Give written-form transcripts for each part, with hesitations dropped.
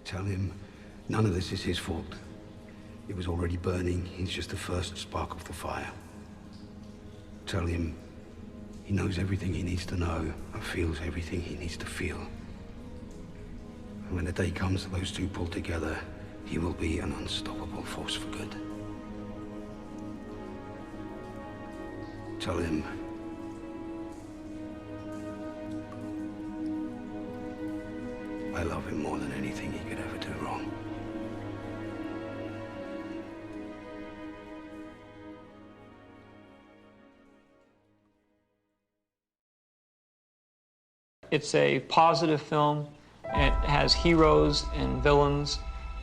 Tell him none of this is his fault. It was already burning. He's just the first spark of the fire. Tell him he knows everything he needs to know and feels everything he needs to feel. And when the day comes that those two pull together, he will be an unstoppable force for good. Tell him I love him more than anything he could ever do wrong. It's a positive film. It has heroes and villains,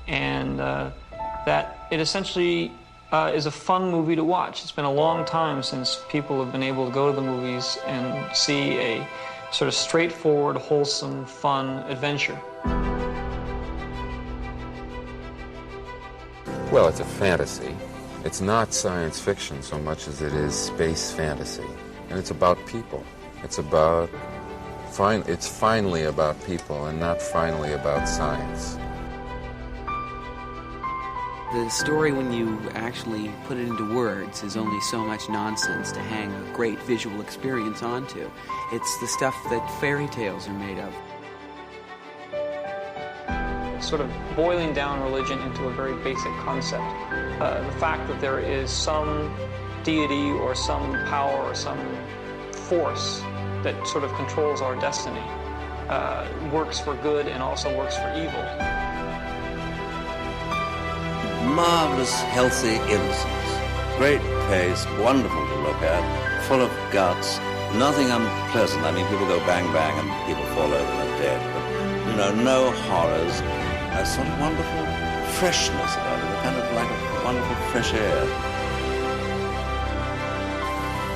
and that it essentially is a fun movie to watch. It's been a long time since people have been able to go to the movies and see a sort of straightforward, wholesome, fun adventure. Well, it's a fantasy. It's not science fiction so much as it is space fantasy. And it's about people. It's finally about people and not finally about science. The story, when you actually put it into words, is only so much nonsense to hang a great visual experience onto. It's the stuff that fairy tales are made of. Sort of boiling down religion into a very basic concept. The fact that there is some deity or some power or some force that sort of controls our destiny works for good and also works for evil. Marvelous, healthy innocence. Great pace, wonderful to look at, full of guts, nothing unpleasant. I mean, people go bang bang and people fall over and are dead, but, no horrors. A sort of wonderful freshness about it, kind of like a wonderful fresh air.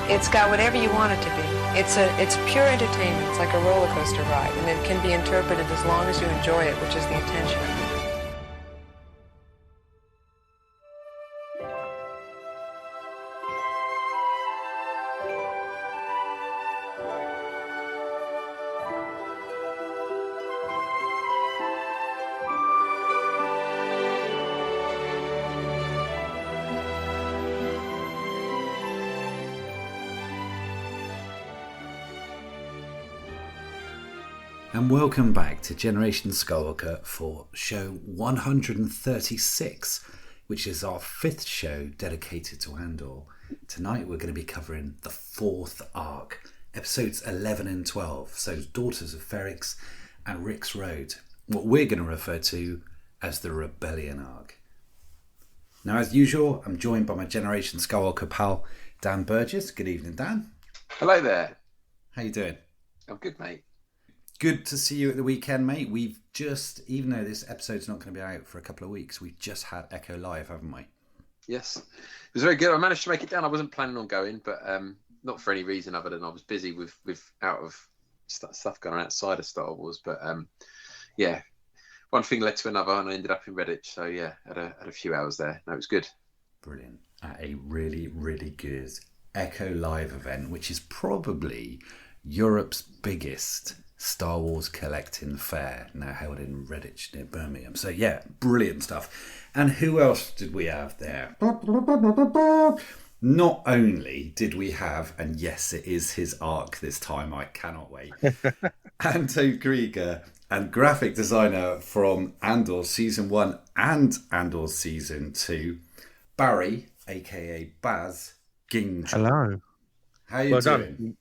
It's got whatever you want it to be. It's pure entertainment. It's like a roller coaster ride, and it can be interpreted as long as you enjoy it, which is the intention of it. And welcome back to Generation Skywalker for show 136, which is our 5th show dedicated to Andor. Tonight we're going to be covering the 4th arc, episodes 11 and 12, so Daughters of Ferrix and Rick's Road, what we're going to refer to as the Rebellion arc. Now, as usual, I'm joined by my Generation Skywalker pal, Dan Burgess. Good evening, Dan. Hello there. How you doing? I'm good, mate. Good to see you at the weekend, mate. We've just, even though this episode's not going to be out for a couple of weeks, we've just had Echo Live, haven't we? Yes. It was very good. I managed to make it down. I wasn't planning on going, but not for any reason other than I was busy with out of stuff going on outside of Star Wars. But yeah, one thing led to another and I ended up in Redditch. So yeah, had a few hours there. No, it was good. Brilliant. At a really, really good Echo Live event, which is probably Europe's biggest Star Wars collecting fair, now held in Redditch near Birmingham. So yeah, brilliant stuff. And who else did we have there? Not only did we have, and yes, it is his arc this time, I cannot wait, Anto Kreegyr, and graphic designer from Andor Season 1 and Andor Season 2, Barry, aka Baz Gingell. Hello. How you doing? Done.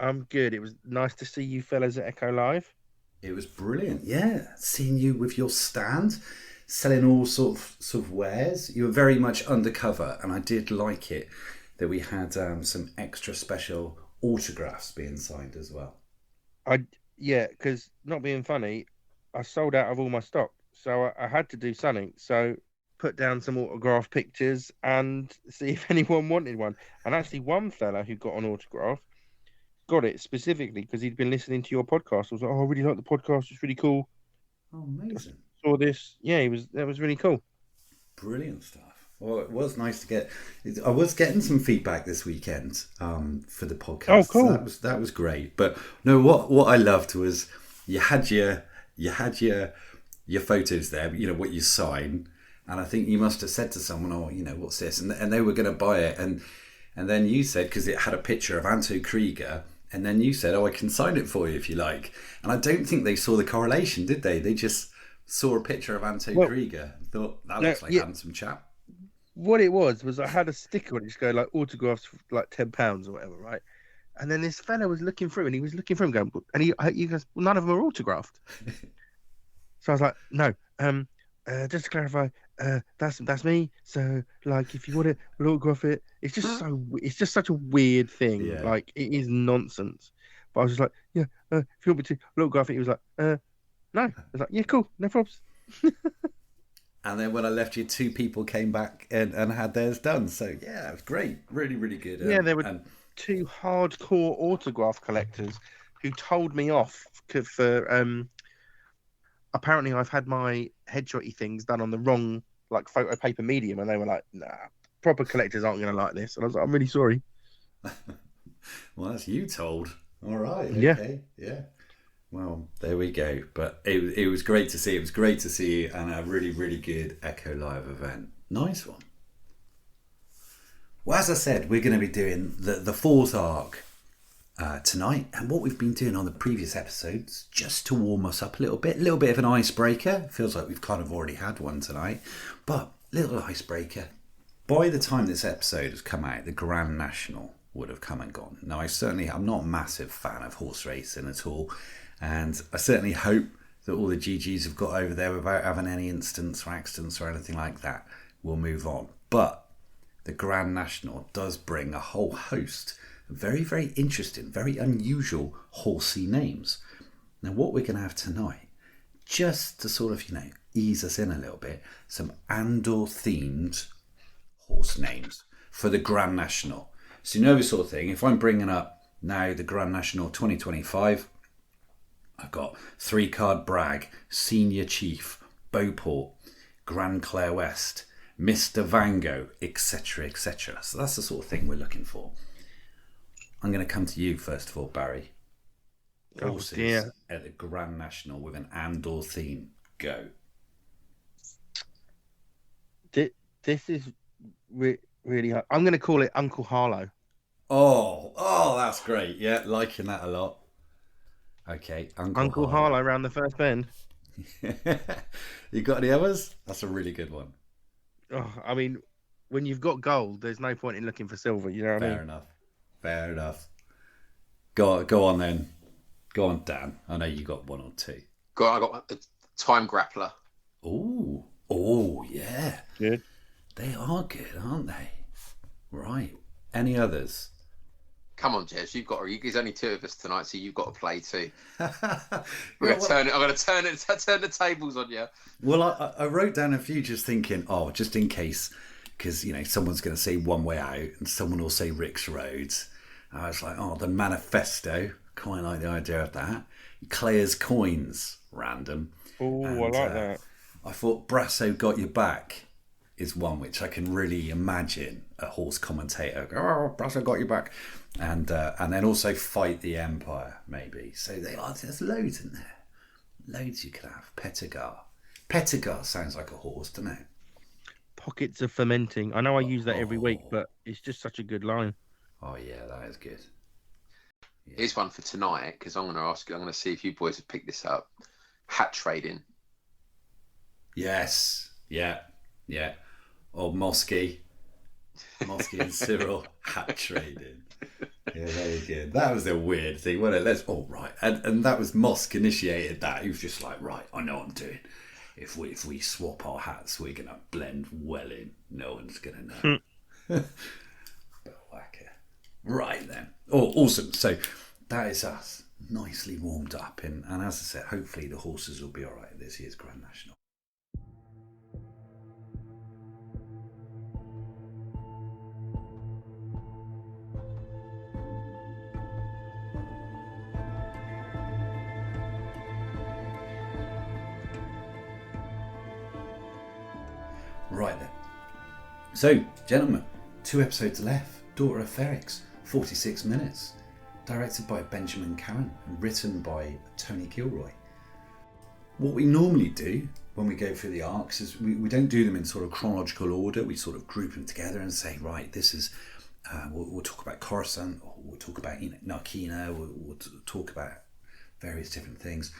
I'm good. It was nice to see you fellas at Echo Live. It was brilliant, yeah. Seeing you with your stand, selling all sorts of wares. You were very much undercover, and I did like it that we had some extra special autographs being signed as well. Yeah, because not being funny, I sold out of all my stock, so I had to do something. So put down some autograph pictures and see if anyone wanted one. And actually, one fella who got an autograph got it specifically because he'd been listening to your podcast. I was like, oh, I really like the podcast. It's really cool. Oh, amazing. I saw this. Yeah, that was really cool. Brilliant stuff. Well, it was nice to get. I was getting some feedback this weekend for the podcast. Oh, cool. That was great. But no, what I loved was you had your your photos there, you know, what you sign. And I think you must have said to someone, oh, you know, what's this? And they were going to buy it. And then you said, because it had a picture of Anto Kreegyr, and then you said, oh, I can sign it for you if you like. And I don't think they saw the correlation, did they? They just saw a picture of Anto Kreegyr and thought, that looks like a handsome chap. What it was I had a sticker on it, just go like autographs for like £10 or whatever, right? And then this fella was looking through, and he was looking through and going, and he goes, well, none of them are autographed. So I was like, no, just to clarify, that's me. So like, if you want it, we'll autograph it. It's just such a weird thing. Yeah. Like, it is nonsense. But I was just like, yeah, if you want me to autograph it, he was like, no. I was like, yeah, cool, no problems. And then when I left you, 2 people came back and had theirs done. So yeah, it was great, really, really good. Yeah, there were 2 hardcore autograph collectors who told me off for apparently I've had my headshotty things done on the wrong like photo paper medium, and they were like, nah, proper collectors aren't going to like this. And I was like, I'm really sorry. Well, that's you told. All right. Okay. Yeah. Well, there we go. But it was great to see. It was great to see you, and a really, really good Echo Live event. Nice one. Well, as I said, we're going to be doing the 4th arc tonight, and what we've been doing on the previous episodes, just to warm us up a little bit of an icebreaker. Feels like we've kind of already had one tonight, but little icebreaker. By the time this episode has come out, the Grand National would have come and gone. Now, I'm not a massive fan of horse racing at all, and I certainly hope that all the GGs have got over there without having any incidents or accidents or anything like that will move on. But the Grand National does bring a whole host of very, very interesting, very unusual horsey names. Now, what we're going to have tonight, just to sort of, ease us in a little bit, some Andor-themed horse names for the Grand National. So you know this sort of thing. If I'm bringing up now the Grand National 2025, I've got 3-Card Bragg, Senior Chief, Beauport, Grand Clare West, Mr. Vango, etc., etc. So that's the sort of thing we're looking for. I'm going to come to you first of all, Barry. Horses at the Grand National with an Andor theme. Go. This is really hard. I'm going to call it Uncle Harlow. Oh, that's great. Yeah, liking that a lot. Okay, Uncle Harlow around the first bend. You got any others? That's a really good one. Oh, I mean, when you've got gold, there's no point in looking for silver. You know what I mean? Fair enough. Go on then. Go on, Dan. I know you got 1 or 2. I got a Time Grappler. Oh, yeah. Good. They are good, aren't they? Right. Any others? Come on, Jez. There's only 2 of us tonight, so you've got to play too. I'm going to turn the tables on you. Well, I wrote down a few just thinking, just in case, because someone's going to say One Way Out, and someone will say Rick's Roads. I was like, the Manifesto. Quite like the idea of that. Claire's Coins, random. Oh, I like that. I thought Brasso Got Your Back is one which I can really imagine a horse commentator go, Brasso got your back, and then also Fight the Empire, maybe. So there's loads in there. Loads you could have. Pettigar sounds like a horse, doesn't it? Pockets of Fermenting. I know I use that every week, but it's just such a good line. Oh yeah, that is good. Yeah. Here's one for tonight, because I'm going to see if you boys have picked this up. Hat Trading. Yes. Yeah. Or Mosky and Cyril Hat Trading. Yeah, very good. That was a weird thing, wasn't it? Right. And that was Mosk initiated that. He was just like, right, I know what I'm doing. If we swap our hats, we're going to blend well in. No one's going to know. But whacker. Right then. Oh, awesome. So that is us. Nicely warmed up. And as I said, hopefully the horses will be all right this year's Grand National. Right then. So, gentlemen, 2 episodes left. Daughter of Ferrix, 46 minutes. Directed by Benjamin Cowan and written by Tony Gilroy. what we normally do when we go through the arcs is we don't do them in sort of chronological order. We sort of group them together and say, right, this is we'll talk about Coruscant, or we'll talk about Narkina, we'll talk about various different things.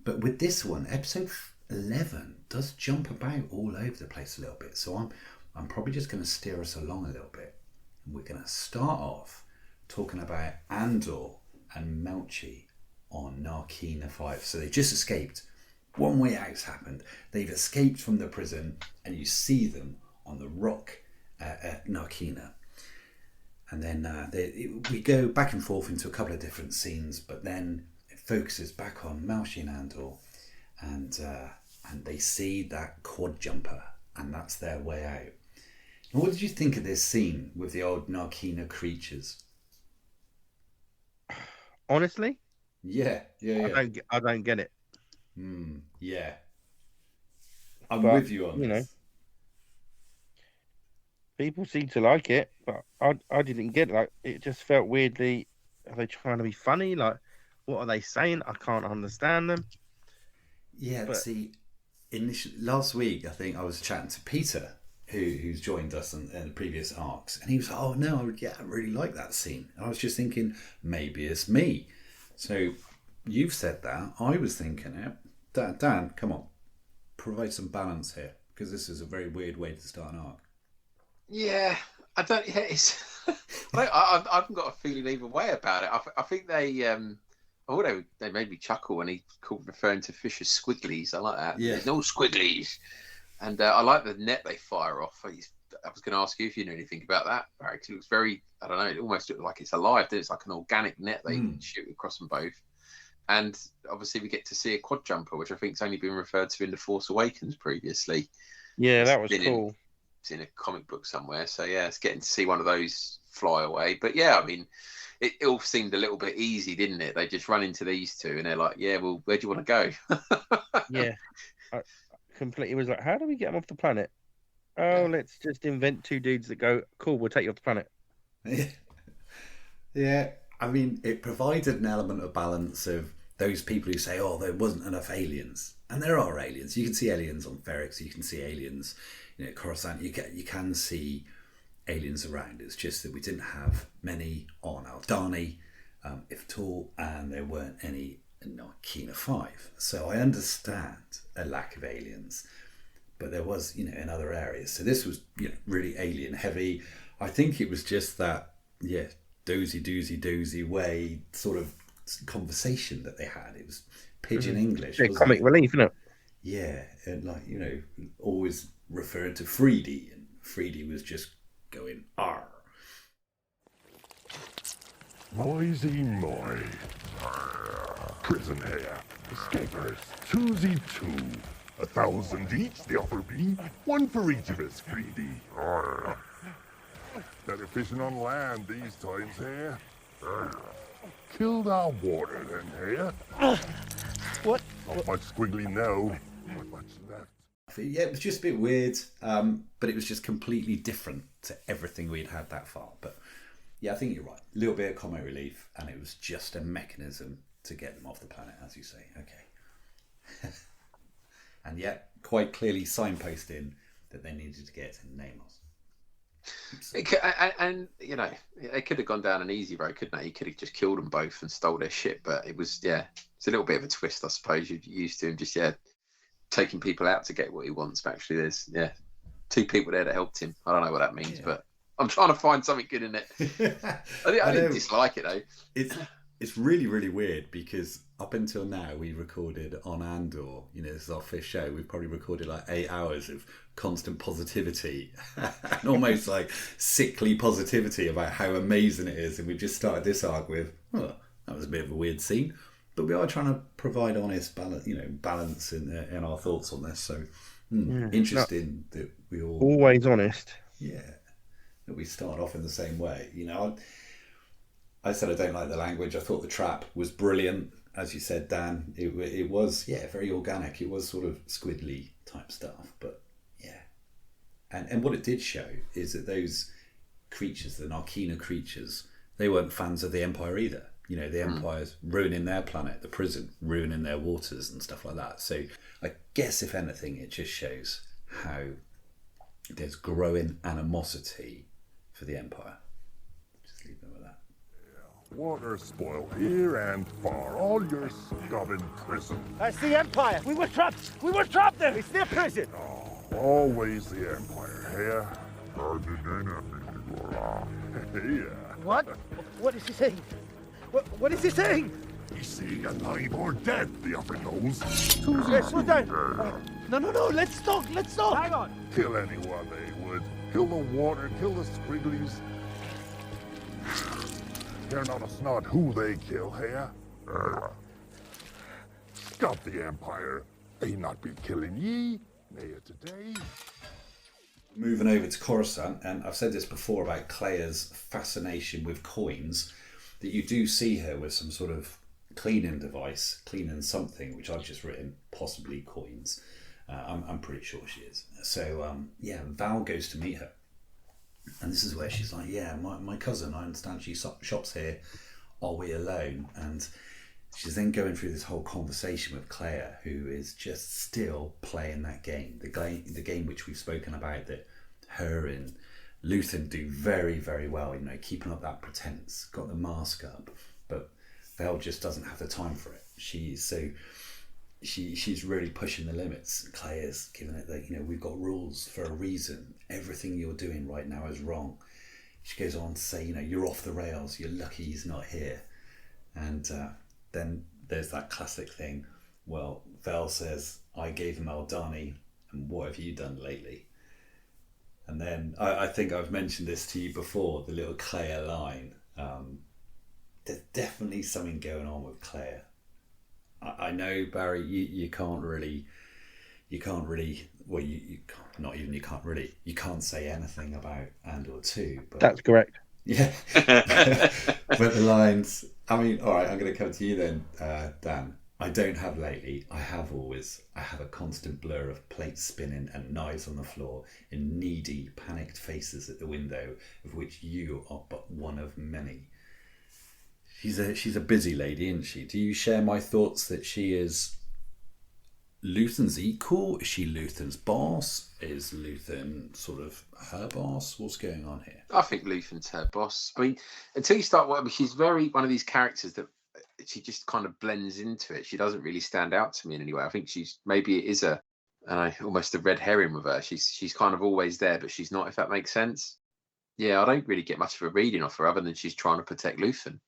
But with this one, episode 11 does jump about all over the place a little bit. So I'm probably just going to steer us along a little bit. And we're going to start off talking about Andor and Melchi on Narkina 5. So they just escaped. One way out's happened. They've escaped from the prison, and you see them on the rock at Narkina. And then we go back and forth into a couple of different scenes, but then it focuses back on Melchi and Andor, and they see that quad jumper, and that's their way out. And what did you think of this scene with the old Narkina creatures? Honestly, yeah. I don't get it. Yeah, I'm with you on this. People seem to like it, but I didn't get it. Like, it just felt weirdly. Are they trying to be funny? Like, what are they saying? I can't understand them. Yeah, see, last week I think I was chatting to Peter, who's joined us in the previous arcs, and he was like, "Oh no, I really like that scene." And I was just thinking, maybe it's me. So you've said that. I was thinking it. Dan, come on, provide some balance here, because this is a very weird way to start an arc. Yeah, I don't. Yeah, it's. I haven't got a feeling either way about it. I think they made me chuckle when he called referring to fish as squigglies. I like that. Yeah. There's no squigglies, and I like the net they fire off. I was going to ask you if you knew anything about that, Barry. It looks very. I don't know. It almost looks like it's alive. It's like an organic net they shoot across them both. And obviously we get to see a quad jumper, which I think's only been referred to in The Force Awakens previously. Yeah, that was cool. It's in a comic book somewhere. So yeah, it's getting to see one of those fly away. But yeah, I mean, it all seemed a little bit easy, didn't it? They just run into these two and they're like, yeah, well, where do you want to go? Yeah, I completely was like, how do we get them off the planet? Oh, let's just invent two dudes that go, cool, we'll take you off the planet. Yeah, I mean, it provided an element of balance of those people who say, oh, there wasn't enough aliens. And there are aliens. You can see aliens on Ferrix. You can see aliens, Coruscant. You can see aliens around. It's just that we didn't have many on Aldhani, if at all, and there weren't any in Narkina 5. So I understand a lack of aliens, but there was, in other areas. So this was, really alien heavy. I think it was just that, doozy way sort of conversation that they had. It was pidgin English. Yeah, comic relief, isn't it? Yeah, and always referring to Freedy, and Freedy was just going "arr." Moisey Moy. Prison here. Escapers. 2Z2. 1,000 each, the offer be. One for each of us, Freedy. Better fishing on land these times here. Killed our water then, here. What? Not much squiggly now. Not much left. Yeah, it was just a bit weird, but it was just completely different to everything we'd had that far. But yeah, I think you're right. A little bit of comic relief, and it was just a mechanism to get them off the planet, as you say. Okay. And yet, quite clearly signposting that they needed to get to Namos. It could have gone down an easy road, couldn't it? He could have just killed them both and stole their ship, but it was, it's a little bit of a twist, I suppose. You're used to him just, taking people out to get what he wants, but actually there's, two people there that helped him. I don't know what that means, but I'm trying to find something good in it. I didn't dislike it, though. It's really, really weird, because up until now we recorded on Andor, this is our fifth show, we've probably recorded like 8 hours of constant positivity and almost like sickly positivity about how amazing it is, and we've just started this arc with, that was a bit of a weird scene, but we are trying to provide honest balance in our thoughts on this. So interesting that we all always honest. That we start off in the same way. I said I don't like the language. I thought the trap was brilliant, as you said, Dan. It was very organic. It was sort of squiddly type stuff, but and what it did show is that those creatures, the Narkina creatures, they weren't fans of the Empire either. You know, the Empire's ruining their planet, the prison, ruining their waters and stuff like that. So I guess, if anything, it just shows how there's growing animosity for the Empire. Just leave it with that. Water spoiled here and far. All your scum in prison. That's the Empire. We were trapped. We were trapped there. It's their prison. Oh, always the Empire here. What? What is he saying? What is he saying? He's saying alive or dead, the upper nose. Yes, we're dead. No. Let's talk. Hang on. Kill anyone they would. Kill the water, kill the squigglies. Care not a snot who they kill here. Stop the Empire. They not be killing ye, nay today. Moving over to Coruscant, and I've said this before about Clea's fascination with coins, that you do see her with some sort of cleaning device, cleaning something, which I've just written, possibly coins. I'm pretty sure she is. So, Val goes to meet her. And this is where she's like, yeah, my cousin, I understand she shops here. Are we alone? And she's then going through this whole conversation with Claire, who is just still playing that game. The game which we've spoken about, that her and Luthen do very, very well, you know, keeping up that pretense, got the mask up, but Val just doesn't have the time for it. She's really pushing the limits. Claire's giving it that, you know, we've got rules for a reason. Everything you're doing right now is wrong. She goes on to say, you know, you're off the rails. You're lucky he's not here. And then there's that classic thing. Well, Val says, I gave him Aldani, and what have you done lately? And then I think I've mentioned this to you before, the little Claire line. There's definitely something going on with Claire. I know, Barry, you can't say anything about Andor 2. But that's correct. Yeah. But the lines, I mean, all right, I'm going to come to you then, Dan. I don't have lately, I have always. I have a constant blur of plates spinning and knives on the floor and needy, panicked faces at the window, of which you are but one of many. She's a busy lady, isn't she? Do you share my thoughts that she is Luthen's equal? Is she Luthen's boss? Is Luthen sort of her boss? What's going on here? I think Luthen's her boss. I mean, until you start working, she's very one of these characters that she just kind of blends into it. She doesn't really stand out to me in any way. I think maybe it is almost a red herring with her. She's kind of always there, but she's not, if that makes sense. Yeah, I don't really get much of a reading off her other than she's trying to protect Luthen.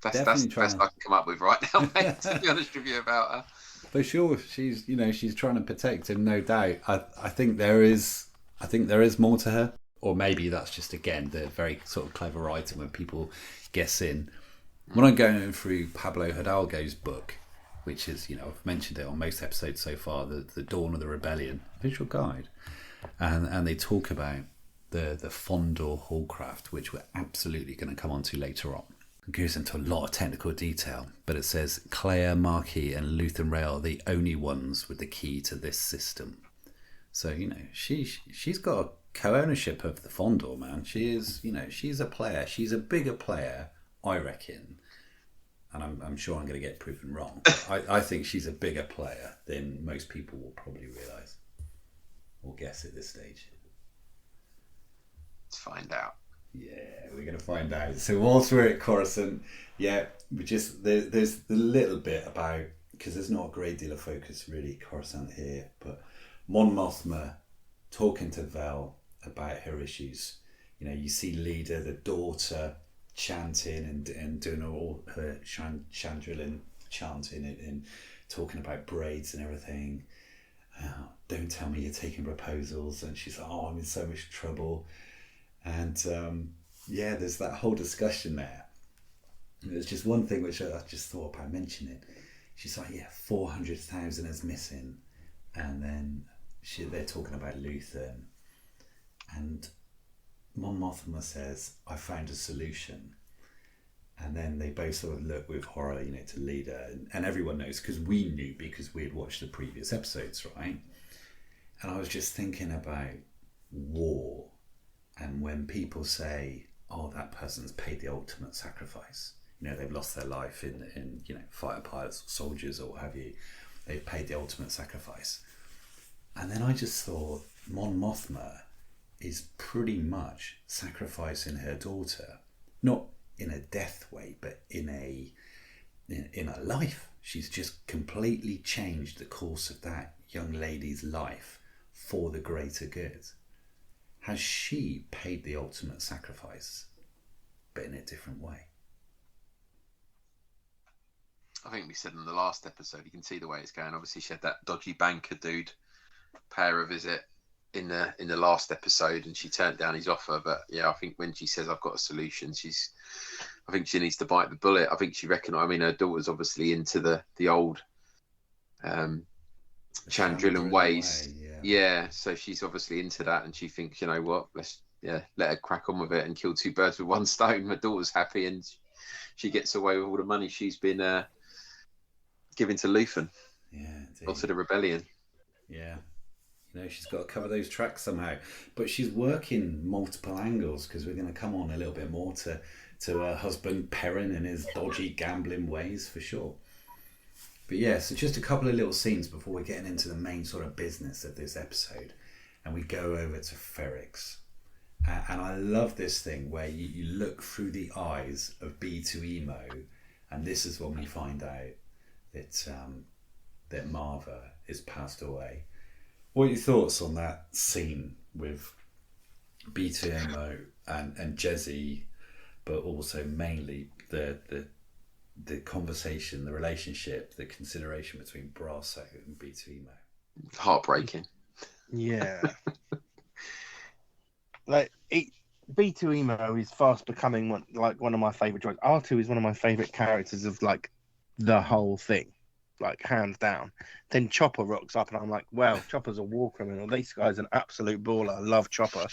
That's the best I can come up with right now, mate, to be honest with you about her. For sure, she's trying to protect him, no doubt. I think there is more to her, or maybe that's just, again, the very sort of clever writing when people guess in. When I'm going through Pablo Hidalgo's book, which is, you know, I've mentioned it on most episodes so far, the Dawn of the Rebellion visual guide, and they talk about the Fondor Hallcraft, which we're absolutely going to come on to later on. It goes into a lot of technical detail, but it says Claire, Marquis and Luthen Rail are the only ones with the key to this system. So, you know, she's got a co-ownership of the Fondor, man. She is, you know, she's a player. She's a bigger player, I reckon. And I'm sure I'm going to get proven wrong. I think she's a bigger player than most people will probably realise or guess at this stage. Let's find out. Yeah, we're going to find out. So whilst we're at Coruscant, yeah, there's a little bit about, because there's not a great deal of focus really Coruscant here, but Mon Mothma talking to Vel about her issues. You know, you see Leader, the daughter, chanting and doing all her Chandrilin chanting and talking about braids and everything. Don't tell me you're taking proposals. And she's like, oh, I'm in so much trouble. And there's that whole discussion there. And there's just one thing which I just thought about mentioning. She's like, 400,000 is missing. And then they're talking about Luthen. And Mon Mothma says, I found a solution. And then they both sort of look with horror, you know, to Leader. And everyone knows, because we knew, because we had watched the previous episodes, right? And I was just thinking about war. And when people say, oh, that person's paid the ultimate sacrifice, You know, they've lost their life in you know, fighter pilots, soldiers, or what have you. They've paid the ultimate sacrifice. And then I just thought, Mon Mothma is pretty much sacrificing her daughter, not in a death way, but in a life. She's just completely changed the course of that young lady's life for the greater good. Has she paid the ultimate sacrifice, but in a different way? I think we said in the last episode, you can see the way it's going. Obviously, she had that dodgy banker dude pay her a visit in the last episode, and she turned down his offer. But yeah, I think when she says I've got a solution, I think she needs to bite the bullet. I think she recognised. I mean, her daughter's obviously into the old Chandrilan ways. Yeah, so she's obviously into that, and she thinks, you know what, let's let her crack on with it and kill two birds with one stone. My daughter's happy, and she gets away with all the money she's been giving to Luthen, or to the rebellion. Yeah. You know, she's got to cover those tracks somehow, but she's working multiple angles, because we're going to come on a little bit more to her husband Perrin and his dodgy gambling ways, for sure. But yeah, so just a couple of little scenes before we're getting into the main sort of business of this episode, and we go over to Ferrix. And I love this thing where you look through the eyes of B2EMO, and this is when we find out that Marva is passed away. What are your thoughts on that scene with B2EMO and Jezzy, but also mainly the conversation, the relationship, the consideration between Brasso and B2EMO? Heartbreaking. Yeah. Like, B2EMO is fast becoming one of my favourite droids. R2 is one of my favourite characters of like the whole thing, like hands down. Then Chopper rocks up, and I'm like, wow, Chopper's a war criminal. This guy's an absolute baller. I love Chopper.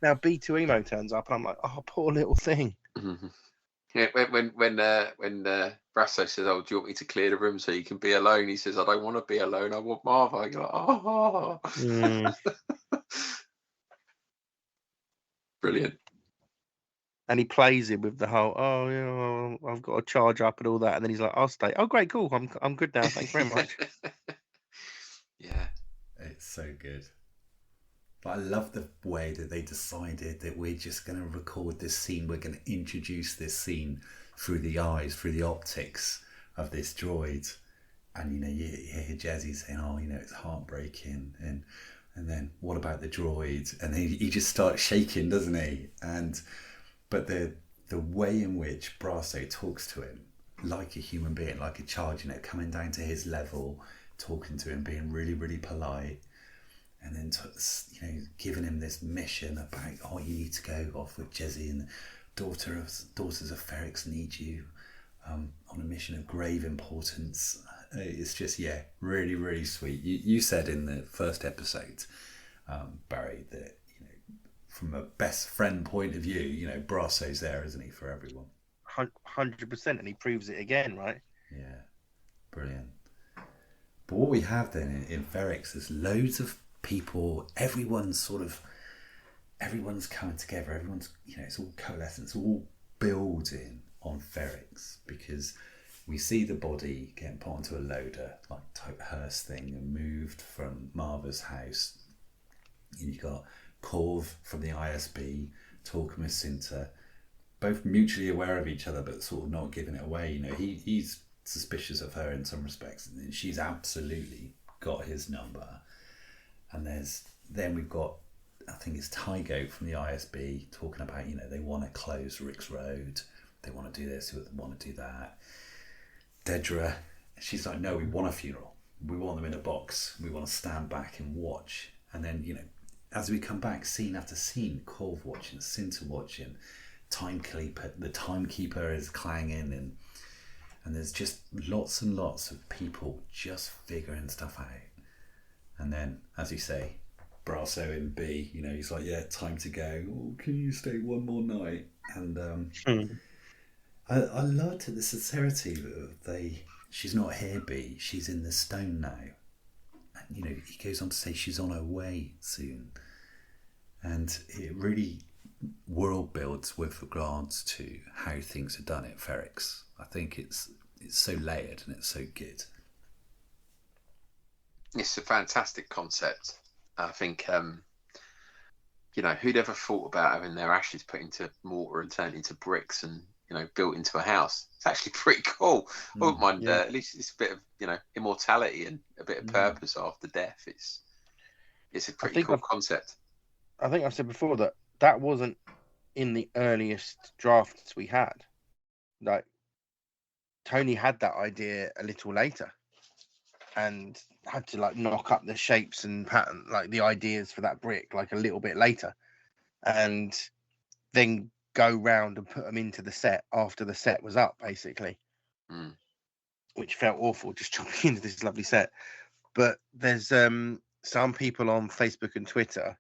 Now B2EMO turns up, and I'm like, oh, poor little thing. Mm-hmm. Yeah, when Brasso says, "Oh, do you want me to clear the room so you can be alone?" He says, "I don't want to be alone. I want Marva." You're like, oh. Brilliant. And he plays it with the whole, oh, you know, I've got to charge up and all that. And then he's like, I'll stay. Oh, great, cool. I'm good now. Thanks very much. Yeah. It's so good. But I love the way that they decided that we're just going to record this scene. We're going to introduce this scene through the eyes, through the optics of this droid. And, you know, you hear Jazzy saying, oh, you know, it's heartbreaking. And then what about the droid? And he just starts shaking, doesn't he? But the way in which Brasso talks to him like a human being, like a child, you know, coming down to his level, talking to him, being really, really polite, and then you know, giving him this mission about, oh, you need to go off with Jezzy, and daughters of Ferrix need you on a mission of grave importance. It's just, yeah, really, really sweet. You said in the first episode, Barry, that, you know, from a best friend point of view, you know, Brasso's there, isn't he, for everyone? 100%, and he proves it again, right? Yeah, brilliant. But what we have then in Ferrix is loads of people. Everyone's coming together. Everyone's, you know, it's all coalescing. It's all building on Ferrix, because we see the body getting put onto a loader, like type hearse thing, and moved from Marva's house. And you got Corv from the ISB talking with Cinta, both mutually aware of each other, but sort of not giving it away. You know, he's suspicious of her in some respects, and she's absolutely got his number. And then we've got, I think it's Tygo from the ISB talking about, you know, they want to close Rick's Road, they want to do this, they want to do that. Dedra, she's like, no, we want a funeral. We want them in a box. We want to stand back and watch. And then, you know, as we come back, scene after scene, Corv watching, Cinta watching, the timekeeper is clanging, and there's just lots and lots of people just figuring stuff out. And then, as you say, Brasso in B, you know, he's like, yeah, time to go. Oh, can you stay one more night? And I loved the sincerity of she's not here, B, she's in the stone now. And, you know, he goes on to say she's on her way soon. And it really world builds with regards to how things are done at Ferrix. I think it's so layered and it's so good. It's a fantastic concept. I think, who'd ever thought about having their ashes put into mortar and turned into bricks and, built into a house? It's actually pretty cool. I wouldn't mind, at least it's a bit of, immortality and a bit of purpose after death. It's a pretty cool concept. I think I've said before that wasn't in the earliest drafts we had. Like, Tony had that idea a little later and had to like knock up the shapes and pattern, like the ideas for that brick, like a little bit later, and then go round and put them into the set after the set was up, basically, which felt awful, just jumping into this lovely set. But there's some people on Facebook and Twitter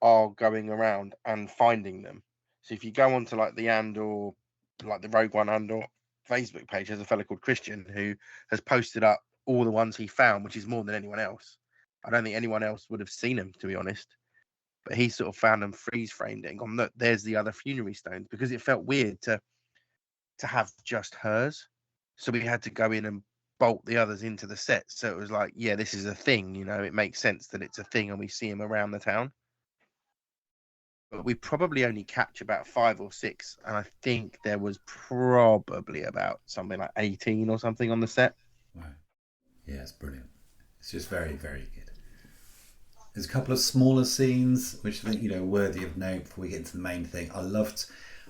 are going around and finding them. So if you go onto like the Andor, like the Rogue One Andor Facebook page, there's a fellow called Christian who has posted up all the ones he found, which is more than anyone else. I don't think anyone else would have seen them, to be honest. But he sort of found them freeze framed and gone, look, there's the other funerary stones, because it felt weird to have just hers. So we had to go in and bolt the others into the set. So it was like, yeah, this is a thing, it makes sense that it's a thing and we see him around the town. But we probably only catch about 5 or 6, and I think there was probably about something like 18 or something on the set. Wow. Yeah, it's brilliant. It's just very, very good. There's a couple of smaller scenes which I think, worthy of note before we get into the main thing. I loved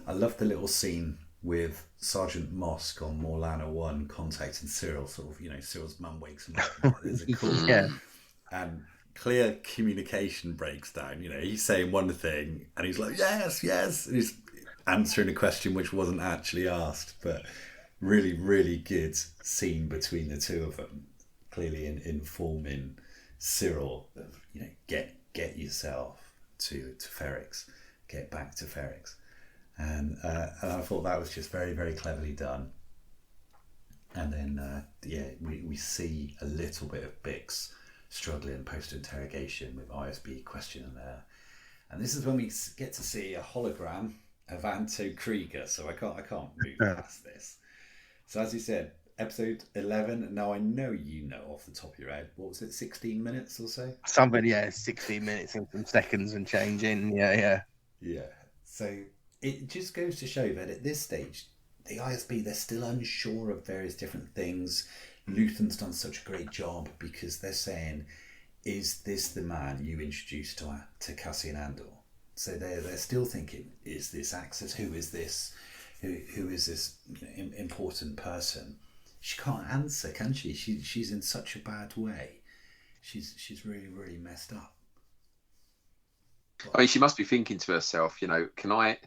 the little scene with Sergeant Mosk on Morlana 1 contacting Cyril, sort of, Cyril's mum wakes him up. There's a call. Yeah. And clear communication breaks down. He's saying one thing and he's like, yes, and he's answering a question which wasn't actually asked, but really, really good scene between the two of them, clearly informing Cyril of, get yourself to Ferrix, get back to Ferrix. And I thought that was just very, very cleverly done. And then, we see a little bit of Bix struggling post-interrogation with ISB questioning there. And this is when we get to see a hologram of Anto Kreegyr, so I can't move past this. So as you said, episode 11, now I know off the top of your head, what was it, 16 minutes or so? Something, 16 minutes and some seconds and changing, yeah. So it just goes to show that at this stage, the ISB, they're still unsure of various different things. Luthen's done such a great job because they're saying, is this the man you introduced to Cassian Andor? So they're still thinking, is this Axis? Who is this? Who is this important person? She can't answer, can she? She's in such a bad way. She's really, really messed up. I mean, she must be thinking to herself, can I,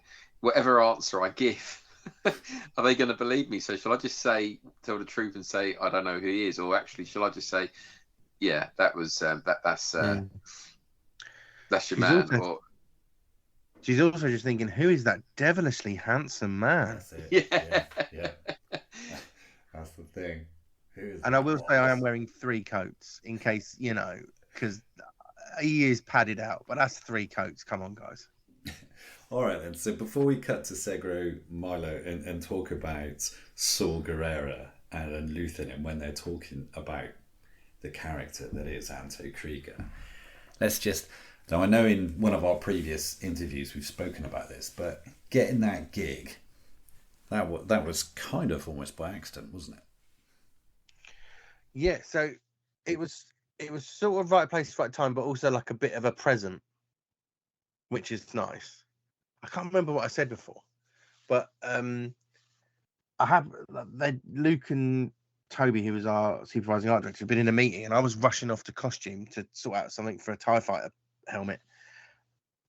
whatever answer I give, are they going to believe me? So shall I just tell the truth and say I don't know who he is, or actually shall I just say, yeah, that was that's your man? Or she's also just thinking, who is that devilishly handsome man? That's it. Yeah. That's the thing. And I will say I am wearing 3 coats in case, because he is padded out, but that's 3 coats. Come on, guys. All right, then. So before we cut to Segro Milo and talk about Saw Gerrera and Luthen, and when they're talking about the character that is Anto Kreegyr, let's just... Now, I know in one of our previous interviews we've spoken about this, but getting that gig, that was kind of almost by accident, wasn't it? Yeah, so it was sort of right place, right time, but also like a bit of a present, which is nice. I can't remember what I said before, but Luke and Toby, who was our supervising art director, had been in a meeting, and I was rushing off to costume to sort out something for a TIE fighter helmet,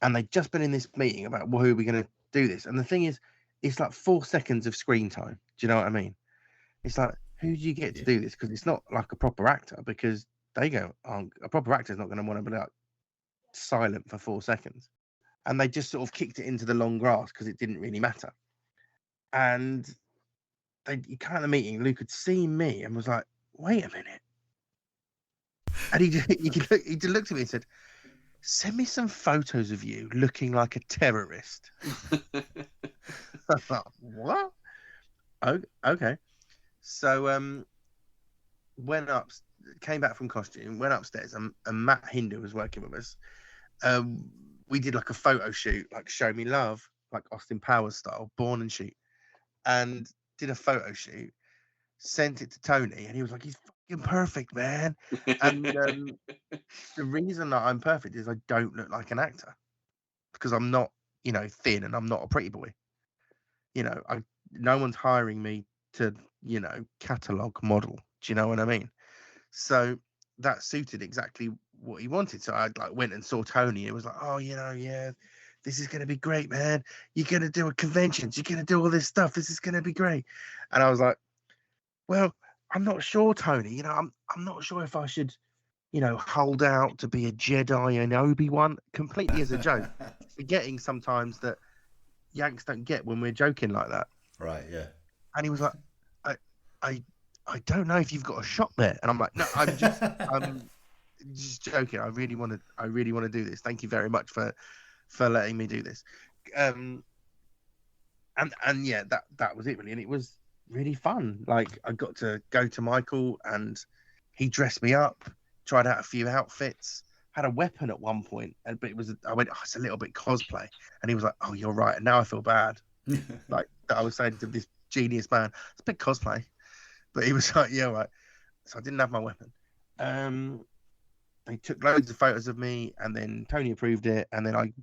and they'd just been in this meeting about, well, who are we going to do this? And the thing is, it's like 4 seconds of screen time. Do you know what I mean? It's like, who do you get to do this? Because it's not like a proper actor, because they go, a proper actor's not going to want to be like silent for 4 seconds. And they just sort of kicked it into the long grass because it didn't really matter. And you come out of the meeting, Luke had seen me and was like, wait a minute. And he just looked at me and said, send me some photos of you looking like a terrorist. I thought, what? Oh, okay. So came back from costume, went upstairs, and Matt Hinder was working with us. We did like a photo shoot, like Show Me Love, like Austin Powers style, born and shoot, and did a photo shoot, sent it to Tony, and he was like, he's fucking perfect, man. And the reason that I'm perfect is I don't look like an actor, because I'm not, thin, and I'm not a pretty boy. No one's hiring me to, catalog model. Do you know what I mean? So that suited exactly what he wanted. So I went and saw Tony. It was like, oh, yeah, this is going to be great, man. You're going to do a conventions. You're going to do all this stuff. This is going to be great. And I was like, well, I'm not sure, Tony. I'm not sure if I should, hold out to be a Jedi and Obi-Wan, completely as a joke, forgetting sometimes that Yanks don't get when we're joking like that. Right, yeah. And he was like, I don't know if you've got a shot there. And I'm like, no, I'm just joking. I really want to do this. Thank you very much for letting me do this. And yeah, that was it really. And it was really fun. Like, I got to go to Michael and he dressed me up, tried out a few outfits, had a weapon at one point, but I went, oh, it's a little bit cosplay. And he was like, oh, you're right. And now I feel bad. Like I was saying to this genius man, it's a bit cosplay. But he was like, yeah, right. So I didn't have my weapon. They took loads of photos of me, and then Tony approved it. And then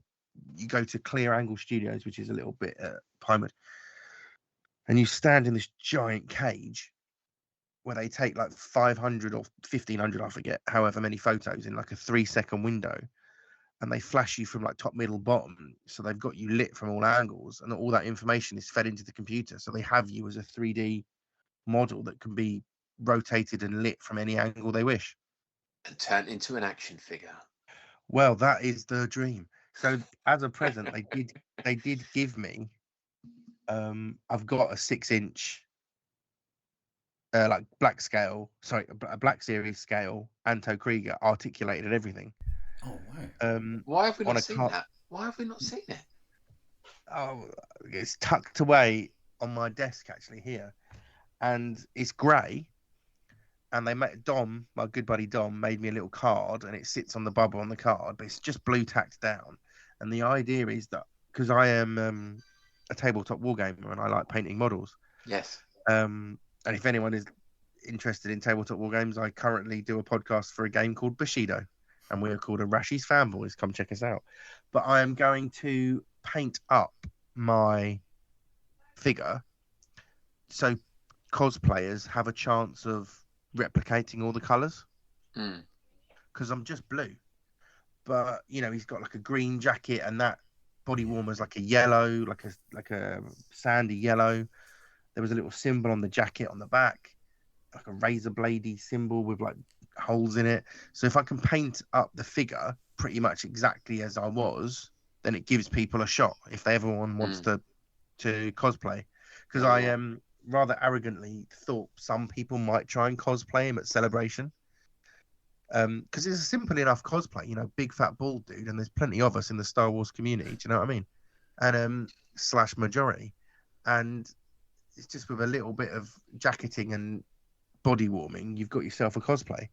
you go to Clear Angle Studios, which is a little bit Pinewood, and you stand in this giant cage where they take like 500 or 1,500, I forget, however many photos in like a 3-second window, and they flash you from like top, middle, bottom. So they've got you lit from all angles, and all that information is fed into the computer. So they have you as a 3D model that can be rotated and lit from any angle they wish, and turned into an action figure. Well, that is the dream. So as a present, they did give me I've got a 6-inch like a Black Series scale Anto Kreegyr, articulated and everything. Oh wow. Why have we not seen that? Why have we not seen it? Oh, it's tucked away on my desk actually here. And it's grey, and Dom, my good buddy Dom, made me a little card, and it sits on the bubble on the card, but it's just blue tacked down. And the idea is that, because I am a tabletop wargamer and I like painting models. Yes. And if anyone is interested in tabletop wargames, I currently do a podcast for a game called Bushido, and we're called Arashi's Fanboys. Come check us out. But I am going to paint up my figure so cosplayers have a chance of replicating all the colors, because I'm just blue, but he's got like a green jacket, and that body warmer's like a yellow, like a sandy yellow. There was a little symbol on the jacket on the back, like a razor bladey symbol with like holes in it. So if I can paint up the figure pretty much exactly as I was, then it gives people a shot if everyone wants to cosplay, because I rather arrogantly thought some people might try and cosplay him at Celebration, because it's a simple enough cosplay, big fat bald dude, and there's plenty of us in the Star Wars community, do you know what I mean? And / majority, and it's just with a little bit of jacketing and body warming, you've got yourself a cosplay.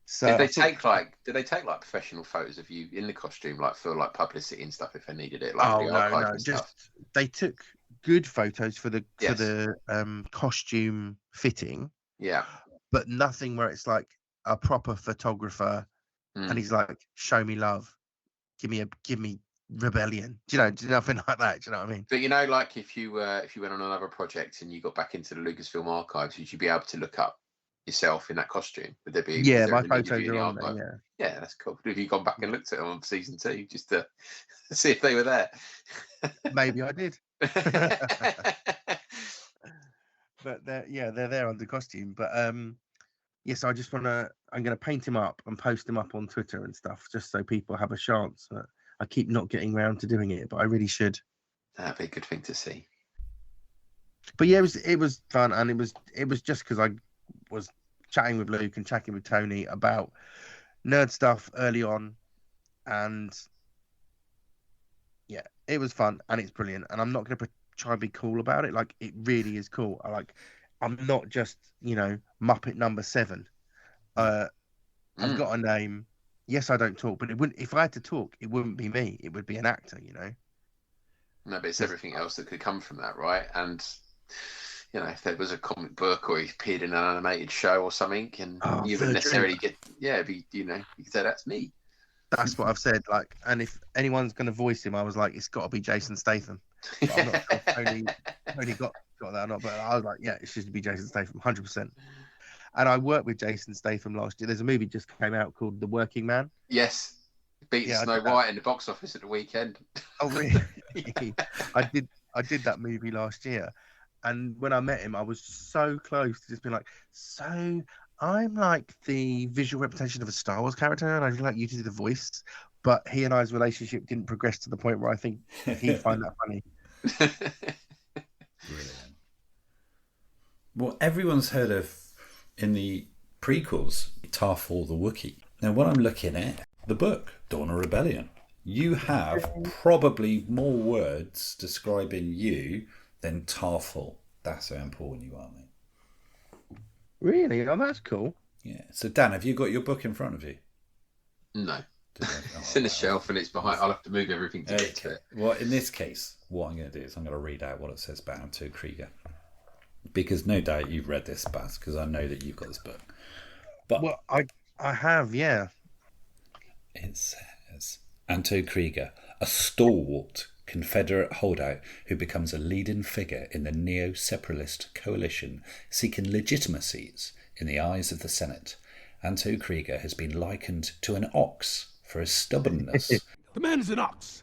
So did they take like professional photos of you in the costume, like for like publicity and stuff if they needed it? Like no, just they took good photos for the costume fitting. Yeah. But nothing where it's like a proper photographer and he's like, show me love, give me rebellion. Do nothing like that. Do you know what I mean? But like if you went on another project and you got back into the Lucasfilm archives, would you be able to look up yourself in that costume? Would there be? Yeah, my photos are on there. Yeah, that's cool. Have you gone back and looked at them on season 2 just to see if they were there? Maybe I did. But they're there under costume. But yes, I'm gonna paint him up and post him up on Twitter and stuff, just so people have a chance. I keep not getting around to doing it, but I really should. That'd be a good thing to see. But yeah, it was fun, and it was just because I was chatting with Luke and chatting with Tony about nerd stuff early on, and yeah, it was fun and it's brilliant. And I'm not going to try and be cool about it. Like, it really is cool. I'm not just, Muppet number 7. I've got a name. Yes, I don't talk, but it wouldn't. If I had to talk, it wouldn't be me. It would be an actor, No, but it's everything else that could come from that, right? And if there was a comic book or he appeared in an animated show or something, and you wouldn't necessarily get, you could say that's me. That's what I've said. Like, and if anyone's going to voice him, I was like, it's got to be Jason Statham. But I'm not sure if Tony got that or not, but I was like, yeah, it should be Jason Statham, 100%. And I worked with Jason Statham last year. There's a movie just came out called The Working Man. Yes, beating Snow White in the box office at the weekend. Oh, really? I did that movie last year, and when I met him, I was so close to just being like, so I'm like the visual representation of a Star Wars character, and I'd like you to do the voice. But he and I's relationship didn't progress to the point where I think he'd find that funny. Brilliant. Well, everyone's heard of, in the prequels, Tarful the Wookiee. Now, when I'm looking at the book, Dawn of Rebellion, you have probably more words describing you than Tarful. That's how important you are, mate. Really? Oh, that's cool. Yeah. So, Dan, have you got your book in front of you? No. It's in the shelf and it's behind. I'll have to move everything to get to it. Well, in this case, what I'm going to do is I'm going to read out what it says about Anto Kreegyr. Because no doubt you've read this, Baz, because I know that you've got this book. But well, I have, yeah. It says, Anto Kreegyr, a stalwart Confederate holdout who becomes a leading figure in the neo-separatist coalition seeking legitimacies in the eyes of the Senate. Anto Kreegyr has been likened to an ox for his stubbornness. The man is an ox.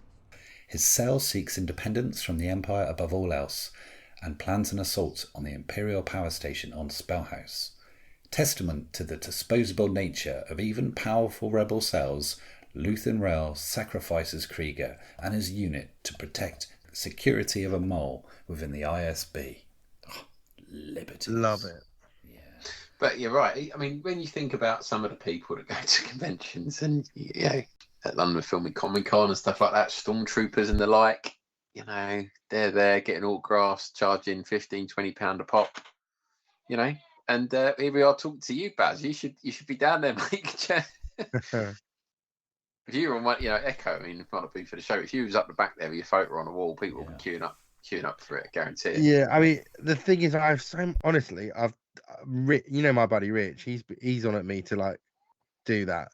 His cell seeks independence from the Empire above all else and plans an assault on the Imperial power station on Spellhouse. Testament to the disposable nature of even powerful rebel cells, Luthen Rail sacrifices Kreegyr and his unit to protect the security of a mole within the ISB. Oh, liberty. Love it. Yeah. But you're right. I mean, when you think about some of the people that go to conventions and, at London Film Comic Con and stuff like that, stormtroopers and the like, they're there getting autographs, charging £15, £20 a pop, and here we are talking to you, Baz. You should be down there, mate. If you were on one, Echo, it might not be for the show. If you was up the back there with your photo on the wall, people would be queuing up for it, I guarantee it. Yeah, I mean, the thing is, my buddy Rich, he's on at me to do that,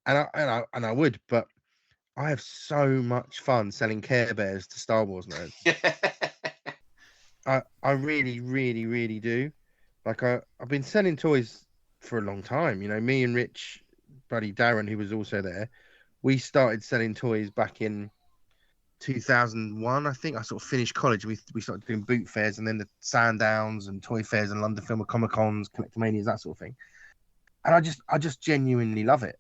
and I would, but I have so much fun selling Care Bears to Star Wars nerds. I really, really, really do. I've been selling toys for a long time. Me and Rich, buddy Darren, who was also there, we started selling toys back in 2001. I think I sort of finished college. We started doing boot fairs and then the Sandowns and toy fairs and London Film Comic Cons, Collectomanias, that sort of thing. And I just genuinely love it.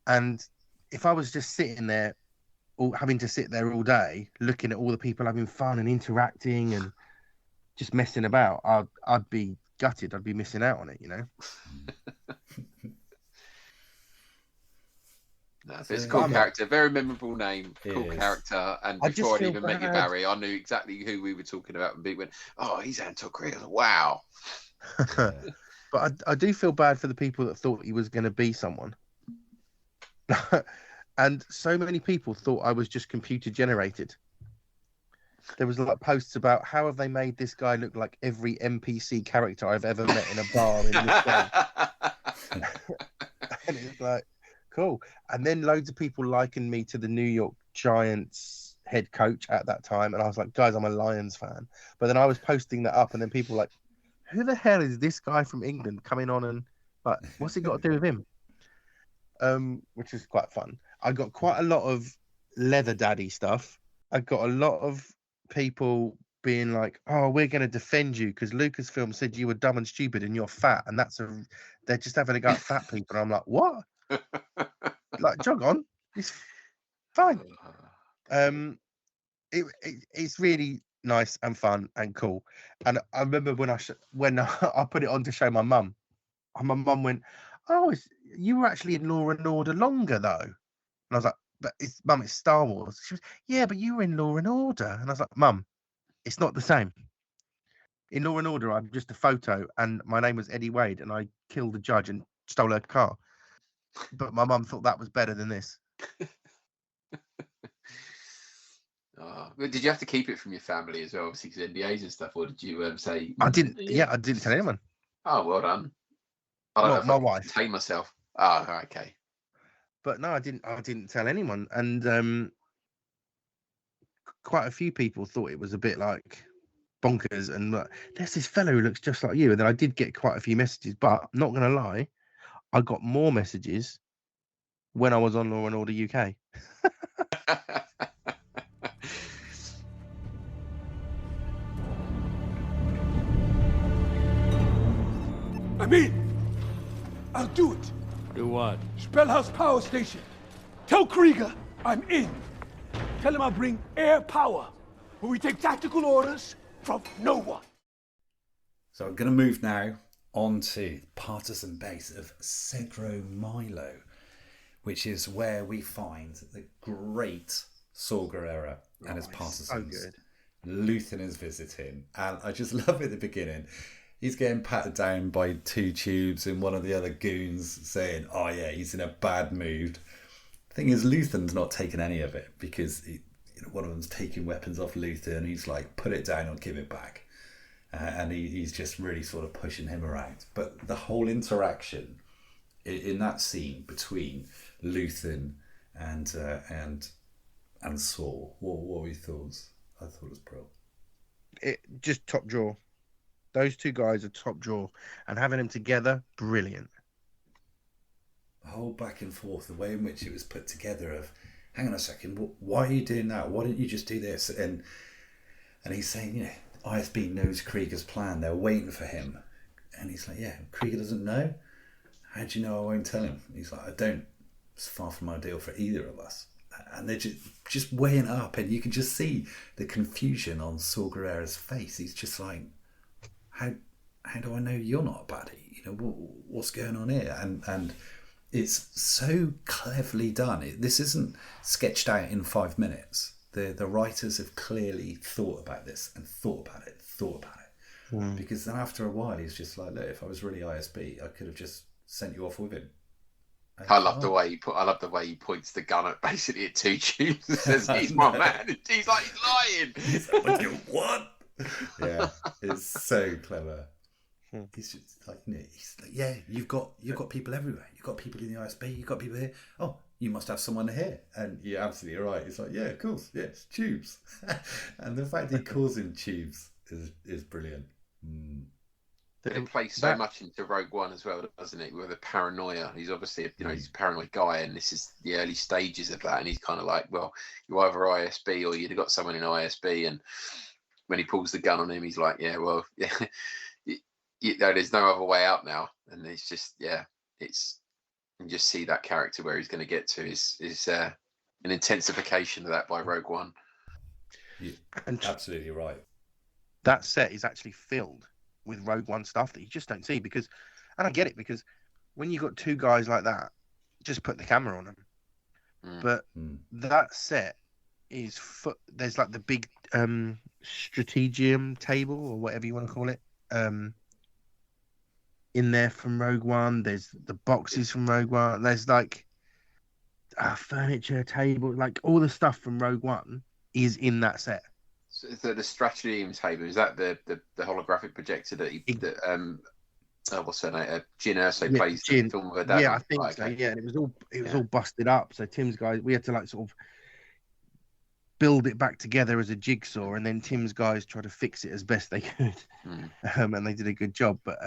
And if I was just sitting there, having to sit there all day, looking at all the people having fun and interacting and just messing about, I'd be gutted. I'd be missing out on it, No, it's a cool character, very memorable name, cool character. And before I'd even met you, Barry, I knew exactly who we were talking about. And people went, "Oh, he's Anto Kreegyr." Wow. But I do feel bad for the people that thought he was going to be someone. And so many people thought I was just computer generated. There was posts about how have they made this guy look like every NPC character I've ever met in a bar in this game. And it's like, cool. And then loads of people likened me to the New York Giants head coach at that time. And I was like, guys, I'm a Lions fan. But then I was posting that up and then people were like, who the hell is this guy from England coming on and what's he got to do with him? Which is quite fun. I got quite a lot of leather daddy stuff. I got a lot of people being like, oh, we're going to defend you because Lucasfilm said you were dumb and stupid and you're fat. And they're just having a go at fat people. And I'm like, what? Jog on. It's fine. It's really nice and fun and cool. And I remember when I put it on to show my mum, and my mum went, oh, you were actually in Law and Order longer though. I was like, but Mum, it's Star Wars. She was, yeah, but you were in Law and Order. And I was like, Mum, it's not the same. In Law and Order, I'm just a photo, and my name was Eddie Wade, and I killed the judge and stole her car. But my mum thought that was better than this. But did you have to keep it from your family as well, obviously, because NDAs and stuff, or did you say? I didn't. Yeah, I didn't tell anyone. Oh, well done. I don't know if my I wife. contain myself. Oh, okay. But no, I didn't tell anyone, and quite a few people thought it was a bit like bonkers. And there's this fellow who looks just like you. And then I did get quite a few messages, but I'm not gonna lie, I got more messages when I was on Law and Order UK. I'm in. I'll do it. Do what? Spellhouse Power Station. Tell Kreegyr I'm in. Tell him I'll bring air power, where we take tactical orders from no one. So I'm going to move now on to partisan base of Segro Milo, which is where we find the great Saw Gerrera and his partisans. So good. Luthen is visiting, and I just love it at the beginning. He's getting patted down by two tubes and one of the other goons saying, oh yeah, he's in a bad mood. The thing is, Luthen's not taking any of it because one of them's taking weapons off Luthen. He's like, put it down or give it back. And he's just really sort of pushing him around. But the whole interaction in that scene between Luthen and Saw, what were your thoughts? I thought it was brilliant. It just top drawer. Those two guys are top drawer, and having them together, brilliant. The whole back and forth, the way in which it was put together of, hang on a second, why are you doing that? Why didn't you just do this? And he's saying, ISB knows Kreegyr's plan. They're waiting for him. And he's like, yeah, Kreegyr doesn't know? How do you know I won't tell him? He's like, I don't. It's far from ideal for either of us. And they're just weighing up, and you can just see the confusion on Saw Gerrera's face. He's just like, how do I know you're not a baddie? What's going on here? And it's so cleverly done. This isn't sketched out in 5 minutes. The writers have clearly thought about this and thought about it. Because then after a while, he's just like, look, if I was really ISB, I could have just sent you off with him. I love the way he points the gun at basically at two tubes and says, he's my man. And he's like, he's lying. He's like, what? Yeah, it's so clever. He's just like, he's like, yeah, you've got people everywhere. You've got people in the ISB. You've got people here. Oh, you must have someone here. And you're absolutely right. It's like, yeah, of course, yeah, it's tubes. And the fact he calls him tubes is brilliant. It plays so much into Rogue One as well, doesn't it? With the paranoia. He's obviously, he's a paranoid guy, and this is the early stages of that. And he's kind of like, well, you're either ISB or you'd have got someone in ISB. And when he pulls the gun on him, he's like, yeah, well, yeah, there's no other way out now. And it's just, it's, you just see that character where he's going to get to is an intensification of that by Rogue One. You're absolutely right. That set is actually filled with Rogue One stuff that you just don't see because, and I get it, because when you've got two guys like that, just put the camera on them. But that set is there's like the big strategium table or whatever you want to call it in there from Rogue One. There's the boxes from Rogue One. There's like a furniture table, like all the stuff from Rogue One is in that set. So the strategium table, is that the holographic projector that what's her name? Jyn Erso plays the film with her dad. Yeah, I think so. Yeah, and it was all busted up. So Tim's guys, we had to like sort of build it back together as a jigsaw, and then Tim's guys tried to fix it as best they could, and they did a good job. But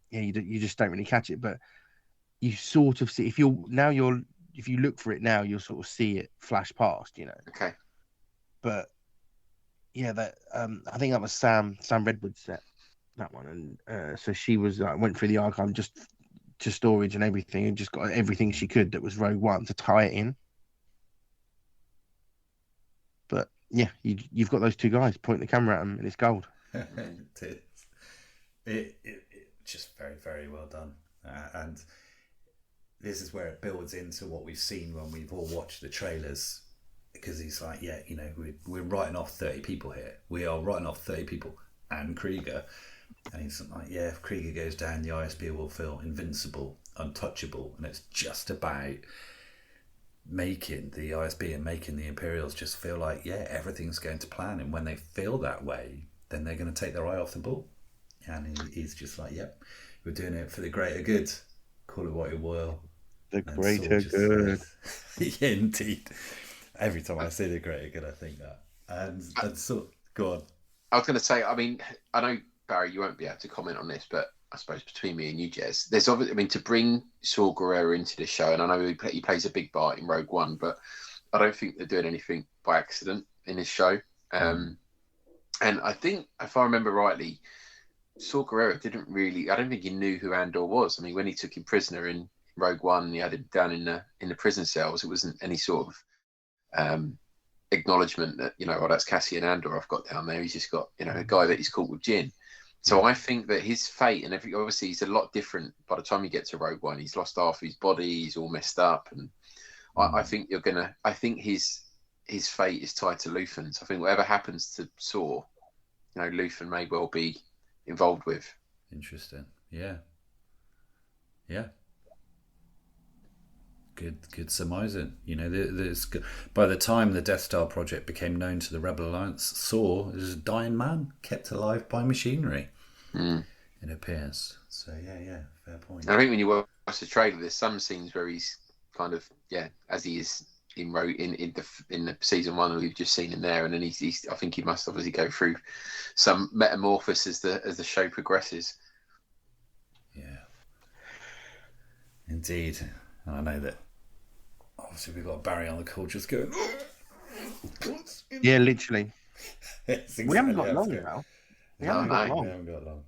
you just don't really catch it. But you sort of see if you look for it now, you'll sort of see it flash past. Okay. But yeah, that I think that was Sam Redwood's set, that one, and so she was went through the archive just to storage and everything, and just got everything she could that was Rogue One to tie it in. But yeah, you've got those two guys pointing the camera at them, and it's gold. It just very, very well done, and this is where it builds into what we've seen when we've all watched the trailers, because he's like, yeah, you know, we're writing off 30 people here. We are writing off 30 people and Kreegyr. And he's like, yeah, if Kreegyr goes down, the ISB will feel invincible, untouchable. And it's just about making the ISB and making the Imperials just feel like, yeah, everything's going to plan. And when they feel that way, then they're going to take their eye off the ball. And he's just like, yep, we're doing it for the greater good. Call it what it will. The greater good. Yeah, indeed. Every time I say the greater good, I think that. And so, go on. I was going to say, I mean, I know, Barry, you won't be able to comment on this, but I suppose between me and you, Jez, there's obviously, I mean, to bring Saw Gerrera into the show, and I know he plays a big part in Rogue One, but I don't think they're doing anything by accident in this show. And I think, if I remember rightly, Saw Gerrera didn't really, I don't think he knew who Andor was. I mean, when he took him prisoner in Rogue One, he had him down in the prison cells. It wasn't any sort of acknowledgement that, you know, oh, that's Cassian Andor I've got down there. He's just got, you know, a guy that he's caught with gin. So I think that his fate, and obviously he's a lot different by the time you get to Rogue One. He's lost half his body, he's all messed up, and I think I think his fate is tied to Luthen. So I think whatever happens to Saw, you know, Luthen may well be involved with. Interesting. Yeah. Good surmising. You know, by the time the Death Star project became known to the Rebel Alliance, Saw is a dying man kept alive by machinery. It appears. So yeah, fair point. And I think when you watch the trailer, there's some scenes where he's kind of, as he is in the season 1 that we've just seen him there, and then he's I think he must obviously go through some metamorphosis as the show progresses. Yeah, indeed. And I know that obviously we've got Barry on the call just going. Yeah, literally. Exactly we haven't got long now. We haven't got long.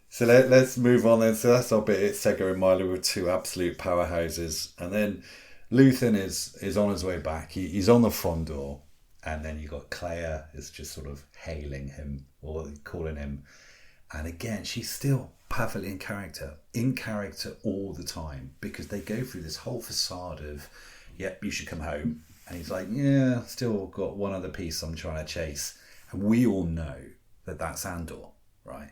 So let's move on then. So that's our bit. It's Tego and Milo with two absolute powerhouses, and then Luthen is on his way back. He's on the front door, and then you got Claire is just sort of hailing him or calling him, and again she's still perfectly in character all the time, because they go through this whole facade of, yep, you should come home, and he's like, yeah, still got one other piece I'm trying to chase, and we all know that that's Andor, right?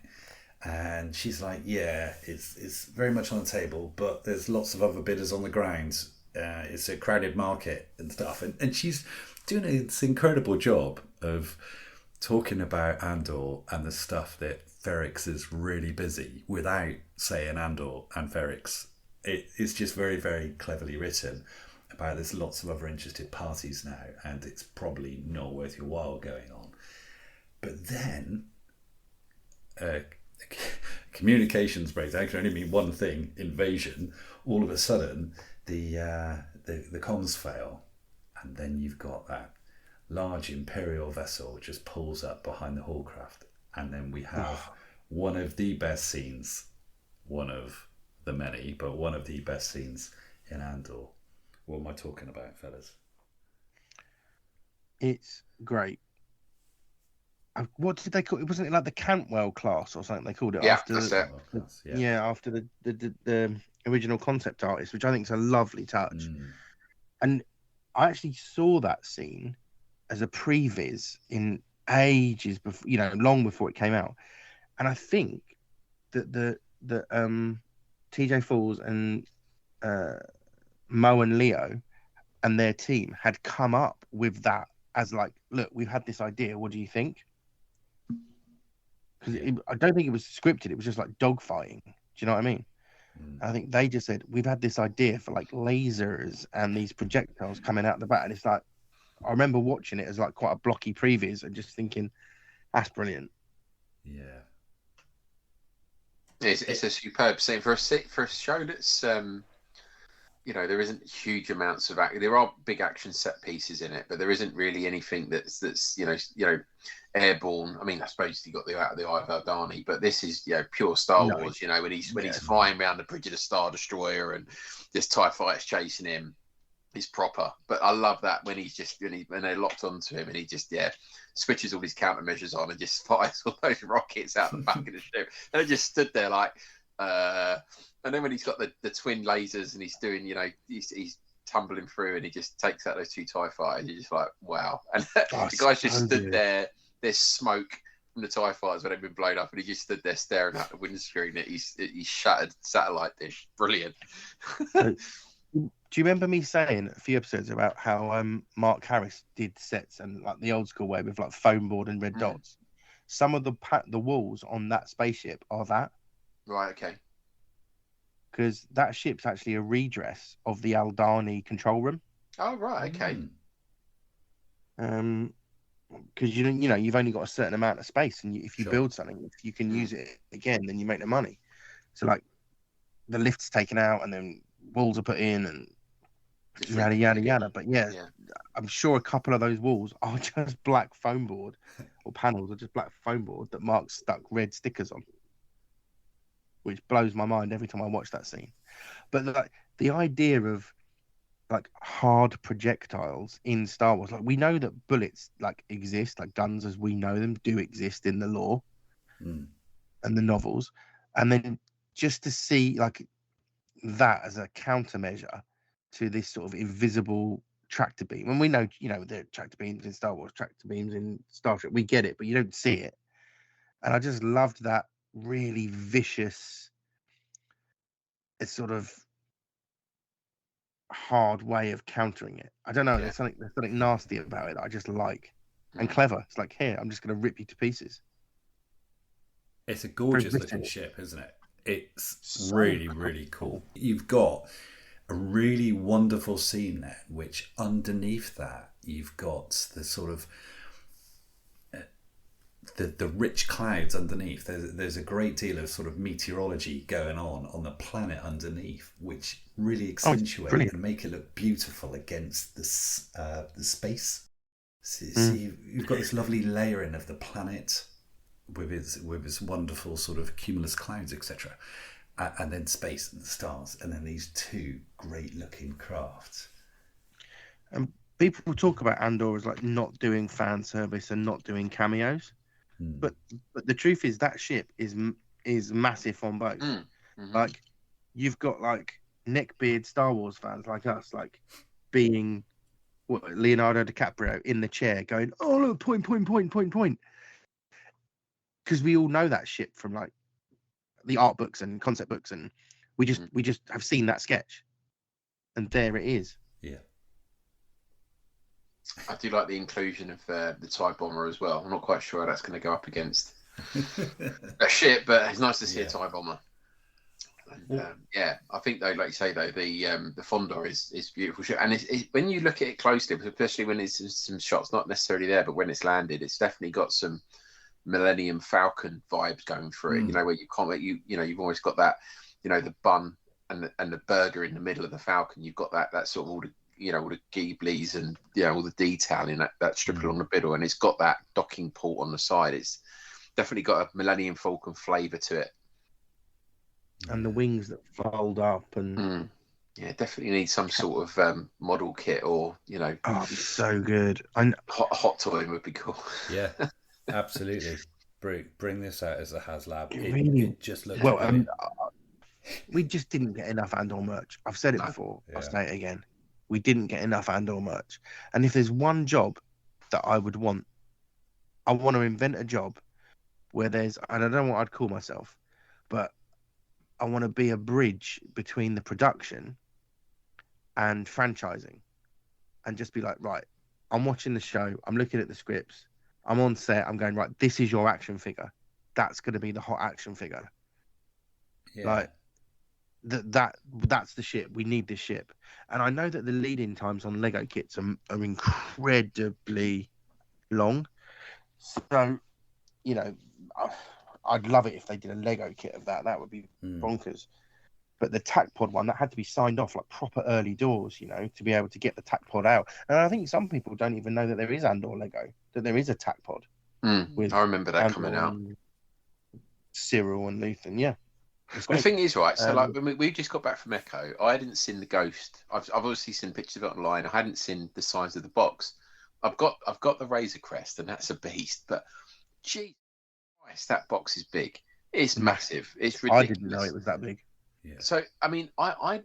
And she's like, yeah, it's very much on the table, but there's lots of other bidders on the ground. It's a crowded market and stuff, and she's doing this incredible job of talking about Andor and the stuff that Ferrix is really busy without saying Andor and Ferrix. It's just very, very cleverly written about there's lots of other interested parties now, and it's probably not worth your while going on. But then communications breaks. I can only mean one thing: invasion. All of a sudden, the comms fail, and then you've got that large Imperial vessel just pulls up behind the Hallcraft, and then we have one of the best scenes, one of the many, but one of the best scenes in Andor. What am I talking about, fellas? It's great. What did they call it? Wasn't it like the Cantwell class or something they called it? Yeah, after that's it. After the original concept artist, which I think is a lovely touch. And I actually saw that scene as a previs in ages before, long before it came out. And I think that the TJ Falls and Mo and Leo and their team had come up with that as like, look, we've had this idea. What do you think? Because I don't think it was scripted. It was just like dogfighting. Do you know what I mean? I think they just said, we've had this idea for like lasers and these projectiles coming out the back. And it's like, I remember watching it as like quite a blocky previs and just thinking, that's brilliant. Yeah. It's a superb scene for a show that's, there isn't huge amounts of there are big action set pieces in it, but there isn't really anything that's airborne. I mean, I suppose you got the Eye of Aldani, but this is pure Star Wars. When he's flying around the bridge of the Star Destroyer and this TIE fighter's chasing him, it's proper. But I love that when he's just when they're locked onto him and he just switches all his countermeasures on and just fires all those rockets out the back of the ship, and I just stood there like. And then when he's got the twin lasers and he's doing, he's tumbling through and he just takes out those 2 TIE fighters, you're just like, wow. And the guy's just stood there. There's smoke from the TIE fighters when they've been blown up, and he just stood there staring at the windscreen at his shattered satellite dish. Brilliant. Do you remember me saying a few episodes about how Mark Harris did sets and like the old school way with like foam board and red dots? Some of the walls on that spaceship are that. Right. Okay. Because that ship's actually a redress of the Aldhani control room. Oh, right. Okay. Because you've only got a certain amount of space, and if you build something, if you can use it again, then you make the money. So like, the lift's taken out, and then walls are put in, and yada yada yada. But yeah, I'm sure a couple of those walls are just black foam board, or panels are just black foam board that Mark stuck red stickers on, which blows my mind every time I watch that scene. But the idea of like hard projectiles in Star Wars, like we know that bullets like exist, like guns as we know them do exist in the lore and the novels, and then just to see like that as a countermeasure to this sort of invisible tractor beam, and we know there are tractor beams in Star Wars, tractor beams in Star Trek, we get it, but you don't see it. And I just loved that really vicious, it's sort of hard way of countering it. I don't know. There's something nasty about it that I just like, and clever. It's like, here, I'm just going to rip you to pieces. It's a gorgeous looking ship, isn't it? It's really, really cool. You've got a really wonderful scene there, which underneath that, you've got the sort of the rich clouds underneath. There's a great deal of sort of meteorology going on the planet underneath, which really accentuate and make it look beautiful against the space. So you've got this lovely layering of the planet with its wonderful sort of cumulus clouds, etc., and then space and the stars, and then these 2 great looking crafts. And people talk about Andor as like not doing fan service and not doing cameos. But the truth is that ship is massive on both. Like, you've got like neckbeard Star Wars fans like us, like being Leonardo DiCaprio in the chair going, oh look, point, because we all know that ship from like the art books and concept books, and we just have seen that sketch, and there it is. I do like the inclusion of the TIE bomber as well. I'm not quite sure how that's going to go up against a ship, but it's nice to see a TIE bomber. And, I think though, like you say though, the Fondor is beautiful ship, and when you look at it closely, especially when it's some shots not necessarily there, but when it's landed, it's definitely got some Millennium Falcon vibes going through it. Where you can't, you've always got that, the bun and the burger in the middle of the Falcon. You've got that sort of all the Ghiblis and all the detailing that strip along the middle, and it's got that docking port on the side. It's definitely got a Millennium Falcon flavour to it, and the wings that fold up, and definitely need some sort of model kit, or it'd be so good. Hot toy would be cool. Yeah, absolutely. Bring this out as a HasLab. It just looks well. We just didn't get enough Andor merch. I've said it before. I'll say it again. We didn't get enough Andor merch. And if there's one job that I would want, I want to invent a job where and I don't know what I'd call myself, but I want to be a bridge between the production and franchising, and just be like, right, I'm watching the show, I'm looking at the scripts, I'm on set, I'm going, right, this is your action figure. That's going to be the hot action figure. Like, that's the ship. We need this ship. And I know that the lead-in times on Lego kits are incredibly long. So, I'd love it if they did a Lego kit of that. That would be bonkers. But the tac pod one, that had to be signed off like proper early doors, to be able to get the tac pod out. And I think some people don't even know that there is Andor Lego, that there is a tac pod. I remember that coming out. Cyril and Luthen, yeah. Well, the thing is, right, so like when we just got back from Echo, I hadn't seen the Ghost. I've obviously seen pictures of it online. I hadn't seen the size of the box. I've got the Razor Crest, and that's a beast. But gee, Christ, that box is big. It's massive. It's ridiculous. I didn't know it was that big. Yeah. So, I mean, I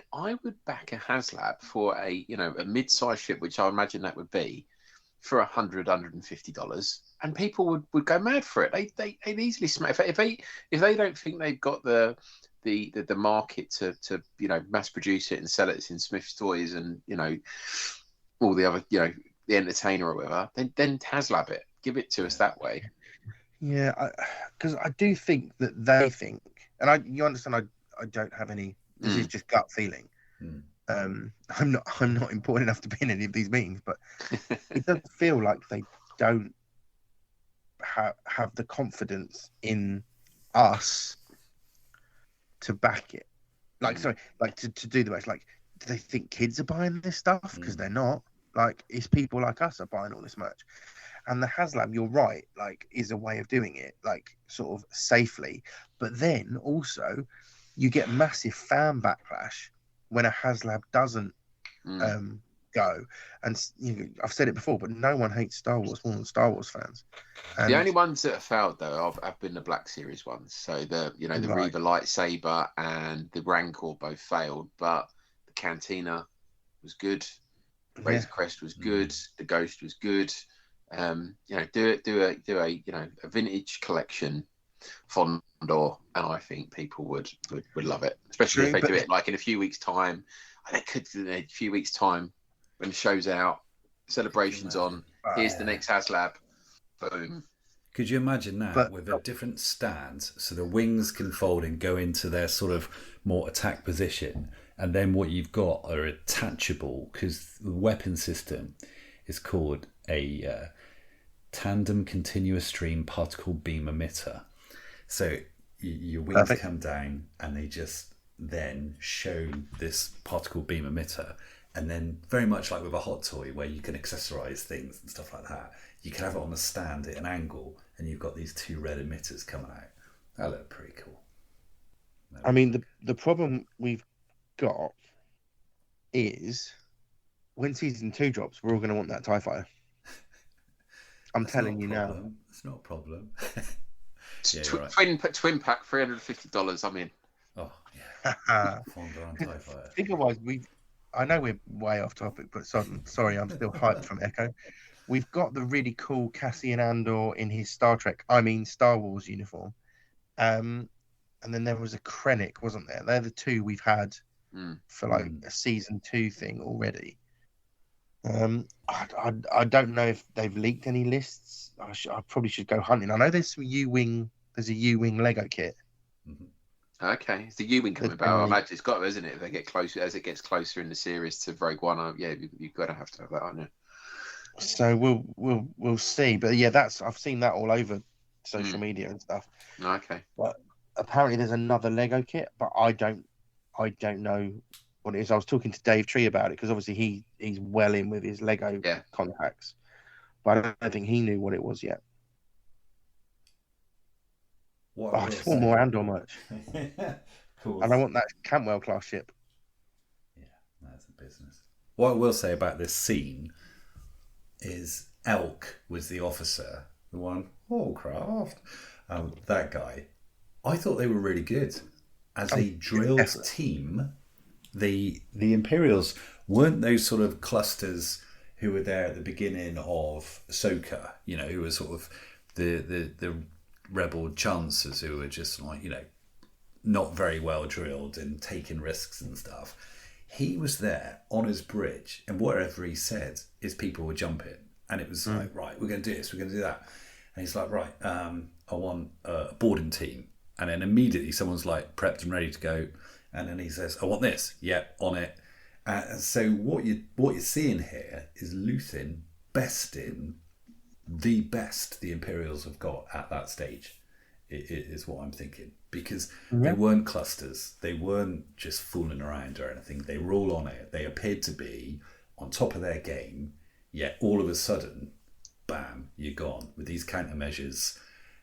would back a HasLab for a mid-sized ship, which I imagine that would be, for $150, and people would go mad for it. They'd easily smack if they don't think they've got the market to mass produce it and sell it in Smith's Toys and all the other the Entertainer or whatever. Then HasLab it, give it to us that way. Yeah, because I do think that they think, and you understand, I don't have any. This is just gut feeling. I'm not important enough to be in any of these meetings, but it does feel like they don't have the confidence in us to back it. To do the match. Like, do they think kids are buying this stuff? Because they're not. Like, it's people like us are buying all this merch. And the HasLab, you're right, like, is a way of doing it, like, sort of safely. But then also, you get massive fan backlash when a HasLab doesn't go. And I've said it before, but no one hates Star Wars more than Star Wars fans. And the only ones that have failed though have been the Black Series ones. So the Reva lightsaber and the Rancor both failed, but the Cantina was good. Razor Crest was good. The Ghost was good. Do a vintage collection for Andor, and I think people would love it, especially if they do it like in a few weeks' time. They could do it in a few weeks' time when the show's out, celebrations on. Here's the next HasLab. Boom. Could you imagine that with a different stance, so the wings can fold and go into their sort of more attack position, and then what you've got are attachable, because the weapon system is called a tandem continuous stream particle beam emitter. So your wings come down and they just then show this particle beam emitter, and then very much like with a hot toy where you can accessorize things and stuff like that, you can have it on a stand at an angle and you've got these two red emitters coming out. That looked pretty cool. I mean, the problem we've got is when season 2 drops, we're all going to want that TIE fighter. I'm telling you now. It's not a problem. Twin pack, $350. I'm in. Oh yeah. Figure-wise, I know we're way off topic, but sorry, I'm still hyped from Echo. We've got the really cool Cassian Andor in his Star Wars uniform, and then there was a Krennic, wasn't there? They're the two we've had for like a season 2 thing already. I don't know if they've leaked any lists. I probably should go hunting. I know there's some U-wing. There's a U-wing Lego kit. Okay, it's the U-wing coming about. I imagine it's got to, isn't it? If they get closer, as it gets closer in the series to Rogue One, you've got to have that, aren't you? So we'll see. But yeah, I've seen that all over social media and stuff. Okay. But apparently there's another Lego kit, but I don't know what it is. I was talking to Dave Tree about it because obviously he's well in with his Lego contacts, but I don't think he knew what it was yet. I just want more Andor merch. Cool. And I want that Cantwell class ship. Yeah, that's a business. What I will say about this scene is Elk was the officer, the one, Craft, that guy. I thought they were really good. As a drilled team, the Imperials weren't those sort of clusters who were there at the beginning of Ahsoka, who were sort of the rebel chancers who were just like, not very well drilled and taking risks and stuff. He was there on his bridge, and whatever he said is people were jumping, and it was like, right, we're going to do this, we're going to do that, and he's like, right, I want a boarding team, and then immediately someone's like prepped and ready to go, and then he says, I want this, on it. So what you're seeing here is Luthen besting the best the Imperials have got at that stage, is what I'm thinking. Because they weren't clusters. They weren't just fooling around or anything. They were all on it. They appeared to be on top of their game, yet all of a sudden, bam, you're gone with these countermeasures.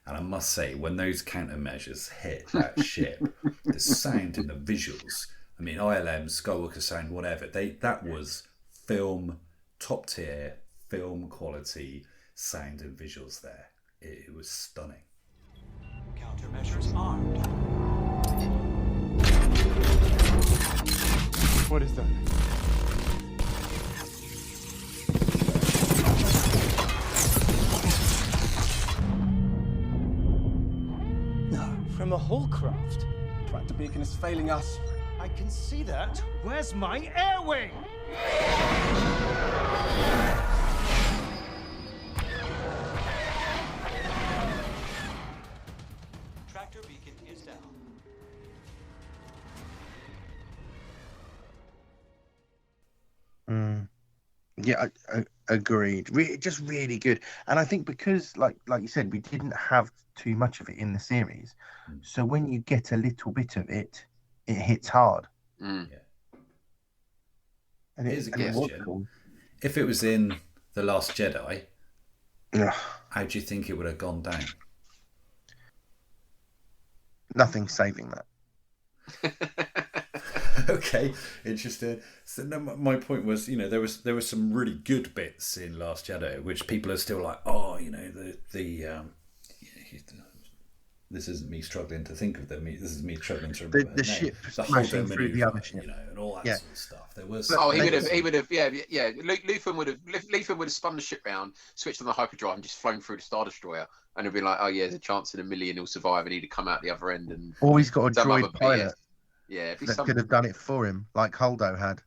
And I must say, when those countermeasures hit that ship, the sound and the visuals, I mean, ILM, Skywalker sound, whatever, that was film, top tier, film quality sound and visuals there. It was stunning. Countermeasures armed. What is that? No, from a Hullcraft. Tractor beacon is failing us. I can see that. Where's my air wing? Tractor beacon is down. Yeah, I agreed. Just really good, and I think because, like you said, we didn't have too much of it in the series, so when you get a little bit of it, it hits hard. Mm. Yeah. And Here's a and it was question. cool. If it was in The Last Jedi, Ugh, how do you think it would have gone down? nothing saving that. Okay, interesting. So no, my point was, there were some really good bits in Last Jedi, which people are still like, oh, this isn't me struggling to think of them. This is me struggling to remember The her ship name. The smashing Holdo through the maneuver, other ship. and all that Yeah. sort of stuff. There was. Oh, he would have, yeah. Luthen would have spun the ship round, switched on the hyperdrive, and just flown through the Star Destroyer, and it'd be like, oh yeah, there's a chance in a million he'll survive, and he'd have come out the other end. And Or he's got a some droid other pilot yeah, that could have done it for him, like Holdo had.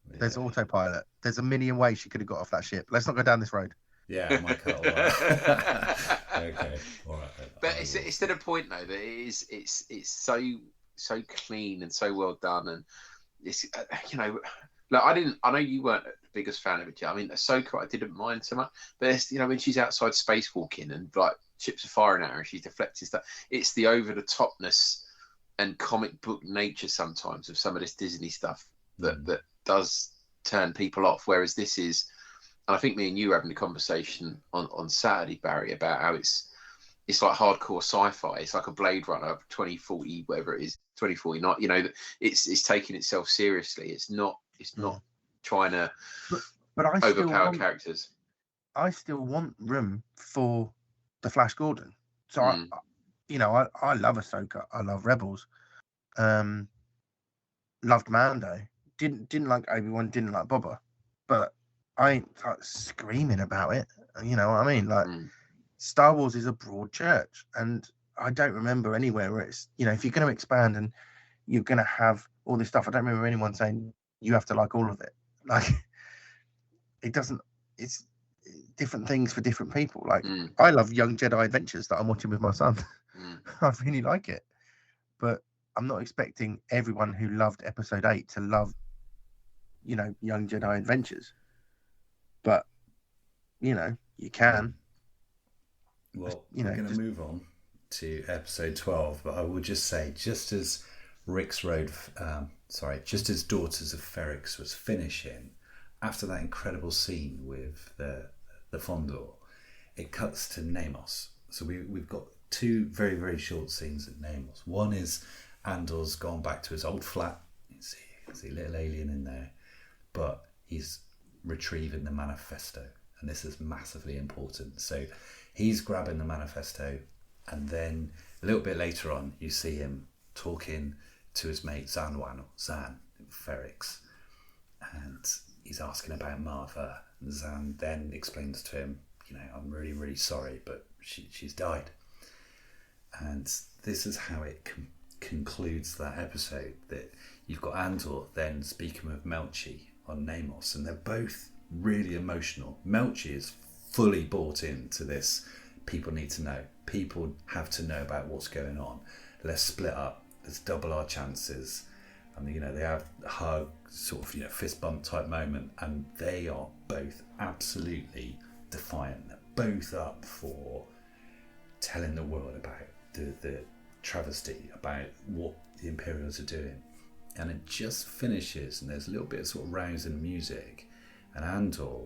There's autopilot. There's a million ways she could have got off that ship. Let's not go down this road. Yeah, I might cut all that. Okay, all right. But it's to the point though that it's so clean and so well done, and it's like I know you weren't the biggest fan of it. I mean, Ahsoka I didn't mind so much, but it's, when she's outside spacewalking and like ships are firing at her and she's deflecting stuff, it's the over the topness and comic book nature sometimes of some of this Disney stuff that does turn people off. Whereas this is, and I think me and you were having a conversation on Saturday, Barry, about how it's like hardcore sci-fi. It's like a Blade Runner 2040, whatever it is, 2049. It's taking itself seriously. It's not trying to But I overpower characters. I still want room for the Flash Gordon. So I love Ahsoka. I love Rebels. Loved Mando. Didn't like Obi-Wan. Didn't like Boba. But I ain't like screaming about it. You know what I mean? Like Star Wars is a broad church, and I don't remember anywhere where it's, if you're going to expand and you're going to have all this stuff, I don't remember anyone saying you have to like all of it. Like it doesn't. It's different things for different people. Like I love Young Jedi Adventures that I'm watching with my son. I really like it, but I'm not expecting everyone who loved Episode 8 to love, Young Jedi Adventures. But you can. Well, we're going to move on to episode 12, but I will just say, just as Daughters of Ferrix was finishing, after that incredible scene with the Fondor, it cuts to Namos. So we've got two very, very short scenes at Namos. One is Andor's gone back to his old flat. You see a little alien in there, but he's retrieving the manifesto, and this is massively important. So he's grabbing the manifesto, and then a little bit later on you see him talking to his mate Zan Ferrix, and he's asking about Martha. Zan then explains to him, I'm really, really sorry, but she's died. And this is how it concludes that episode, that you've got Andor then speaking with Melchi on Namos, and they're both really emotional. Melchi is fully bought into this. People need to know. People have to know about what's going on. Let's split up. Let's double our chances. And they have a hug, sort of fist bump type moment, and they are both absolutely defiant. They're both up for telling the world about the travesty, about what the Imperials are doing. And it just finishes, and there's a little bit of sort of rousing music, and Andor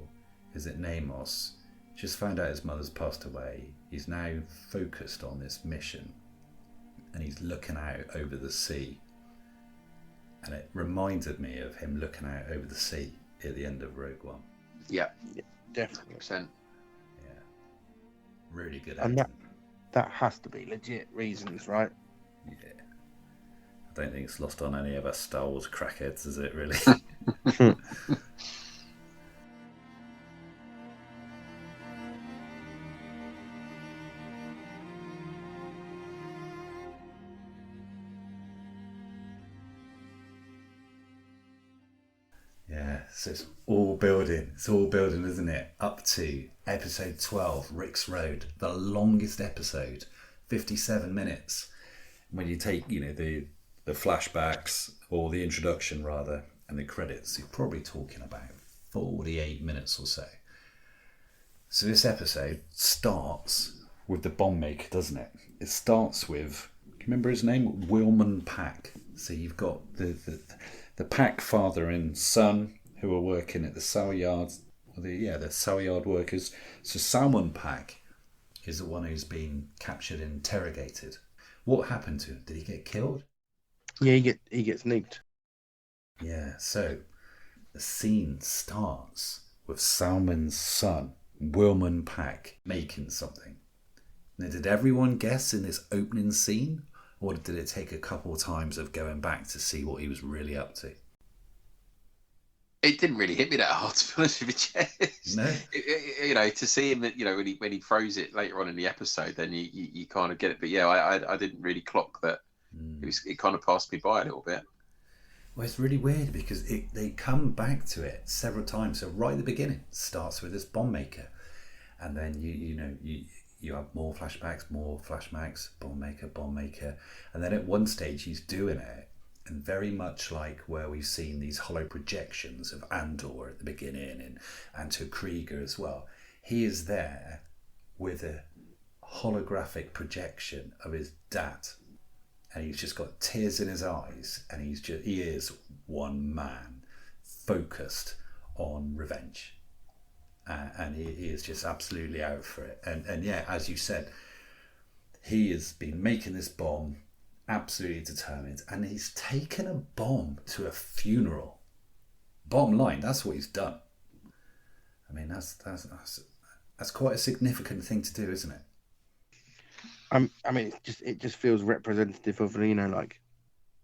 is at Namos, just found out his mother's passed away. He's now focused on this mission, and he's looking out over the sea, and it reminded me of him looking out over the sea at the end of Rogue One. Yeah, definitely. 100%. Yeah, really good And acting. That has to be legit reasons, right? Yeah. I don't think it's lost on any of us Star Wars crackheads, is it really? Yeah, so it's all building. It's all building, isn't it? Up to episode 12, Rick's Road, the longest episode, 57 minutes. When you take, the flashbacks, or the introduction rather, and the credits, you're probably talking about 48 minutes or so. So this episode starts with the bomb maker, doesn't it? It starts with, can you remember his name? Wilman Pack. So you've got the Pack father and son who are working at the cell yards, the cell yard workers. So Salmon Pack is the one who's been captured and interrogated. What happened to him? Did he get killed? Yeah, he gets nuked. Yeah, so the scene starts with Salmon's son, Wilman Pack, making something. Now, did everyone guess in this opening scene? Or did it take a couple of times of going back to see what he was really up to? It didn't really hit me that hard, to be honest with you. No. To see him, when he throws it later on in the episode, then you kind of get it. But yeah, I didn't really clock that. It kind of passed me by a little bit. Well, it's really weird because they come back to it several times. So right at the beginning, it starts with this bomb maker, and then you have more flashbacks, bomb maker, and then at one stage he's doing it, and very much like where we've seen these hollow projections of Andor at the beginning and Anto Kreegyr as well, he is there with a holographic projection of his dad, and he's just got tears in his eyes, and he is one man focused on revenge. And he is just absolutely out for it. And yeah, as you said, he has been making this bomb, absolutely determined, and he's taken a bomb to a funeral. Bottom line, that's what he's done. I mean, that's quite a significant thing to do, isn't it? I mean, it just feels representative of like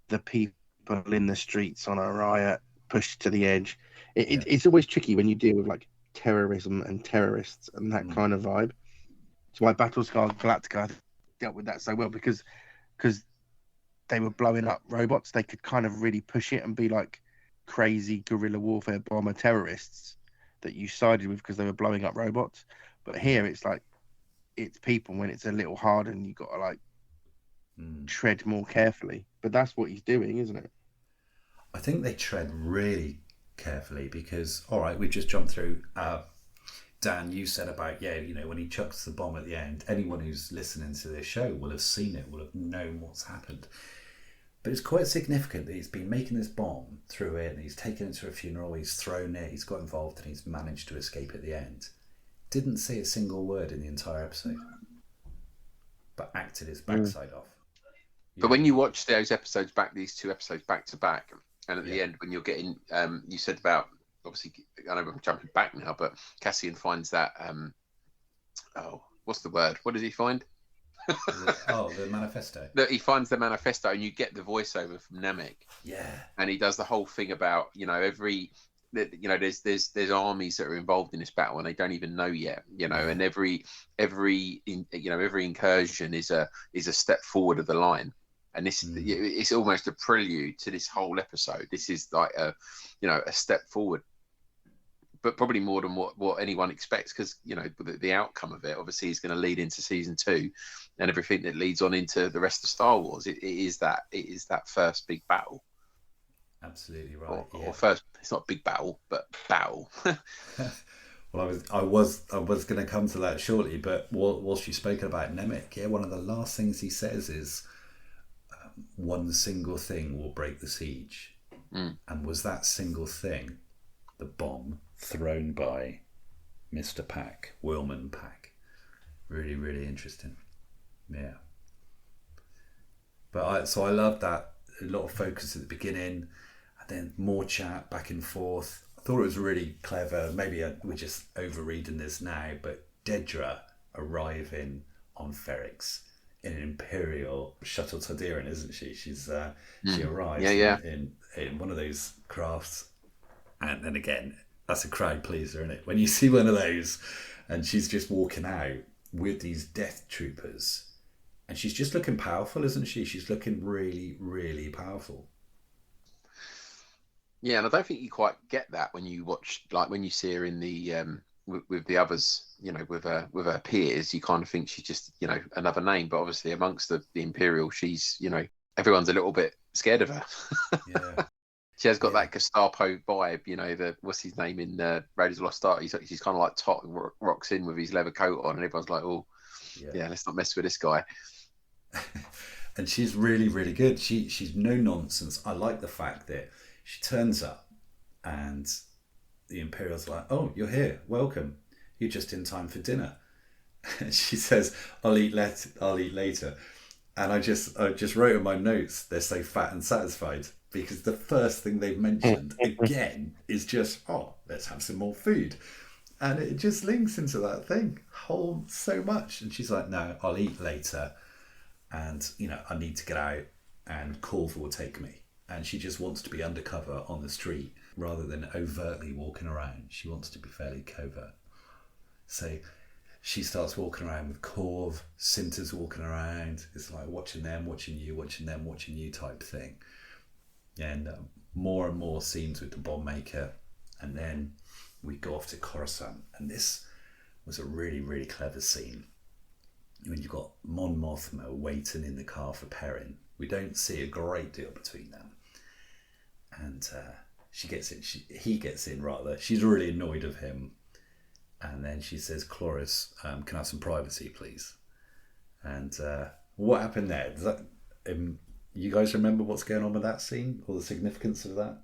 the people in the streets on a riot, pushed to the edge. It's always tricky when you deal with like terrorism and terrorists and that kind of vibe. It's why Battlestar Galactica dealt with that so well, because they were blowing up robots. They could kind of really push it and be like crazy guerrilla warfare bomber terrorists that you sided with because they were blowing up robots. But here it's like it's people when it's a little harder and you got to like tread more carefully. But that's what he's doing, isn't it? I think they tread really carefully because, all right, we've just jumped through. Dan, you said about, when he chucks the bomb at the end, anyone who's listening to this show will have seen it, will have known what's happened. But it's quite significant that he's been making this bomb through it, and he's taken it to a funeral, he's thrown it, he's got involved, and he's managed to escape at the end. Didn't say a single word in the entire episode, but acted his backside off. But when you watch these two episodes back to back, and at the end, when you're getting, you said about, obviously, I know I'm jumping back now, but Cassian finds that, what's the word? What does he find? The manifesto. He finds the manifesto, and you get the voiceover from Namek. Yeah. And he does the whole thing about, there's armies that are involved in this battle, and they don't even know yet, and every incursion is a step forward of the line. And this, it's almost a prelude to this whole episode. This is like a step forward, but probably more than what anyone expects, because the outcome of it obviously is going to lead into season 2, and everything that leads on into the rest of Star Wars. It is that first big battle. Absolutely right. Or first, it's not big battle, but battle. Well, I was going to come to that shortly, but whilst you spoke about Namek, one of the last things he says is, one single thing will break the siege. And was that single thing the bomb thrown by Mr. Pack, Wilman Pack? Really, really interesting. Yeah. But I love that. A lot of focus at the beginning, and then more chat back and forth. I thought it was really clever. Maybe we're just overreading this now, but Dedra arriving on Ferrix in an Imperial shuttle Tardiran, isn't she? She arrives in one of those crafts, and then again, that's a crowd pleaser, isn't it? When you see one of those, and she's just walking out with these Death Troopers, and she's just looking powerful, isn't she? She's looking really, really powerful. Yeah, and I don't think you quite get that when you watch, like when you see her in the with the others, you know, with her peers. You kind of think she's just, you know, another name, but obviously amongst the Imperial, she's, you know, everyone's a little bit scared of her. Yeah. She has got that Gestapo vibe, you know. What's his name in Raiders of the Lost Ark? He's kind of like rocks in with his leather coat on, and everyone's like, "Oh, yeah, let's not mess with this guy." And she's really, really good. She's no nonsense. I like the fact that she turns up, and the Imperial's like, "Oh, you're here. Welcome. You're just in time for dinner." And she says, "I'll eat later." And I just wrote in my notes, they're so fat and satisfied. Because the first thing they've mentioned again is just, oh, let's have some more food. And it just links into that thing so much. And she's like, no, I'll eat later. And, you know, I need to get out, and Corv will take me. And she just wants to be undercover on the street rather than overtly walking around. She wants to be fairly covert. So she starts walking around with Corv. Cinta's walking around. It's like watching them, watching you, watching them, watching you type thing. And more and more scenes with the bomb maker, and then we go off to Coruscant, and this was a really, really clever scene. When you've got Mon Mothma waiting in the car for Perrin, we don't see a great deal between them, and he gets in rather. She's really annoyed of him, and then she says, "Cloris, can I have some privacy, please?" And what happened there? Does that you guys remember what's going on with that scene, or the significance of that?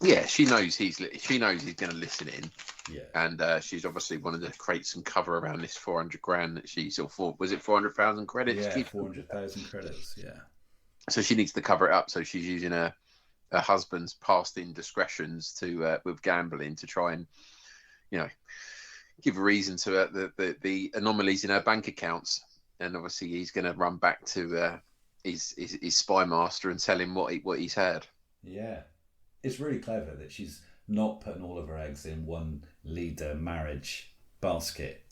Yeah, she knows he's going to listen in. Yeah, and she's obviously wanted to create some cover around this 400 grand that she sort of, was it 400,000 credits? Yeah, 400,000 credits. Yeah. So she needs to cover it up. So she's using her husband's past indiscretions to with gambling to try and, you know, give a reason to the anomalies in her bank accounts. And obviously he's going to run back to his spy master and tell him what he's heard. Yeah, it's really clever that she's not putting all of her eggs in one leader marriage basket.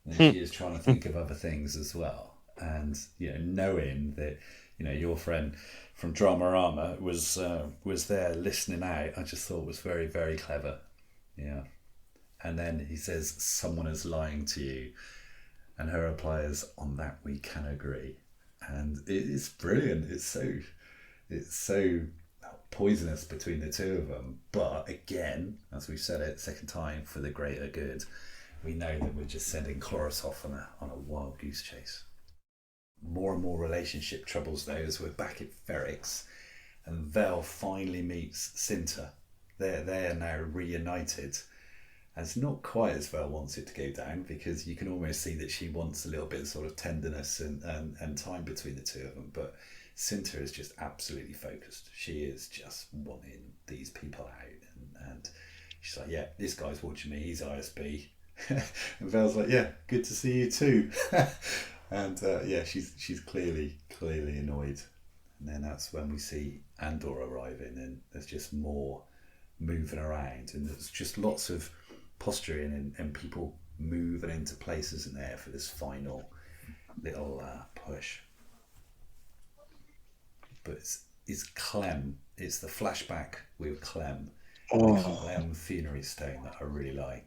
And she is trying to think of other things as well. And, you know, knowing that, you know, your friend from Dramarama was there listening out, I just thought was very, very clever. Yeah. And then he says, "Someone is lying to you." And her reply is, "On that we can agree." And it's brilliant. It's so poisonous between the two of them. But again, as we've said it, second time, for the greater good. We know that we're just sending Cloris off on a wild goose chase. More and more relationship troubles though, as we're back at Ferrix, and Vel finally meets Cinta. They're now reunited. And it's not quite as Vel wants it to go down, because you can almost see that she wants a little bit of sort of tenderness and time between the two of them. But Cinta is just absolutely focused. She is just wanting these people out, and she's like, "Yeah, this guy's watching me. He's ISB." And Vel's like, "Yeah, good to see you too." And yeah, she's clearly annoyed. And then that's when we see Andor arriving, and there's just more moving around, and there's just lots of posturing and people moving into places in there for this final little push. But it's Clem. It's the flashback with Clem. The Clem funerary stone that I really like.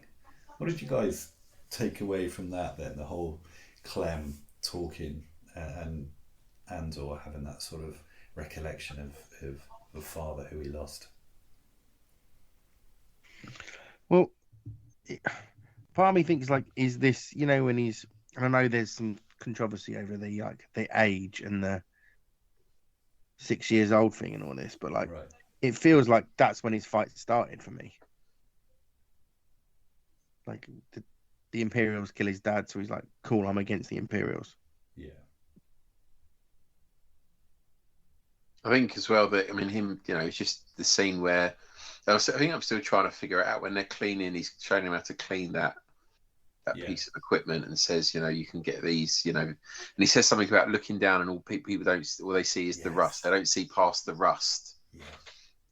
What did you guys take away from that then? The whole Clem talking and Andor having that sort of recollection of the father who he lost. Well, part of me thinks, like, is this, you know, when he's, and I know there's some controversy over the age and the 6 years old thing and all this, but like, right. It feels like that's when his fight started for me. Like the Imperials kill his dad, so he's like, "Cool, I'm against the Imperials." Yeah. I think as well that, I mean, him, you know, it's just the scene where I think I'm still trying to figure it out when they're cleaning. He's showing him how to clean that piece of equipment and says, you can get these, and he says something about looking down and all people don't, all they see is the rust. They don't see past the rust.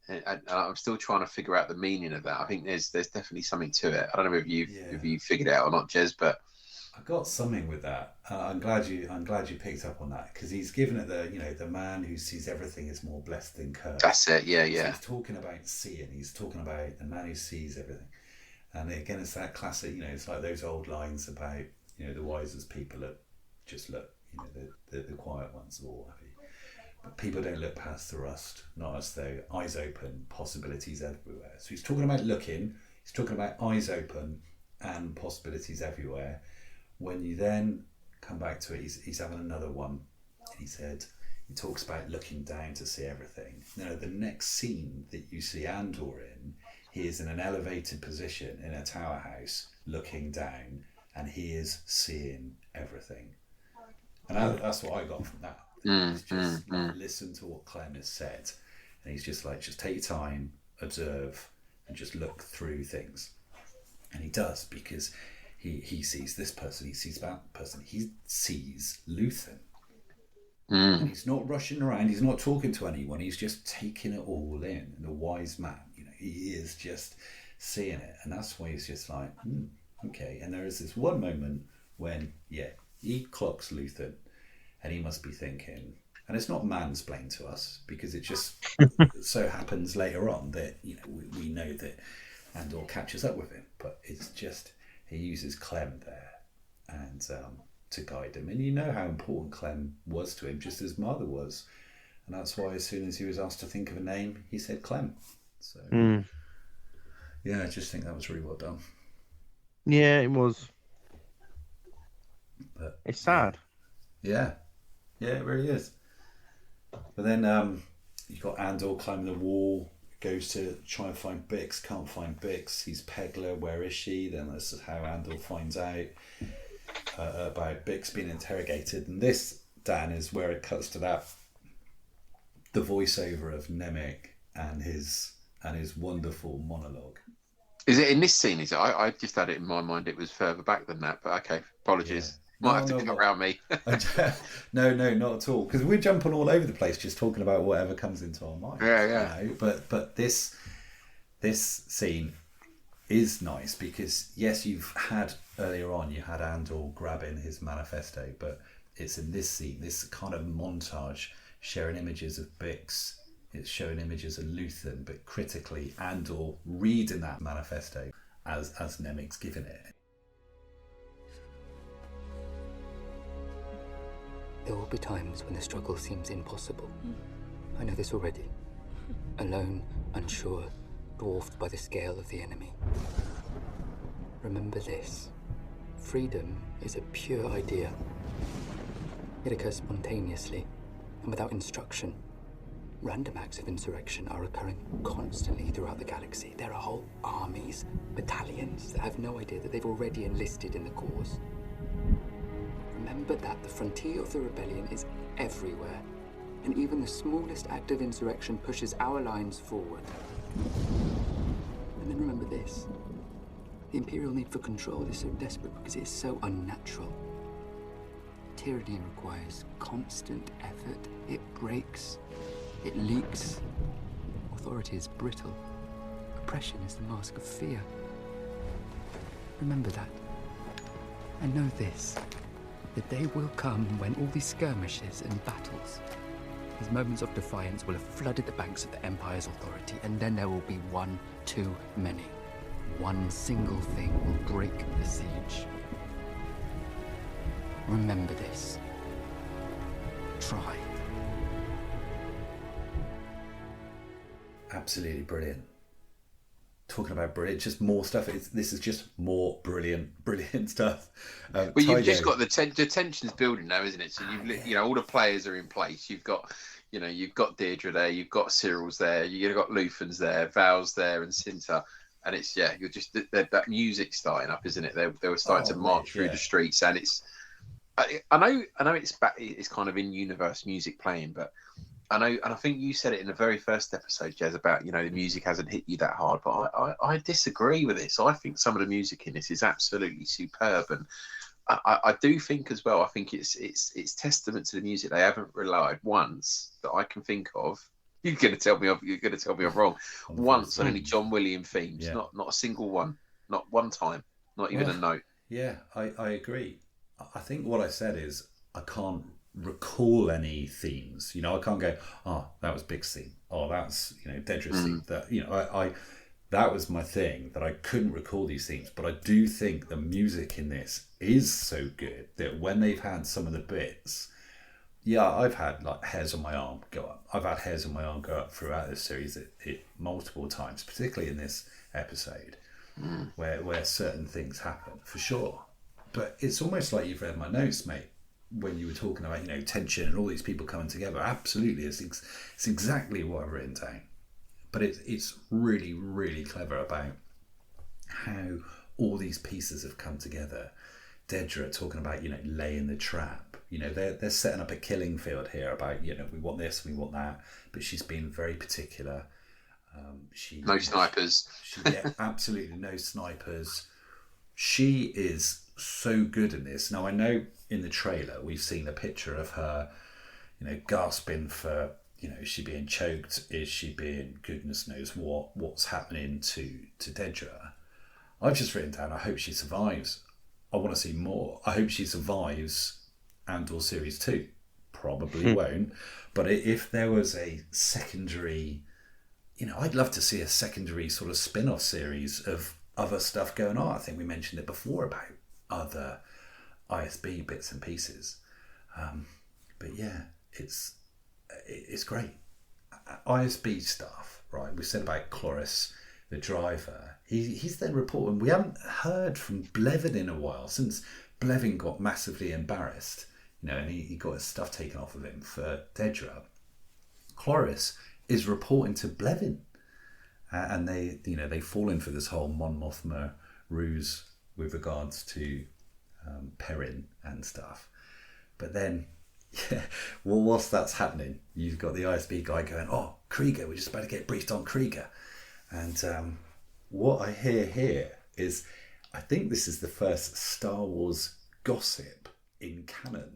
And I'm still trying to figure out the meaning of that. I think there's definitely something to it. I don't know if you figured it out or not, Jez, but I got something with that. I'm glad you picked up on that, because he's given it the man who sees everything is more blessed than cursed. That's it. Yeah. So he's talking about seeing. He's talking about the man who sees everything. And again, it's that classic, it's like those old lines about, the wisest people just look, the quiet ones or what have you. But people don't look past the rust, not as though eyes open, possibilities everywhere. So he's talking about looking, he's talking about eyes open and possibilities everywhere. When you then come back to it, he's having another one. He talks about looking down to see everything. The next scene that you see Andor in, he is in an elevated position in a tower house looking down, and he is seeing everything. And that's what I got from that. He's just listen to what Clem has said, and he's just like, just take your time, observe, and just look through things. And he does, because he sees this person, he sees that person, he sees Luthen. And he's not rushing around, he's not talking to anyone, he's just taking it all in. And a wise man, he is just seeing it. And that's why he's just like, okay. And there is this one moment when, he clocks Luthen, and he must be thinking, and it's not mansplained to us, because it just so happens later on that, we know that Andor catches up with him, but it's just, he uses Clem there and to guide him. And how important Clem was to him, just as mother was. And that's why as soon as he was asked to think of a name, he said Clem. So, I just think that was really well done. Yeah, it was. But it's sad. Yeah, it really is. But then you've got Andor climbing the wall, goes to try and find Bix, can't find Bix. He's Pegler, where is she? Then this is how Andor finds out about Bix being interrogated. And this, Dan, is where it cuts to the voiceover of Nemec and his wonderful monologue. Is it in this scene? Is it? I just had it in my mind. It was further back than that. But okay, apologies. Might have to come around me. No, not at all. Because we're jumping all over the place, just talking about whatever comes into our mind. Yeah. But this scene is nice, because yes, you've had earlier on, you had Andor grabbing his manifesto, but it's in this scene, this kind of montage, sharing images of Bix. It's showing images of Luthen, but critically, Andor reading that manifesto as Nemec's giving it. There will be times when the struggle seems impossible. I know this already. Alone, unsure, dwarfed by the scale of the enemy. Remember this. Freedom is a pure idea. It occurs spontaneously and without instruction. Random acts of insurrection are occurring constantly throughout the galaxy. There are whole armies, battalions that have no idea that they've already enlisted in the cause. Remember that the frontier of the rebellion is everywhere, and even the smallest act of insurrection pushes our lines forward. And then remember this. The Imperial need for control is so desperate because it is so unnatural. Tyranny requires constant effort. It breaks. It leaks. Authority is brittle. Oppression is the mask of fear. Remember that. And know this. The day will come when all these skirmishes and battles, these moments of defiance, will have flooded the banks of the Empire's authority, and then there will be one too many. One single thing will break the siege. Remember this. Try. Absolutely brilliant. Talking about brilliant, just more stuff. This is just more brilliant stuff. Well, you've just got the tension's building now, isn't it? So all the players are in place. You've got Deirdre there, you've got Cyril's there, you've got Luthen's there, Val's there, and Cinta, and it's you're just that music's starting up, isn't it? They were starting to march through the streets, and it's I know it's kind of in universe music playing, but I know, and I think you said it in the very first episode, Jez, about, you know, the music hasn't hit you that hard, but I disagree with this. I think some of the music in this is absolutely superb, and I do think as well. I think it's testament to the music. They haven't relied once that I can think of. You're going to tell me I'm wrong. Once on any John Williams themes, not a single one, not one time, not even a note. Yeah, I agree. I think what I said is I can't recall any themes. You know, I can't go, oh, that was Big's theme. Oh, that's, you know, Dedra's theme. That, you know, I that was my thing, that I couldn't recall these themes. But I do think the music in this is so good that when they've had some of the bits, I've had like hairs on my arm go up. I've had hairs on my arm go up throughout this series it multiple times, particularly in this episode, where certain things happen, for sure. But it's almost like you've read my notes, mate, when you were talking about, you know, tension and all these people coming together. Absolutely, it's exactly what I've written down. But it's really, really clever about how all these pieces have come together. Dedra talking about, you know, laying the trap. You know, they're setting up a killing field here about, you know, we want this, we want that. But she's been very particular. No snipers. Absolutely no snipers. She is so good in this. Now, I know in the trailer we've seen a picture of her, you know, gasping for, you know, is she being choked? Is she being goodness knows what's happening to Dedra? I've just written down, I hope she survives. I want to see more. I hope she survives Andor Series 2. Probably won't. But if there was a secondary, you know, I'd love to see a secondary sort of spin-off series of other stuff going on. I think we mentioned it before about other ISB bits and pieces. But yeah, it's great. ISB stuff, right? We said about Cloris, the driver. He's then reporting. We haven't heard from Blevin in a while, since Blevin got massively embarrassed, you know, and he got his stuff taken off of him for Dedra. Cloris is reporting to Blevin, and they fall in for this whole Mon Mothma ruse with regards to Perrin and stuff. But then, well, whilst that's happening, you've got the ISB guy going, oh, Kreegyr, we're just about to get briefed on Kreegyr. And what I hear here is, I think this is the first Star Wars gossip in canon.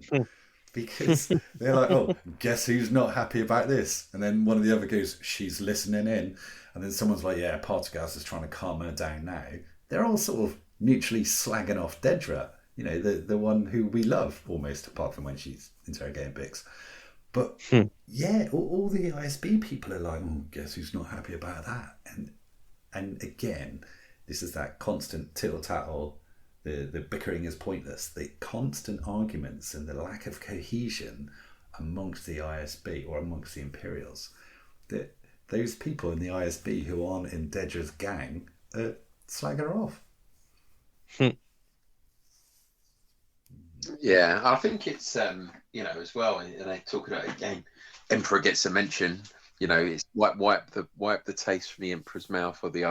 Because they're like, oh, guess who's not happy about this? And then one of the other goes, she's listening in. And then someone's like, yeah, Partagaz is trying to calm her down now. They're all sort of mutually slagging off Dedra, you know, the one who we love almost, apart from when she's interrogating Bix. But yeah, all the ISB people are like, oh, guess who's not happy about that? And again, this is that constant tittle-tattle, the bickering is pointless, the constant arguments and the lack of cohesion amongst the ISB or amongst the Imperials. Those people in the ISB who aren't in Dedra's gang slag her off. Yeah, I think it's you know, as well, and they talk about it again. Emperor gets a mention. You know, it's wipe the taste from the Emperor's mouth, or the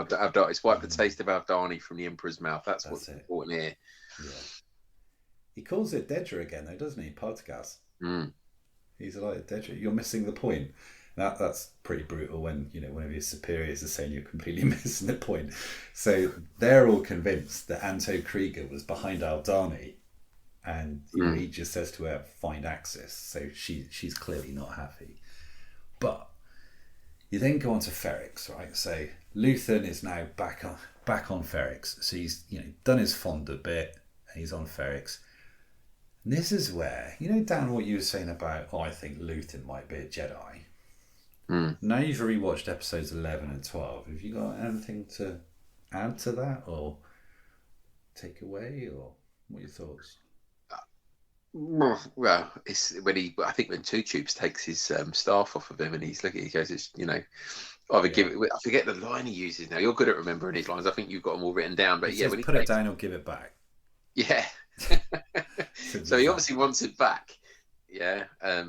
it's wipe the taste of Aldani from the Emperor's mouth. That's what's important here. Yeah. He calls it Dedra again, though, doesn't he? Partagaz. He's like, Dedra, you're missing the point. That's pretty brutal when, you know, one of your superiors is saying you're completely missing the point. So they're all convinced that Anto Kreegyr was behind Aldani, and you know, he just says to her, find access. So she's clearly not happy. But you then go on to Ferrix, right? So Luthen is now back on Ferrix. So he's, you know, done his Fonda bit, and he's on Ferrix. And this is where, you know, Dan, what you were saying about, I think Luthen might be a Jedi. Now you've rewatched episodes 11 and 12. Have you got anything to add to that, or take away, or what are your thoughts? Well, it's when I think when Two Tubes takes his staff off of him and he's looking, he goes, it's, you know, either give it. I forget the line he uses now. You're good at remembering his lines. I think you've got them all written down. But yeah, when he put it down or give it back. Yeah. So he obviously wants it back. Yeah. Yeah.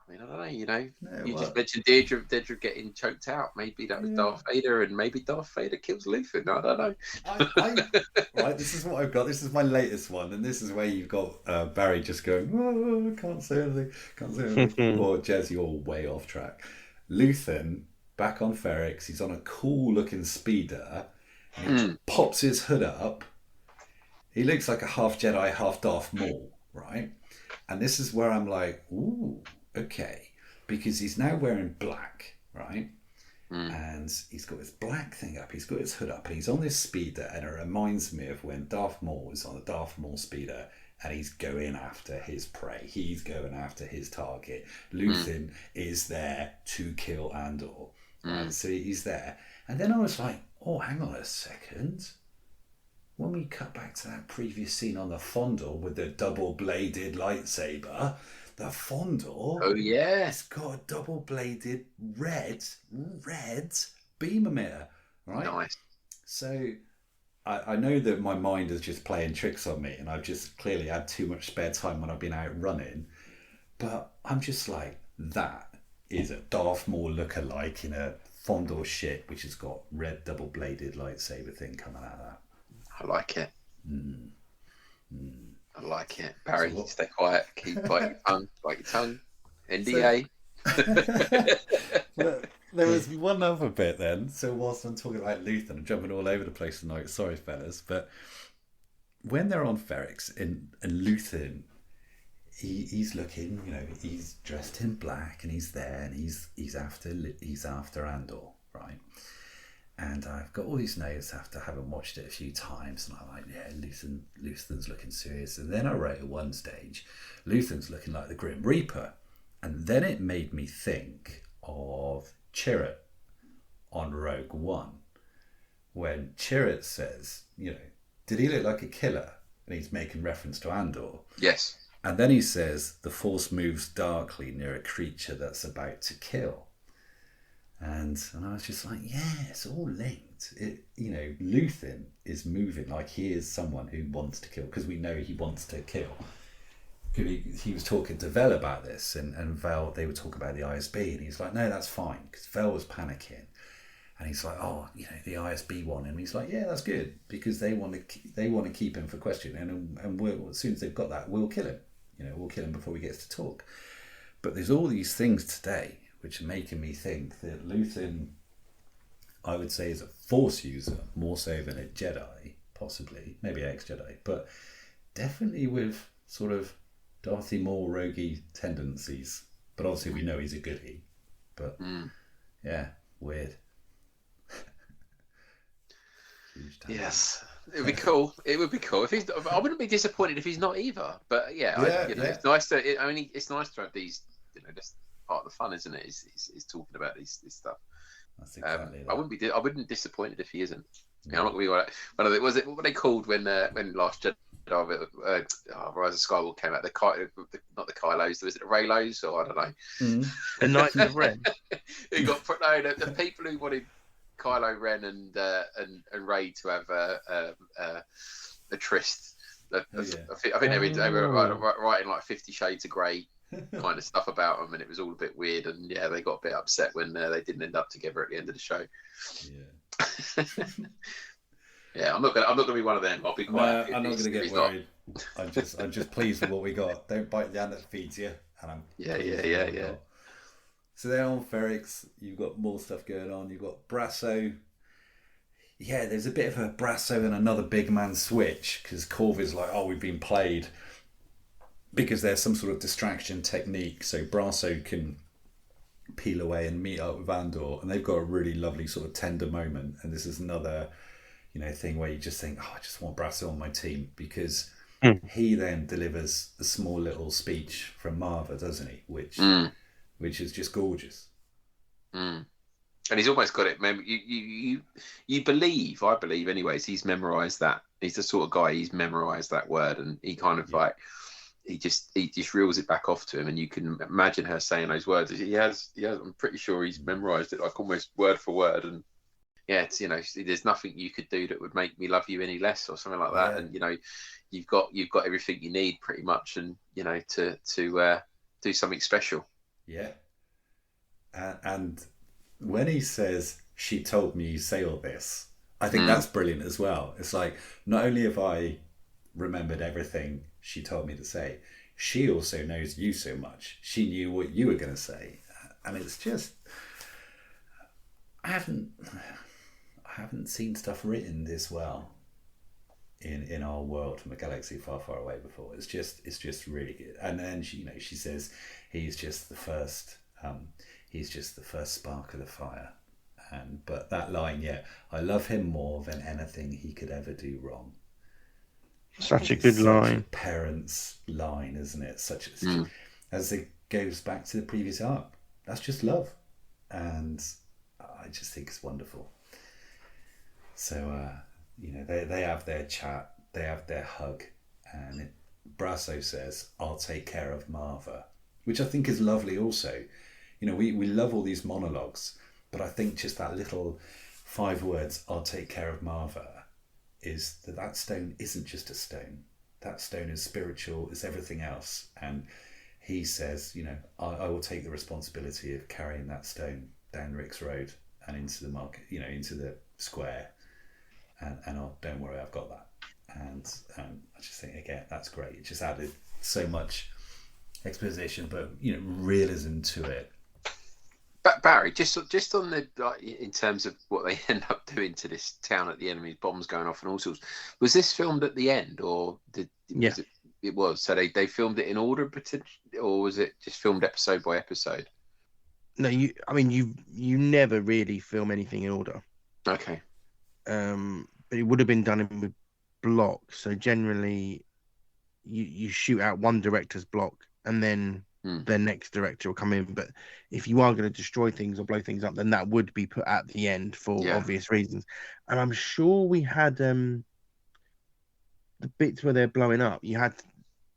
I mean, I don't know. You know, No, you well- just mentioned Deirdre getting choked out. Maybe that was Darth Vader, and maybe Darth Vader kills Luthen. I don't know. Right, this is what I've got. This is my latest one, and this is where you've got Barry just going, oh, can't say anything, can't say anything. Or Jez, you're way off track. Luthen, back on Ferrix, he's on a cool-looking speeder, and he pops his hood up. He looks like a half Jedi, half Darth Maul, right? And this is where I'm like, ooh, okay. Because he's now wearing black, right? And he's got his black thing up, he's got his hood up, and he's on this speeder, and it reminds me of when Darth Maul was on a Darth Maul speeder, and he's going after his prey. He's going after his target. Luthen is there to kill Andor. Right? So he's there. And then I was like, oh, hang on a second. When we cut back to that previous scene on the Fondor with the double-bladed lightsaber, the Fondor, Oh yeah, it's got a double-bladed red beam emitter, right? Nice. So I know that my mind is just playing tricks on me, and I've just clearly had too much spare time when I've been out running. But I'm just like, that is a Darth Maul lookalike in a Fondor ship, which has got red double-bladed lightsaber thing coming out of that. I like it. I like it. Barry, stay quiet. Keep bite your tongue. NDA. But there was one other bit then. So whilst I'm talking about Luthen, I'm jumping all over the place tonight. Sorry, fellas. But when they're on Ferrix and Luthen, he's looking, you know, he's dressed in black and he's there and he's after Andor, right? And I've got all these notes after having watched it a few times, and I'm like, yeah, Luthen's looking serious. And then I wrote at one stage, Luthen's looking like the Grim Reaper. And then it made me think of Chirrut on Rogue One, when Chirrut says, you know, did he look like a killer? And he's making reference to Andor. Yes. And then he says, the Force moves darkly near a creature that's about to kill. And I was just like, yeah, it's all linked. You know, Luthen is moving like he is someone who wants to kill, because we know he wants to kill. He was talking to Vel about this, and Vel, they would talk about the ISB, and he's like, no, that's fine, because Vel was panicking. And he's like, oh, you know, the ISB want him. And he's like, yeah, that's good, because they want to keep him for questioning, and as soon as they've got that, we'll kill him. You know, we'll kill him before he gets to talk. But there's all these things today which are making me think that Luthen, I would say, is a Force user more so than a Jedi, possibly, maybe ex-Jedi, but definitely with sort of Darth Maul roguey tendencies. But obviously we know he's a goodie. But yeah, weird. Yes, it would be cool. It would be cool if he's. I wouldn't be disappointed if he's not either. But yeah, it's nice to. It's nice to have these. You know, that's part of the fun, isn't it? Is talking about this stuff. That's exactly I wouldn't be. I wouldn't be disappointed if he isn't. I'm not gonna be one of the. Was it what were they called when Last Jedi? Rise of Skywalker came out. Not the Kylos. Was it the Raylos or I don't know. The Knights of Ren. Who got the people who wanted Kylo Ren and Rey to have a tryst. I think they were writing like 50 Shades of Grey kind of stuff about them, and it was all a bit weird. And yeah, they got a bit upset when they didn't end up together at the end of the show. Yeah. Yeah, I'm not gonna be one of them. I'll be quiet. No, I'm not gonna get worried. I'm just pleased with what we got. Don't bite the hand that feeds you. And I'm yeah. So they're on Ferrix. You've got more stuff going on. You've got Brasso. Yeah, there's a bit of a Brasso and another big man switch, because Corvy's like, oh, we've been played, because there's some sort of distraction technique, so Brasso can peel away and meet up with Andor, and they've got a really lovely sort of tender moment. And this is another, you know, thing where you just think, oh, I just want Brasso on my team, because he then delivers a small little speech from Marva, doesn't he? Which is just gorgeous. And he's almost got it. You believe, I believe, anyways. He's memorised that. He's the sort of guy. He's memorised that word, and he kind of like he just reels it back off to him, and you can imagine her saying those words. He has. I'm pretty sure he's memorised it like almost word for word, and. Yeah, it's, you know, there's nothing you could do that would make me love you any less, or something like that. Yeah. And you know, you've got everything you need pretty much, and you know, to do something special. Yeah. And when he says, "She told me you say all this," I think that's brilliant as well. It's like, not only have I remembered everything she told me to say, she also knows you so much. She knew what you were going to say. And it's just, I haven't seen stuff written this well in our world from a galaxy far, far away before. It's just really good. And then she says he's just the first spark of the fire. But that line, I love him more than anything he could ever do wrong. Such a good line. A parent's line, isn't it? As it goes back to the previous arc. That's just love. And I just think it's wonderful. So, they have their chat, they have their hug, and Brasso says, "I'll take care of Marva," which I think is lovely also. We love all these monologues, but I think just that little 5 words, "I'll take care of Marva," is that stone isn't just a stone. That stone is spiritual, it's everything else. And he says, I will take the responsibility of carrying that stone down Rick's Road and into the market, into the square. And don't worry, I've got that. And I just think, again, that's great. It just added so much exposition, but, realism to it. But Barry, just on the in terms of what they end up doing to this town at the enemy's bombs going off and all sorts, was this filmed at the end, or it was? So they filmed it in order, or was it just filmed episode by episode? No, you never really film anything in order. Okay. But it would have been done in blocks. So generally, you shoot out one director's block, and then the next director will come in. But if you are going to destroy things or blow things up, then that would be put at the end for obvious reasons. And I'm sure we had the bits where they're blowing up. You had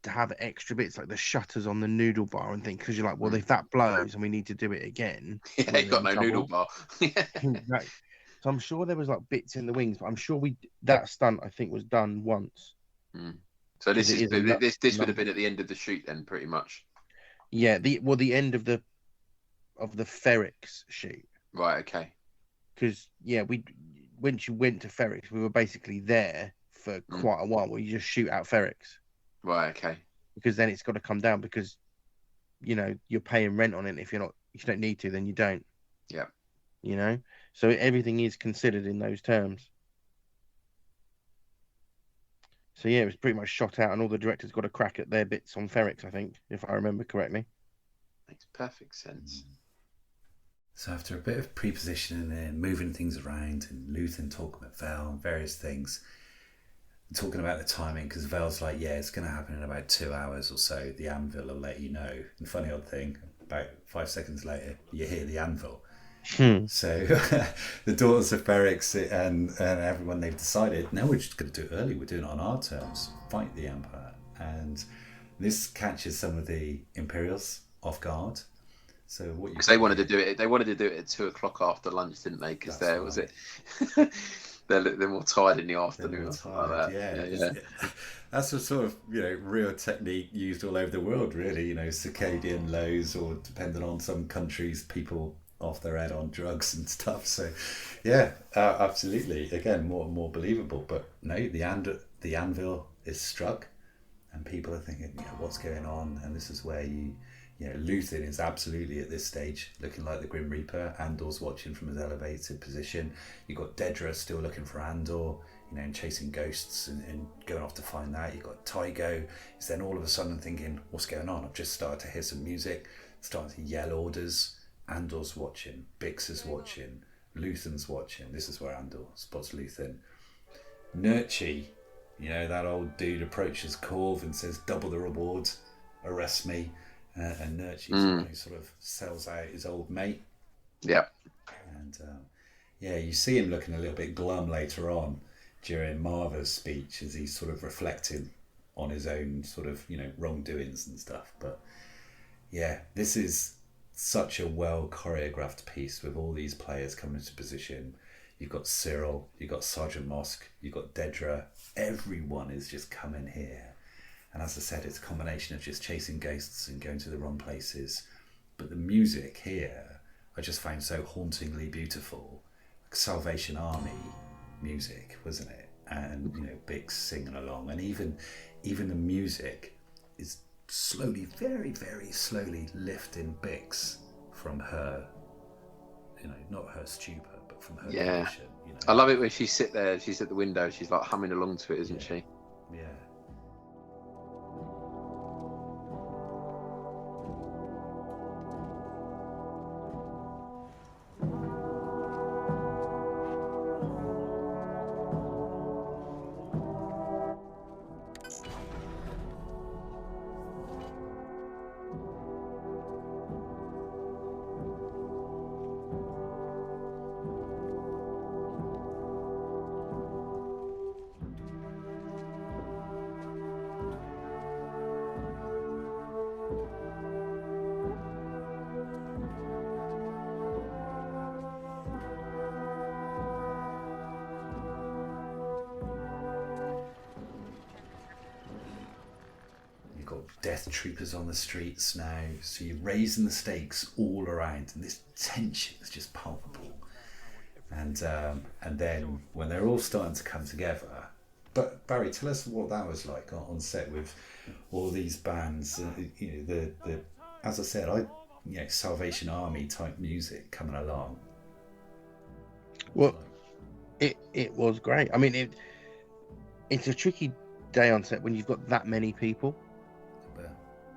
to have extra bits like the shutters on the noodle bar and things, because you're like, well, if that blows and we need to do it again, you got no noodle bar. Right. So I'm sure there was like bits in the wings, but I'm sure that stunt I think was done once. So this would have been at the end of the shoot then, pretty much. Yeah, the end of the Ferrix shoot. Right. Okay. Because once you went to Ferrix, we were basically there for quite a while. Where you just shoot out Ferrix. Right. Okay. Because then it's got to come down because you're paying rent on it. If you don't need to, then you don't. Yeah. So everything is considered in those terms. So it was pretty much shot out, and all the directors got a crack at their bits on Ferrix, I think, if I remember correctly. Makes perfect sense. So after a bit of prepositioning and moving things around, and Luthen talking about Vel and various things, and talking about the timing, because Vel's like, it's going to happen in about 2 hours or so. The anvil will let you know. And funny odd thing, about 5 seconds later, you hear the anvil. So the daughters of Ferrix and everyone, they've decided, no, we're just going to do it early. We're doing it on our terms. Fight the Empire. And this catches some of the Imperials off guard. So what? Because they wanted to do it. They wanted to do it at 2:00 after lunch, didn't they? Because was it. They're more tired in the afternoon. That's a sort of real technique used all over the world, really. Circadian lows, or depending on some countries, people off their head on drugs and stuff. So absolutely, again, more believable. But no, the anvil is struck, and people are thinking, what's going on? And this is where Luthen is absolutely at this stage looking like the Grim Reaper. Andor's watching from his elevated position. You've got Dedra still looking for Andor, and chasing ghosts and going off to find that. You've got Tygo is then all of a sudden thinking, what's going on? I've just started to hear some music, starting to yell orders. Andor's watching, Bix is watching, Luthen's watching. This is where Andor spots Luthen. Nurchi, that old dude approaches Corv and says, double the reward, arrest me. And Nurchi sort of sells out his old mate. Yeah. And you see him looking a little bit glum later on during Marva's speech as he's sort of reflecting on his own sort of, wrongdoings and stuff. But this is such a well choreographed piece with all these players coming into position. You've got Cyril, you've got Sergeant Mosk, you've got Dedra. Everyone is just coming here. And as I said, it's a combination of just chasing ghosts and going to the wrong places, But the music here, I just found so hauntingly beautiful. Salvation Army music, wasn't it? And Bix singing along, and even the music is slowly, very, very slowly lifting Bix from her, not her stupor, but from her condition. I love it when she's at the window, she's like humming along to it, isn't she? Yeah. Death troopers on the streets now, so you're raising the stakes all around, and this tension is just palpable. And then when they're all starting to come together, but Barry, tell us what that was like on set with all these bands. The as I said, Salvation Army type music coming along. Well, it was great. I mean, it's a tricky day on set when you've got that many people.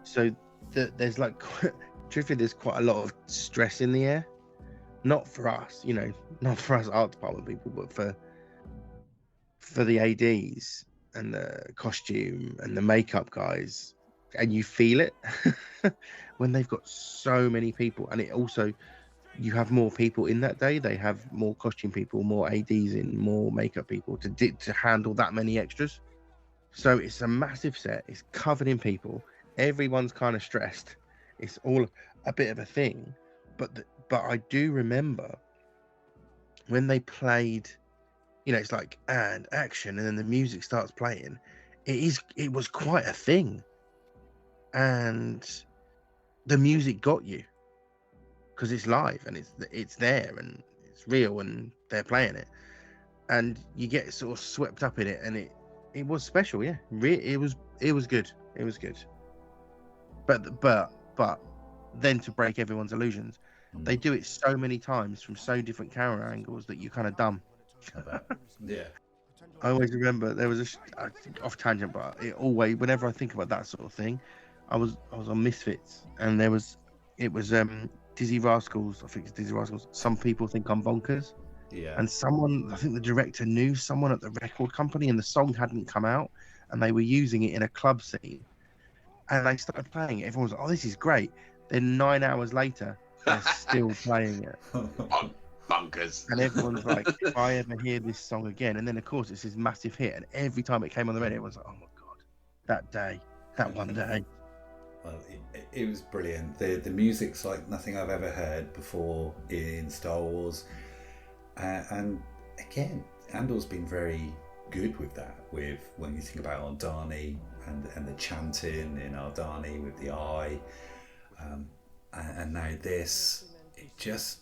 So there's truthfully, there's quite a lot of stress in the air. Not for us, not for us art department people, but for the ADs and the costume and the makeup guys. And you feel it when they've got so many people. And it also, you have more people in that day. They have more costume people, more ADs in, more makeup people to handle that many extras. So it's a massive set. It's covered in people. Everyone's kind of stressed. It's all a bit of a thing, but I do remember when they played, it's like and action, and then the music starts playing. It was quite a thing, and the music got you because it's live and it's there and it's real and they're playing it, and you get sort of swept up in it, and it was special. Yeah, it was good. It was good. But then to break everyone's illusions, they do it so many times from so different camera angles that you're kind of dumb. Yeah. I always remember there was off tangent, but whenever I think about that sort of thing, I was on Misfits, and it was Dizzy Rascals. I think it's Dizzy Rascals. Some people think I'm bonkers. Yeah. And I think the director knew someone at the record company, and the song hadn't come out, and they were using it in a club scene. And they started playing it. Everyone was like, "Oh, this is great." Then 9 hours later, they're still playing it. Bonkers. And everyone's like, "If I ever hear this song again," and then of course it's this massive hit. And every time it came on the radio, everyone's like, "Oh my god, that one day." Well, it was brilliant. The music's like nothing I've ever heard before in Star Wars. And again, Andor's been very good with that. With when you think about Aldhani and the chanting in Aldhani with the eye, and now this, it just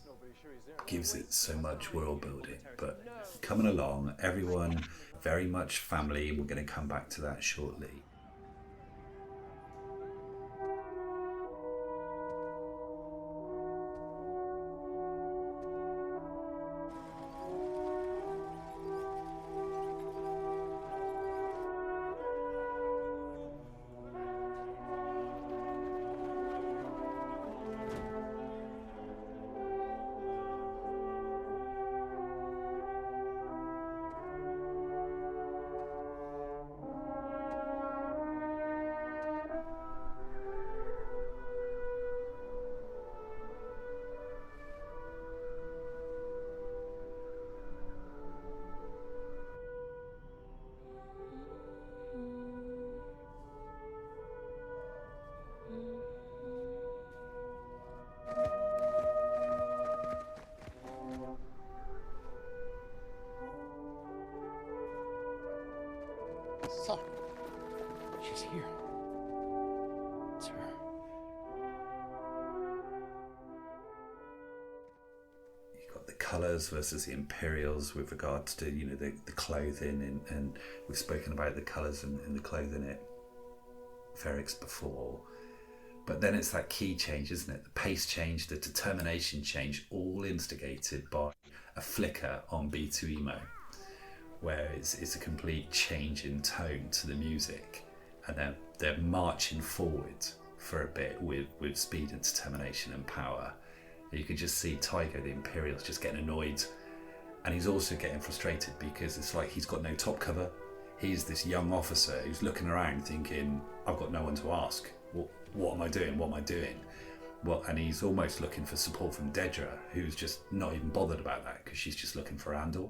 gives it so much world building. But coming along, everyone very much family. We're going to come back to that shortly. So, she's here. It's her. colours versus the Imperials with regards to, you know, the clothing, and we've spoken about the colours and the clothing at Ferrix before. But then it's that key change, isn't it? The pace change, the determination change, all instigated by a flicker on B2 Emo, where it's a complete change in tone to the music, and then they're marching forward for a bit with speed and determination and power. You can just see Tiger, the Imperial's, just getting annoyed, and he's also getting frustrated because it's like he's got no top cover. He's this young officer who's looking around thinking, I've got no one to ask. What am I doing? What am I doing? Well, and he's almost looking for support from Dedra, who's just not even bothered about that because she's just looking for Andor.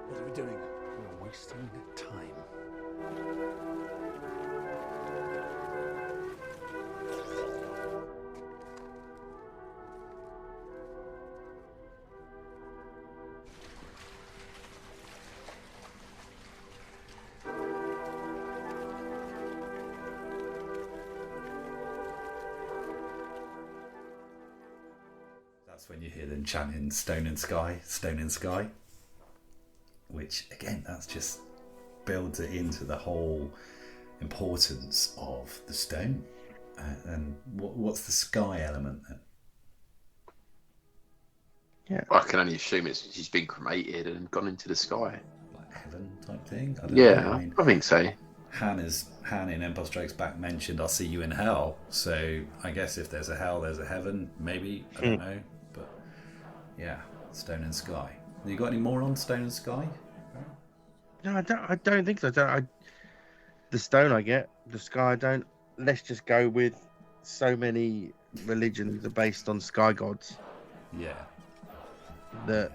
What are we doing? We're wasting time. That's when you hear them chanting Stone and Sky, Stone and Sky. Which, again, that's just builds it into the whole importance of the stone. And what's the sky element then? Yeah, I can only assume she's been cremated and gone into the sky. Like heaven type thing? I think so. Han in Empire Strikes Back mentioned, I'll see you in hell. So I guess if there's a hell, there's a heaven, maybe. I don't know. But yeah, Stone and Sky. You got any more on Stone and Sky? No, I don't think so. The stone I get, the sky I don't. Let's just go with so many religions are based on sky gods. Yeah. That,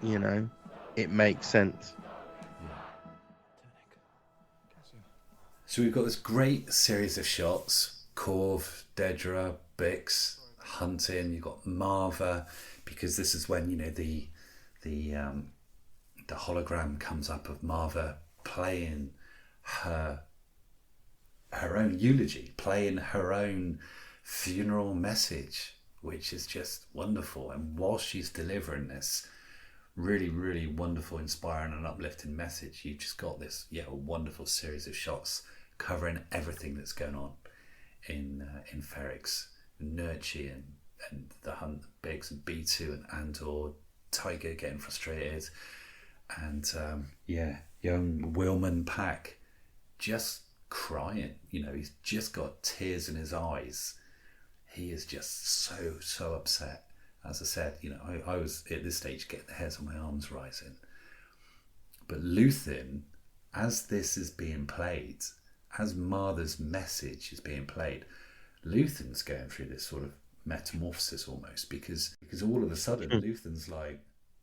you know, it makes sense. So we've got this great series of shots. Corv, Dedra, Bix, hunting. You've got Marva, because this is when, you know, the hologram comes up of Marva playing her own eulogy, playing her own funeral message, which is just wonderful. And while she's delivering this really, really wonderful, inspiring and uplifting message, you've just got this a wonderful series of shots covering everything that's going on in Ferrix, Nurchi and the hunt, Biggs and B2 and Andor, Tiger getting frustrated, and young Wilman Pack just crying. You know, he's just got tears in his eyes. He is just so upset. As I said, you know, I was at this stage getting the hairs on my arms rising. But Luthen, as this is being played, as Martha's message is being played, Luthen's going through this sort of metamorphosis almost, because all of a sudden Luthen's like,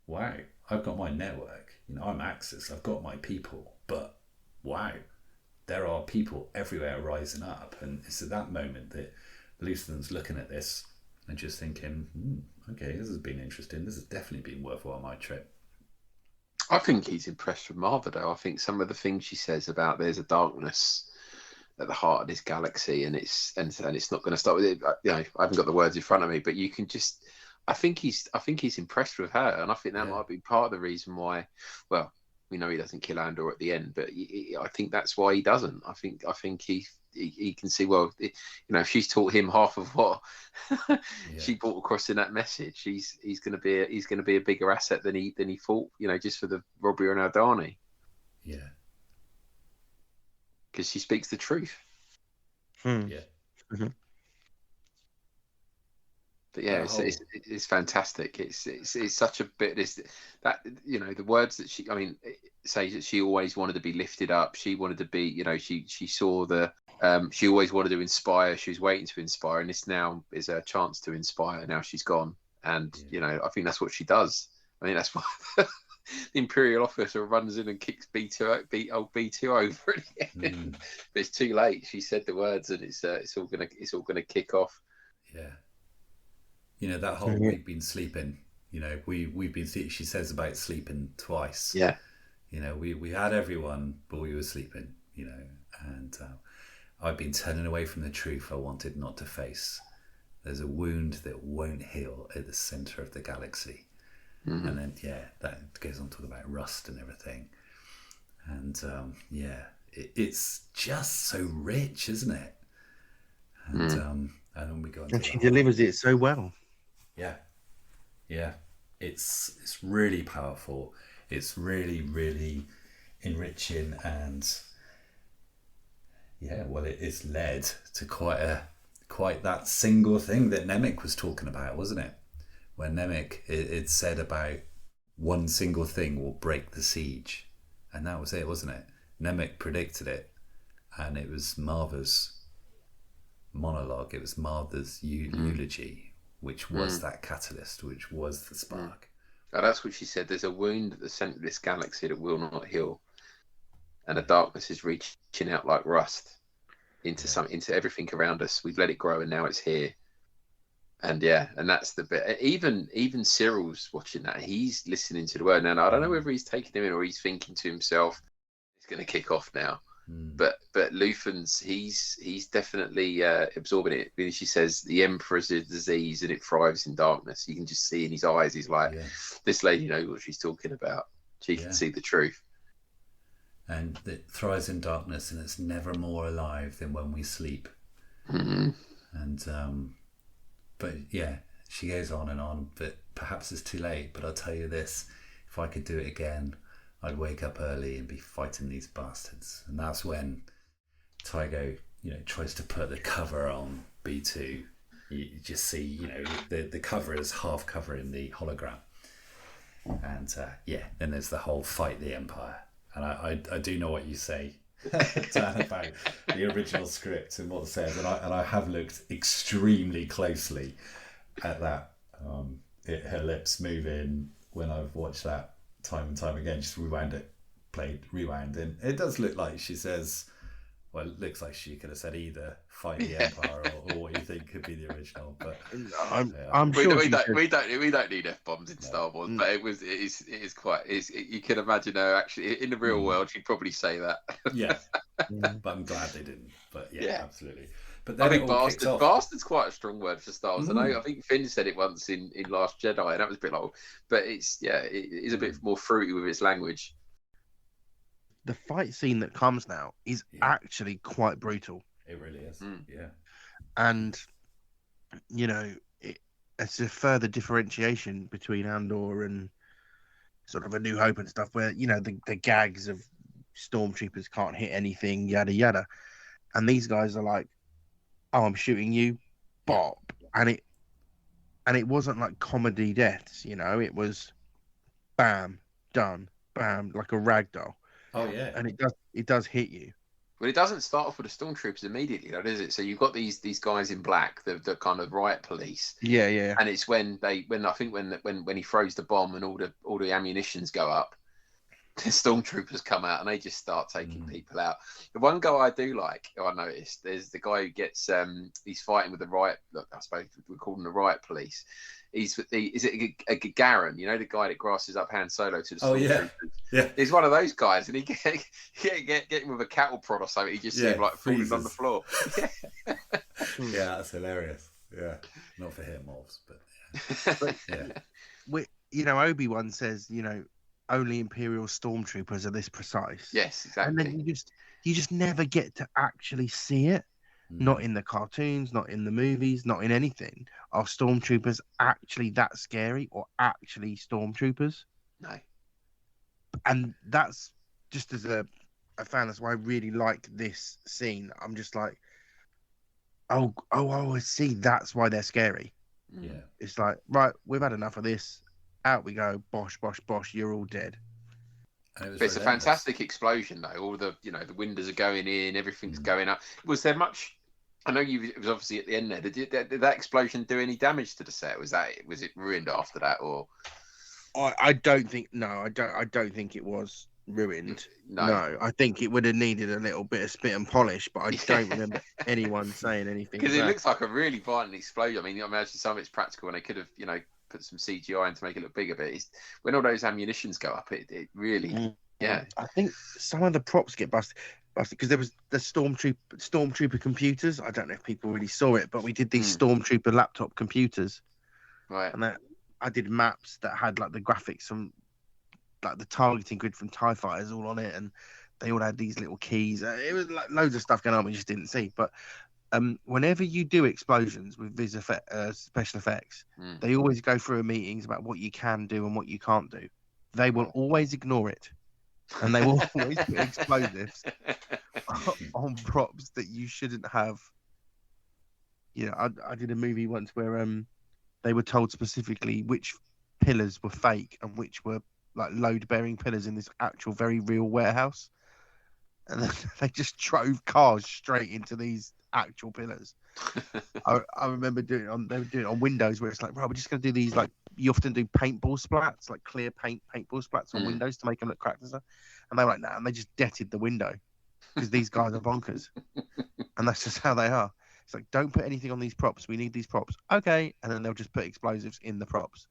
wow, I've got my network, you know, I'm Axis, I've got my people, but wow, there are people everywhere rising up. And it's at that moment that Luthen's looking at this and just thinking, okay, this has been interesting, this has definitely been worthwhile my trip. I think he's impressed with Marva, though. I think some of the things she says about there's a darkness at the heart of this galaxy, and it's not going to stop with it. You know, I haven't got the words in front of me, but you can just. I think he's impressed with her, and I think that might be part of the reason why. Well, we know he doesn't kill Andor at the end, but I think that's why he doesn't. I think he can see, well, you know, if she's taught him half of what she brought across in that message, he's going to be a bigger asset than he thought, you know, just for the robbery on Aldani. Yeah. Because she speaks the truth. Yeah. Mm-hmm. But yeah, it's fantastic. It's such a bit. That, you know, the words that she, I mean, say that she always wanted to be lifted up. She wanted to be, you know, she saw the. She always wanted to inspire. She was waiting to inspire, and this now is her chance to inspire. Now she's gone, and you know, I think that's what she does. I mean, that's why the Imperial officer runs in and kicks B2 over again. But it's too late. She said the words, and it's all gonna kick off. Yeah. You know, that whole we've been sleeping. You know, we've been. She says about sleeping twice. Yeah. You know, we had everyone, but we were sleeping, you know, and I've been turning away from the truth I wanted not to face. There's a wound that won't heal at the centre of the galaxy. Mm-hmm. And then, that goes on to talk about rust and everything. And, it's just so rich, isn't it? And and then we go into and she delivers it so well. Yeah. It's really powerful. It's really, really enriching, and it is led to quite that single thing that Nemec was talking about, wasn't it? When Nemec it said about one single thing will break the siege, and that was it, wasn't it? Nemec predicted it, and it was Martha's monologue. It was Martha's eulogy, which was that catalyst, which was the spark. Oh, that's what she said. There's a wound at the centre of this galaxy that will not heal, and the darkness is reaching out like rust into everything around us. We've let it grow, and now it's here. And and that's the bit. Even Cyril's watching that. He's listening to the word now. I don't know whether he's taking him in or he's thinking to himself, "It's going to kick off now." But Luthen's he's definitely absorbing it. Because she says the Emperor's a disease and it thrives in darkness. You can just see in his eyes. He's like, this lady knows what she's talking about. She can see the truth. And it thrives in darkness, and it's never more alive than when we sleep. Mm-hmm. And but she goes on and on. But perhaps it's too late. But I'll tell you this: if I could do it again, I'd wake up early and be fighting these bastards. And that's when Tygo, tries to put the cover on B2. You just see, the cover is half covering the hologram. And then there's the whole fight the Empire. And I do know what you say, Dan, about the original script and what it says. And I have looked extremely closely at that. Her lips moving when I've watched that time and time again. Just rewound, and it does look like she says, well, it looks like she could have said either fight the Empire or what you think could be the original. But I'm sure we don't need F-bombs in Star Wars, but it is quite. You can imagine her actually in the real world. She'd probably say that. But I'm glad they didn't. But absolutely. But then I think bastard's quite a strong word for Star Wars. I think Finn said it once in Last Jedi, and that was a bit like, but it is a bit more fruity with its language. The fight scene that comes now is actually quite brutal. It really is. And it's a further differentiation between Andor and sort of A New Hope and stuff, where the gags of stormtroopers can't hit anything, yada yada, and these guys are like, "Oh, I'm shooting you, bop," and it wasn't like comedy deaths, it was bam, done, bam, like a rag doll. Oh yeah, and it does hit you. Well, it doesn't start off with the stormtroopers immediately, though, does it? So you've got these guys in black, the kind of riot police. Yeah. And it's when he throws the bomb and all the ammunitions go up, the stormtroopers come out and they just start taking people out. The one guy I do like, I noticed, there's the guy who gets he's fighting with the riot. Look, I suppose we call them the riot police. Is it a Gagarin? The guy that grasses up Han Solo to the stormtroopers. Yeah. He's one of those guys, and he get him with a cattle prod or something. He just see him like falling on the floor. Yeah, that's hilarious. Yeah, not for him, Mobs, but Obi-Wan says, only Imperial stormtroopers are this precise. Yes, exactly. And then you just never get to actually see it. Not in the cartoons, not in the movies, not in anything. Are stormtroopers actually that scary, or actually stormtroopers? No. And that's just as a fan, that's why I really like this scene. I'm just like, oh, I see. That's why they're scary. Yeah. It's like, right, we've had enough of this. Out we go. Bosh, bosh, bosh. You're all dead. It's a fantastic explosion, though. All the the windows are going in, everything's going up. Was there much? I know it was obviously at the end there. Did that explosion do any damage to the set? Was it ruined after that, or? I don't think. No, I don't think it was ruined. No, I think it would have needed a little bit of spit and polish, but I don't remember anyone saying anything. Because it looks like a really violent explosion. I mean, I imagine some of it's practical, and they could have put some CGI in to make it look bigger. But when all those ammunitions go up, it really Yeah. I think some of the props get busted because there was the stormtrooper computers. I don't know if people really saw it, but we did these stormtrooper laptop computers, right? And I did maps that had like the graphics from like the targeting grid from TIE fighters all on it, and they all had these little keys. It was like loads of stuff going on we just didn't see. But whenever you do explosions with special effects, they always go through meetings about what you can do and what you can't do. They will always ignore it, and they will always put explosives on props that you shouldn't have. You know, I did a movie once where they were told specifically which pillars were fake and which were like load-bearing pillars in this actual very real warehouse, and then they just drove cars straight into these actual pillars. I remember they were doing it on Windows, where it's like, right, we're just going to do these, like, you often do paintball splats, like clear paintball splats on Windows to make them look cracked and stuff. And they were like, nah, and they just deaded the window because these guys are bonkers. And that's just how they are. It's like, don't put anything on these props. We need these props. Okay. And then they'll just put explosives in the props.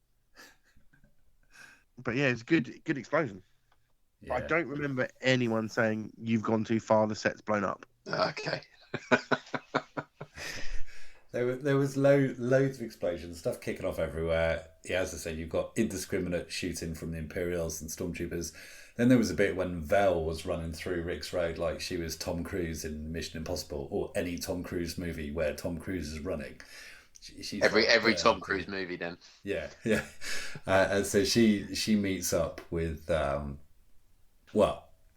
But yeah, it's good explosion. Yeah. I don't remember anyone saying you've gone too far, the set's blown up. Okay. There was loads of explosions, stuff kicking off everywhere. Yeah, as I said, you've got indiscriminate shooting from the Imperials and Stormtroopers. Then there was a bit when Vel was running through Rick's Road like she was Tom Cruise in Mission Impossible, or any Tom Cruise movie where Tom Cruise is running. She's every Tom Cruise movie then. Yeah. And so she meets up with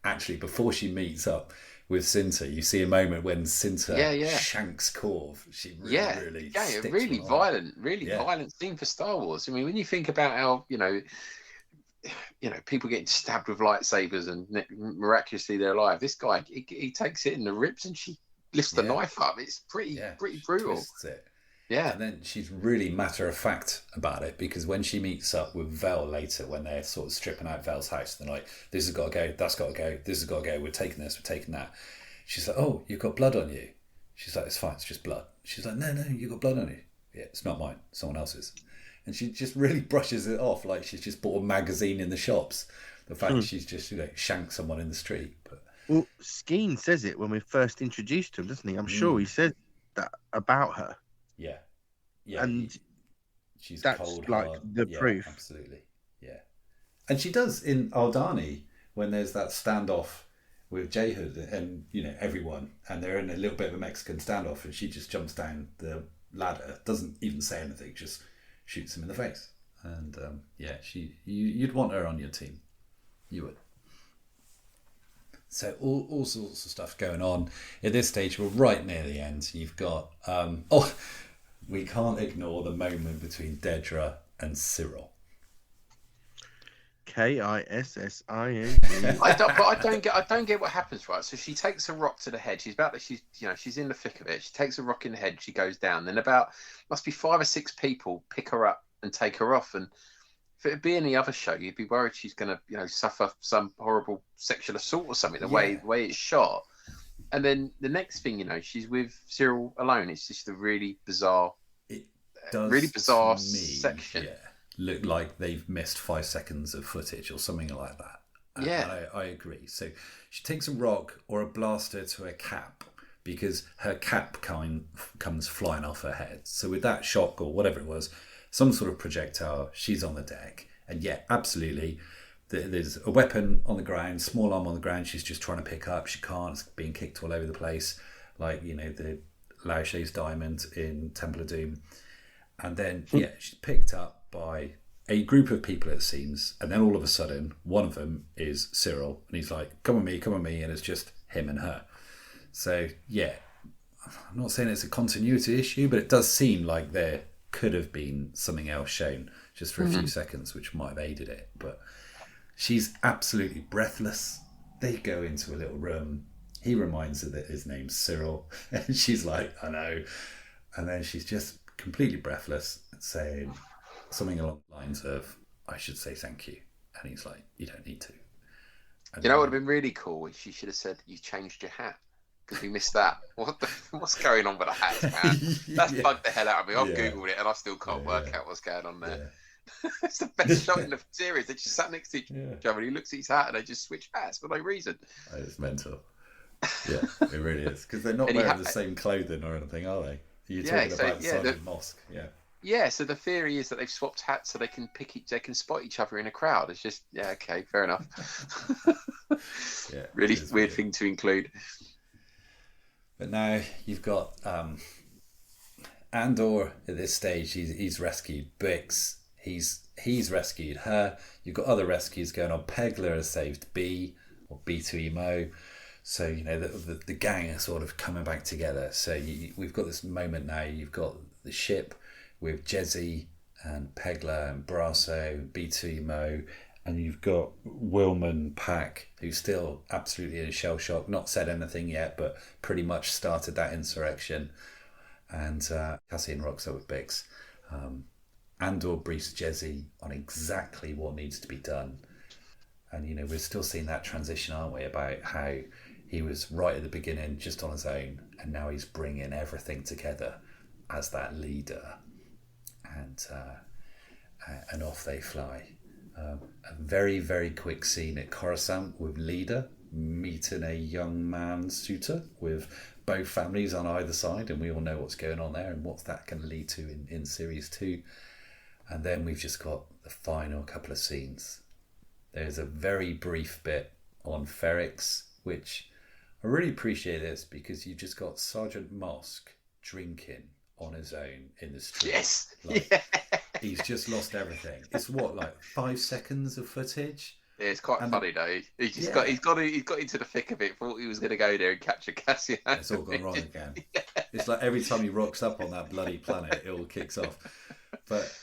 actually before she meets up with Cinta, you see a moment when Cinta shanks Corv. She really violent scene for Star Wars. I mean, when you think about how people getting stabbed with lightsabers and miraculously they're alive, this guy he takes it in the ribs and she lifts the knife up. It's pretty brutal. Twists it. Yeah. And then she's really matter of fact about it, because when she meets up with Vel later, when they're sort of stripping out Vel's house, they're like, this has got to go, that's got to go, this has got to go, we're taking this, we're taking that. She's like, oh, you've got blood on you. She's like, it's fine, it's just blood. She's like, no, you've got blood on you. Yeah, it's not mine, someone else's. And she just really brushes it off like she's just bought a magazine in the shops. The fact that she's just, shanked someone in the street. But... Well, Skeen says it when we first introduced him, doesn't he? I'm sure he said that about her. Yeah, and she's that's cold, like hard. the proof. Absolutely, yeah. And she does in Aldhani when there's that standoff with J-Hood and everyone, and they're in a little bit of a Mexican standoff, and she just jumps down the ladder, doesn't even say anything, just shoots him in the face. And you'd want her on your team, you would. So all sorts of stuff going on. At this stage, we're right near the end. You've got we can't ignore the moment between Dedra and Cyril. Kissing. I don't get what happens, right? So she takes a rock to the head. She's in the thick of it. She takes a rock in the head. She goes down. Then must be 5 or 6 people pick her up and take her off. And if it'd be any other show, you'd be worried she's going to suffer some horrible sexual assault or something. The way it's shot. And then the next thing she's with Cyril alone. It's just a really bizarre, section. Yeah, look like they've missed 5 seconds of footage or something like that. And I agree. So she takes a rock or a blaster to her cap, because her cap comes flying off her head. So with that shock or whatever it was, some sort of projectile, she's on the deck. And absolutely, there's a weapon on the ground, small arm on the ground, she's just trying to pick up. She can't, it's being kicked all over the place, like, the Lao She's diamond in Temple of Doom. And then, she's picked up by a group of people, it seems. And then all of a sudden, one of them is Cyril. And he's like, come on me. And it's just him and her. So, I'm not saying it's a continuity issue, but it does seem like there could have been something else shown just for a few seconds, which might have aided it. But she's absolutely breathless. They go into a little room. He reminds her that his name's Cyril. And she's like, I know. And then she's just completely breathless, saying something along the lines of, I should say thank you. And he's like, you don't need to. And what would have been really cool is she should have said, you changed your hat. Because we missed that. What's going on with the hats, man? That's bugged the hell out of me. I've Googled it and I still can't work out what's going on there. It's the best shot in the series. They just sat next to each Yeah. other, and he looks at his hat, and they just switch hats for no reason. It's mental. Yeah, it really is, because they're not And he wearing the same clothing or anything, are they? You're Yeah, talking so, about yeah, Sergeant Mosk. Yeah. Yeah, so the theory is that they've swapped hats so they can they can spot each other in a crowd. It's just, yeah, okay, fair enough. Yeah, really it is weird thing to include. But now you've got Andor at this stage. He's rescued Bix. He's rescued her. You've got other rescues going on. Pegler has saved B, or B2EMO. So, you know, the gang are sort of coming back together. So we've got this moment now. You've got the ship with Jezzy and Pegler and Brasso, B2EMO, and you've got Wilman Pack, who's still absolutely in shell shock, not said anything yet, but pretty much started that insurrection. And Cassian rocks up with Bix. Andor briefs Jezzy on exactly what needs to be done. And, you know, we're still seeing that transition, aren't we, about how he was right at the beginning just on his own, and now he's bringing everything together as that leader. And off they fly. A very, very quick scene at Coruscant with Leader meeting a young man suitor with both families on either side, and we all know what's going on there and what that can lead to in Series 2. And then we've just got the final couple of scenes. There's a very brief bit on Ferrix, which I really appreciate this, because you've just got Sergeant Mosk drinking on his own in the street. Yes. He's just lost everything. It's what, like 5 seconds of footage? Yeah, it's quite funny though. He's got into the thick of it. Thought he was going to go there and capture Cassian. It's all gone wrong again. It's like every time he rocks up on that bloody planet, it all kicks off. But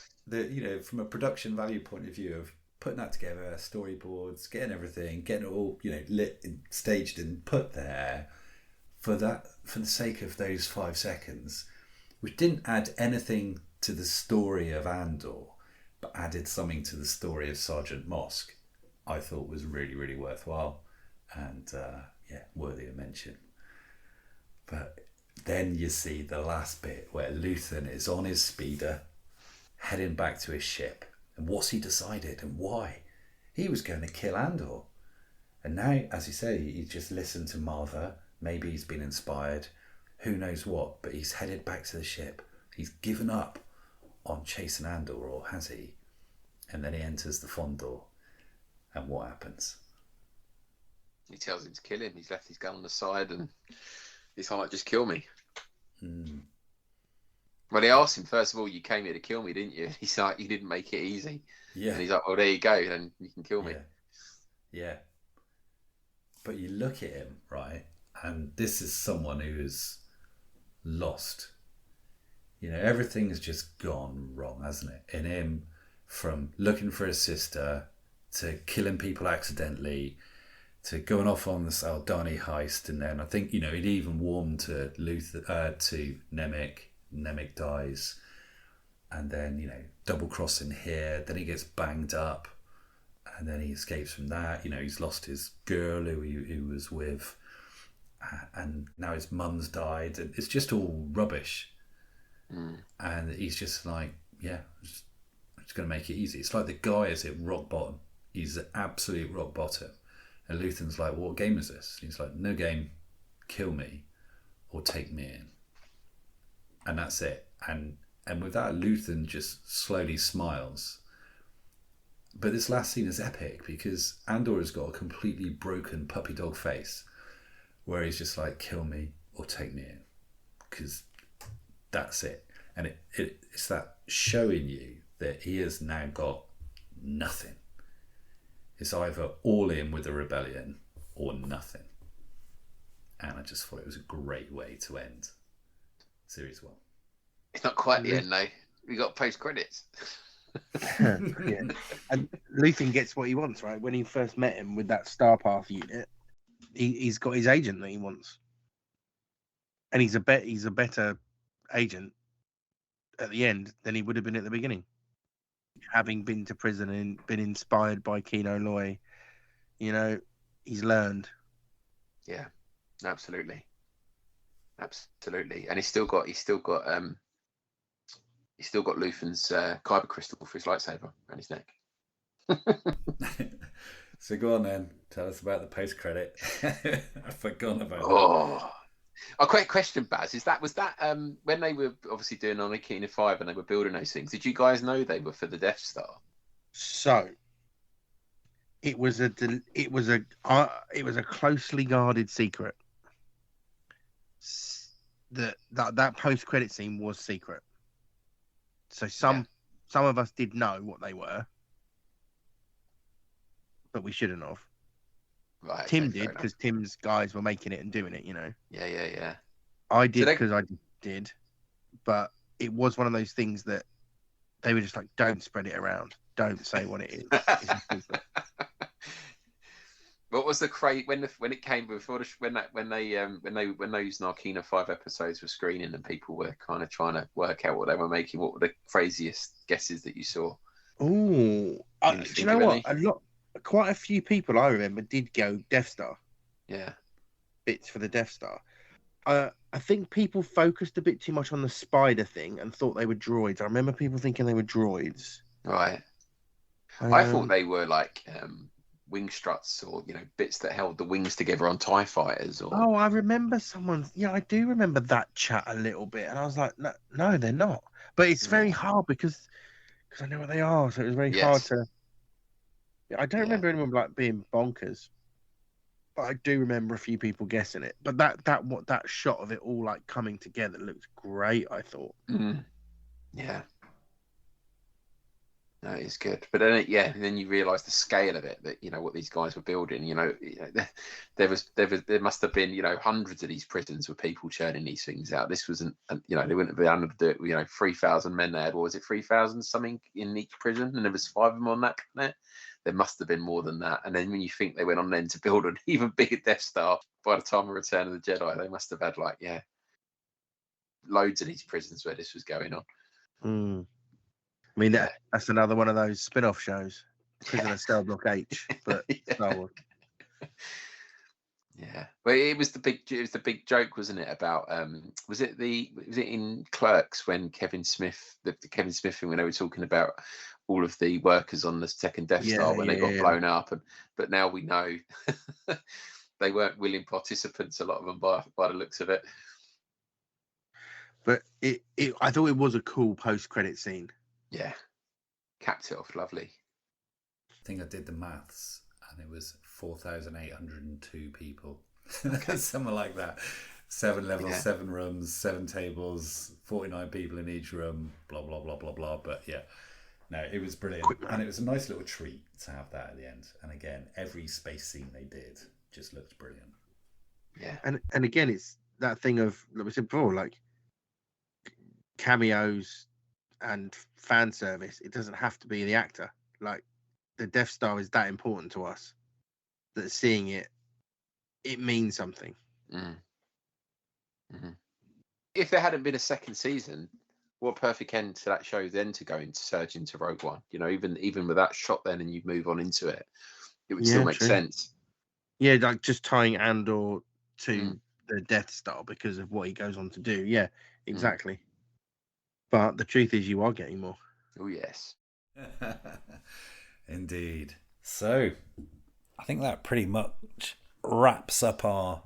from a production value point of view of putting that together, storyboards, getting everything, getting it all, lit and staged and put there for the sake of those 5 seconds, which didn't add anything to the story of Andor, but added something to the story of Sergeant Mosk, I thought was really, really worthwhile and worthy of mention. But then you see the last bit where Luthen is on his speeder heading back to his ship. And what's he decided and why? He was going to kill Andor. And now, as you say, he's just listened to Martha. Maybe he's been inspired. Who knows what? But he's headed back to the ship. He's given up on chasing Andor, or has he? And then he enters the Fondor. And what happens? He tells him to kill him. He's left his gun on the side, and he's like, just kill me. Mm. Well, he asked him, first of all, you came here to kill me, didn't you? He's like, you didn't make it easy. Yeah. And he's like, well, there you go, then you can kill me. Yeah. But you look at him, right, and this is someone who's lost. Everything's just gone wrong, hasn't it? In him, from looking for his sister to killing people accidentally to going off on this Aldani heist, and then I think, he'd even warmed to to Nemik. Nemik dies, and then double crossing here, then he gets banged up, and then he escapes from that. He's lost his girl who he was with, and now his mum's died, and it's just all rubbish. And he's just like, I'm just going to make it easy. It's like the guy is at rock bottom. He's at absolute rock bottom, and Luthen's like, what game is this? He's like, no game, kill me or take me in. And that's it. And with that, Luthen just slowly smiles. But this last scene is epic, because Andor has got a completely broken puppy dog face, where he's just like, kill me or take me in, because that's it. And it's that showing you that he has now got nothing. It's either all in with the rebellion or nothing. And I just thought it was a great way to end Series 1. It's not quite the end, though. We got post credits. Yeah. And Luthen gets what he wants, right? When he first met him with that Star Path unit, he's got his agent that he wants, and he's a better agent at the end than he would have been at the beginning, having been to prison and been inspired by Kino Loy. He's learned. Yeah, absolutely. And he's still got He's still got Luthen's kyber crystal for his lightsaber around his neck. So go on then. Tell us about the post-credit. I've forgotten about that. Oh, a quick question, Baz. Was that when they were obviously doing on Akina 5 and they were building those things? Did you guys know they were for the Death Star? So it was a closely guarded secret. That post-credit scene was secret. So some of us did know what they were, but we shouldn't have. Right. Tim did because Tim's guys were making it and doing it. Yeah. I did because I did, but it was one of those things that they were just like, don't spread it around. Don't say what it is. It's a secret. What was the crate when it came before when those Narkina 5 episodes were screening and people were kind of trying to work out what they were making? What were the craziest guesses that you saw? Oh, do you know what? Quite a few people I remember did go Death Star. Yeah, bits for the Death Star. I think people focused a bit too much on the spider thing and thought they were droids. I remember people thinking they were droids. Right. I thought they were like wing struts or bits that held the wings together on TIE fighters. Oh, I remember I do remember that chat a little bit, and I was like, no, they're not. But it's very hard because I know what they are, so it was very hard to. I don't remember anyone like being bonkers, but I do remember a few people guessing it. But that shot of it all like coming together looked great, I thought. Yeah. No, it's good. But then you realise the scale of it, that what these guys were building. There must have been hundreds of these prisons with people churning these things out. This wasn't they wouldn't have been able to do it. 3,000 men they had. What was it, 3,000 something in each prison, and there was 5 of them on that planet. There must have been more than that. And then when you think they went on then to build an even bigger Death Star by the time of Return of the Jedi, they must have had loads of these prisons where this was going on. I mean, that's another one of those spin-off shows, Prison of Cell Block H, but Star Wars. Yeah, but it was the big joke, wasn't it? About was it in Clerks when Kevin Smith, the Kevin Smith thing, when they were talking about all of the workers on the second Death Star when they got blown up, but now we know they weren't willing participants, a lot of them, by the looks of it. But I thought it was a cool post-credit scene. Yeah, capped it off lovely. I think I did the maths, and it was 4,802 people, something like that. 7 levels, 7 rooms, 7 tables, 49 people in each room. Blah blah blah blah blah. But no, it was brilliant, and it was a nice little treat to have that at the end. And again, every space scene they did just looked brilliant. Yeah, and again, it's that thing of, like we said before, like cameos and fan service. It doesn't have to be the actor. Like the Death Star is that important to us that seeing it means something. If there hadn't been a second season, what a perfect end to that show then to go into surge into Rogue One. Even with that shot then, and you move on into it, it would still make sense. Yeah, like just tying Andor to the Death Star because of what he goes on to do. Yeah, exactly. But the truth is, you are getting more. Oh, yes. Indeed. So, I think that pretty much wraps up our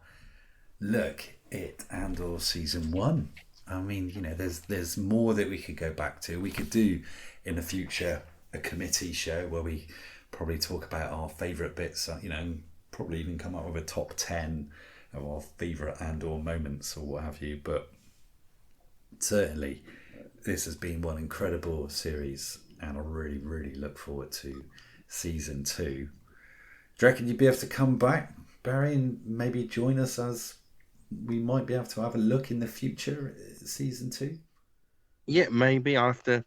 look at Andor Season 1. I mean, there's more that we could go back to. We could do, in the future, a committee show where we probably talk about our favourite bits, and probably even come up with a top 10 of our favourite Andor moments or what have you. But certainly, this has been one incredible series, and I really, really look forward to Season 2. Do you reckon you'd be able to come back, Barry, and maybe join us as we might be able to have a look in the future at Season 2? Yeah, maybe. I'll have to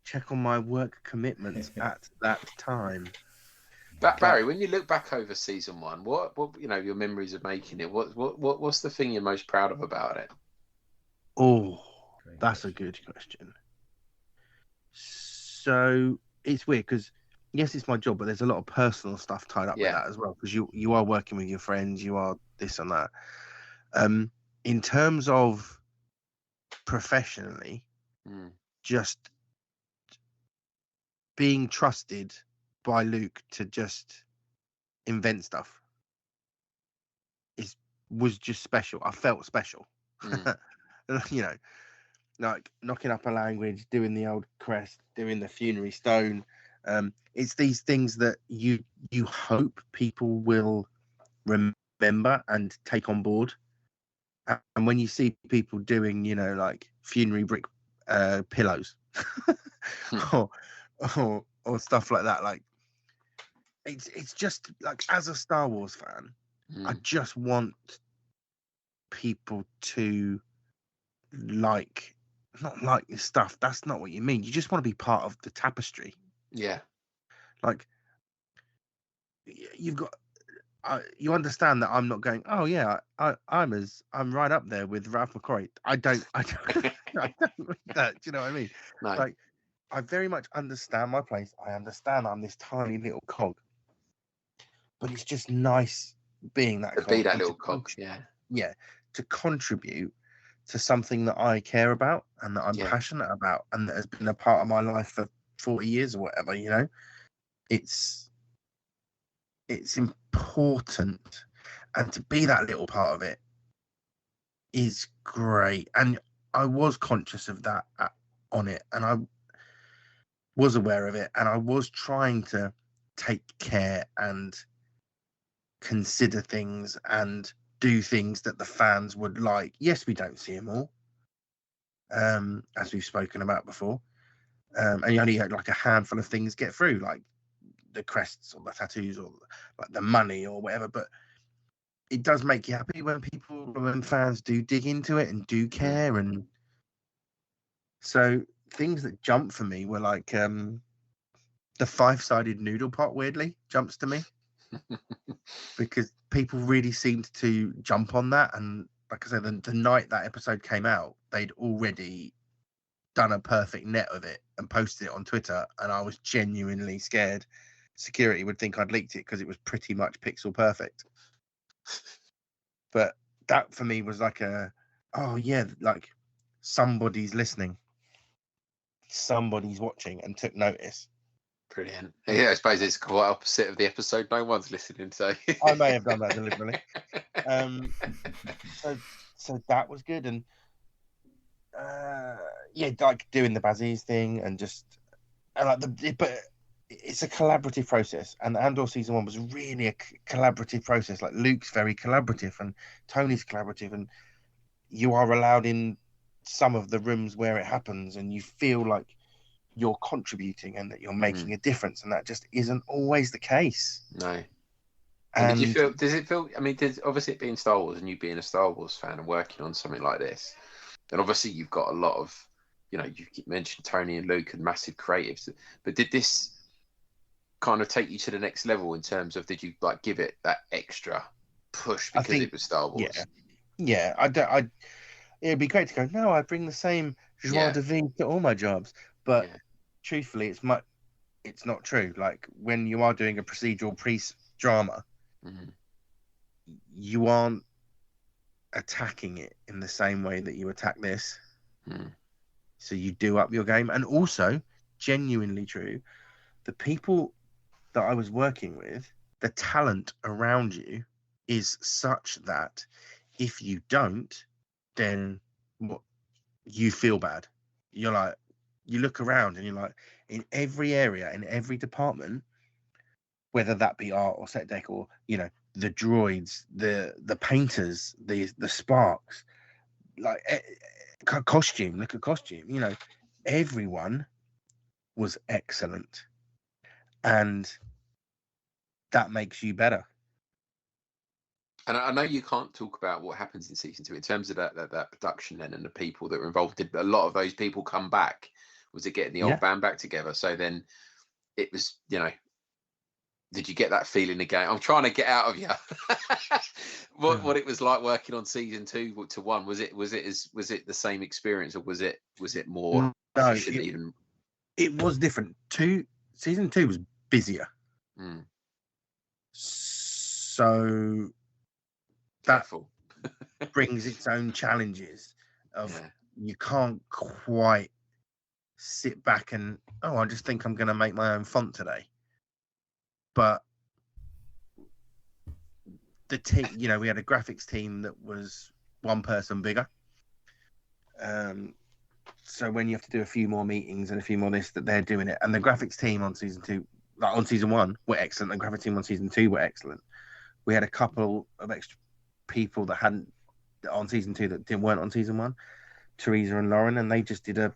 check on my work commitments at that time. Barry, when you look back over Season 1, what your memories of making it, what's the thing you're most proud of about it? Oh, that's a good question. So it's weird because yes, it's my job, but there's a lot of personal stuff tied up with that as well, because you are working with your friends, you are this and that. In terms of professionally, just being trusted by Luke to just invent stuff was just special. I felt special. You know, like knocking up a language, doing the old crest, doing the funerary stone. It's these things that you hope people will remember and take on board. And when you see people doing, you know, like funerary brick pillows or stuff like that, like it's just like, as a Star Wars fan, I just want people to not like this stuff. That's not what you mean. You just want to be part of the tapestry. Yeah. Like, you've got, you understand that I'm not going, oh yeah, I'm right up there with Ralph McQuarrie. I don't I don't mean that. Do you know what I mean? No. Like, I very much understand my place. I understand I'm this tiny little cog, but it's just nice being that cog. Be that little cog. Yeah, to contribute to something that I care about and that I'm passionate about and that has been a part of my life for 40 years or whatever, you know. It's important, and to be that little part of it is great. And I was conscious of that on it, and I was aware of it, and I was trying to take care and consider things and do things that the fans would like. Yes, we don't see them all, as we've spoken about before, and you only had like a handful of things get through, like the crests or the tattoos or like the money or whatever. But it does make you happy when fans do dig into it and do care. And so things that jump for me were like the 5-sided noodle pot weirdly jumps to me because people really seemed to jump on that. And like I said, the night that episode came out, they'd already done a perfect net of it and posted it on Twitter, and I was genuinely scared security would think I'd leaked it because it was pretty much pixel perfect. But that for me was like oh yeah, like somebody's listening, somebody's watching and took notice. Brilliant. Yeah, I suppose it's quite opposite of the episode. No one's listening, so I may have done that deliberately. So that was good. And yeah, like doing the Bazzies thing and just but it's a collaborative process, and Andor season 1 was really a collaborative process. Like, Luke's very collaborative and Tony's collaborative, and you are allowed in some of the rooms where it happens, and you feel like you're contributing and that you're making a difference, and that just isn't always the case. No. And did you feel? Does it feel? I mean, obviously it being Star Wars and you being a Star Wars fan and working on something like this, and obviously you've got a lot of, you know, you mentioned Tony and Luke and massive creatives, but did this kind of take you to the next level in terms of, did you like give it that extra push because it was Star Wars? Yeah. It'd be great to go, no, I bring the same joie de vivre to all my jobs, but truthfully, it's not true. Like, when you are doing a procedural priest drama, you aren't attacking it in the same way that you attack this. So you do up your game. And also, genuinely true, the people that I was working with, the talent around you is such that if you don't, then you feel bad. You're like, you look around and you're like, in every area, in every department, whether that be art or set deck or, you know, the droids, the painters, the sparks, like costume, look at costume, you know, everyone was excellent. And that makes you better. And I know you can't talk about what happens in season 2 in terms of that production then and the people that were involved. Did a lot of those people come back? Was it getting the old band back together? So then it was, you know, did you get that feeling again? I'm trying to get out of you what it was like working on season 2 to 1. Was it the same experience, or was it more? No, it was different. Season 2 was busier. So that brings its own challenges of you can't quite sit back and I just think I'm going to make my own font today. But the team, we had a graphics team that was one person bigger. So when you have to do a few more meetings and a few more this, that they're doing it, and the graphics team on season 2, like on season 1, were excellent. The graphics team on season 2 were excellent. We had a couple of extra people that hadn't on season 2 that weren't on season 1, Teresa and Lauren, and they just did a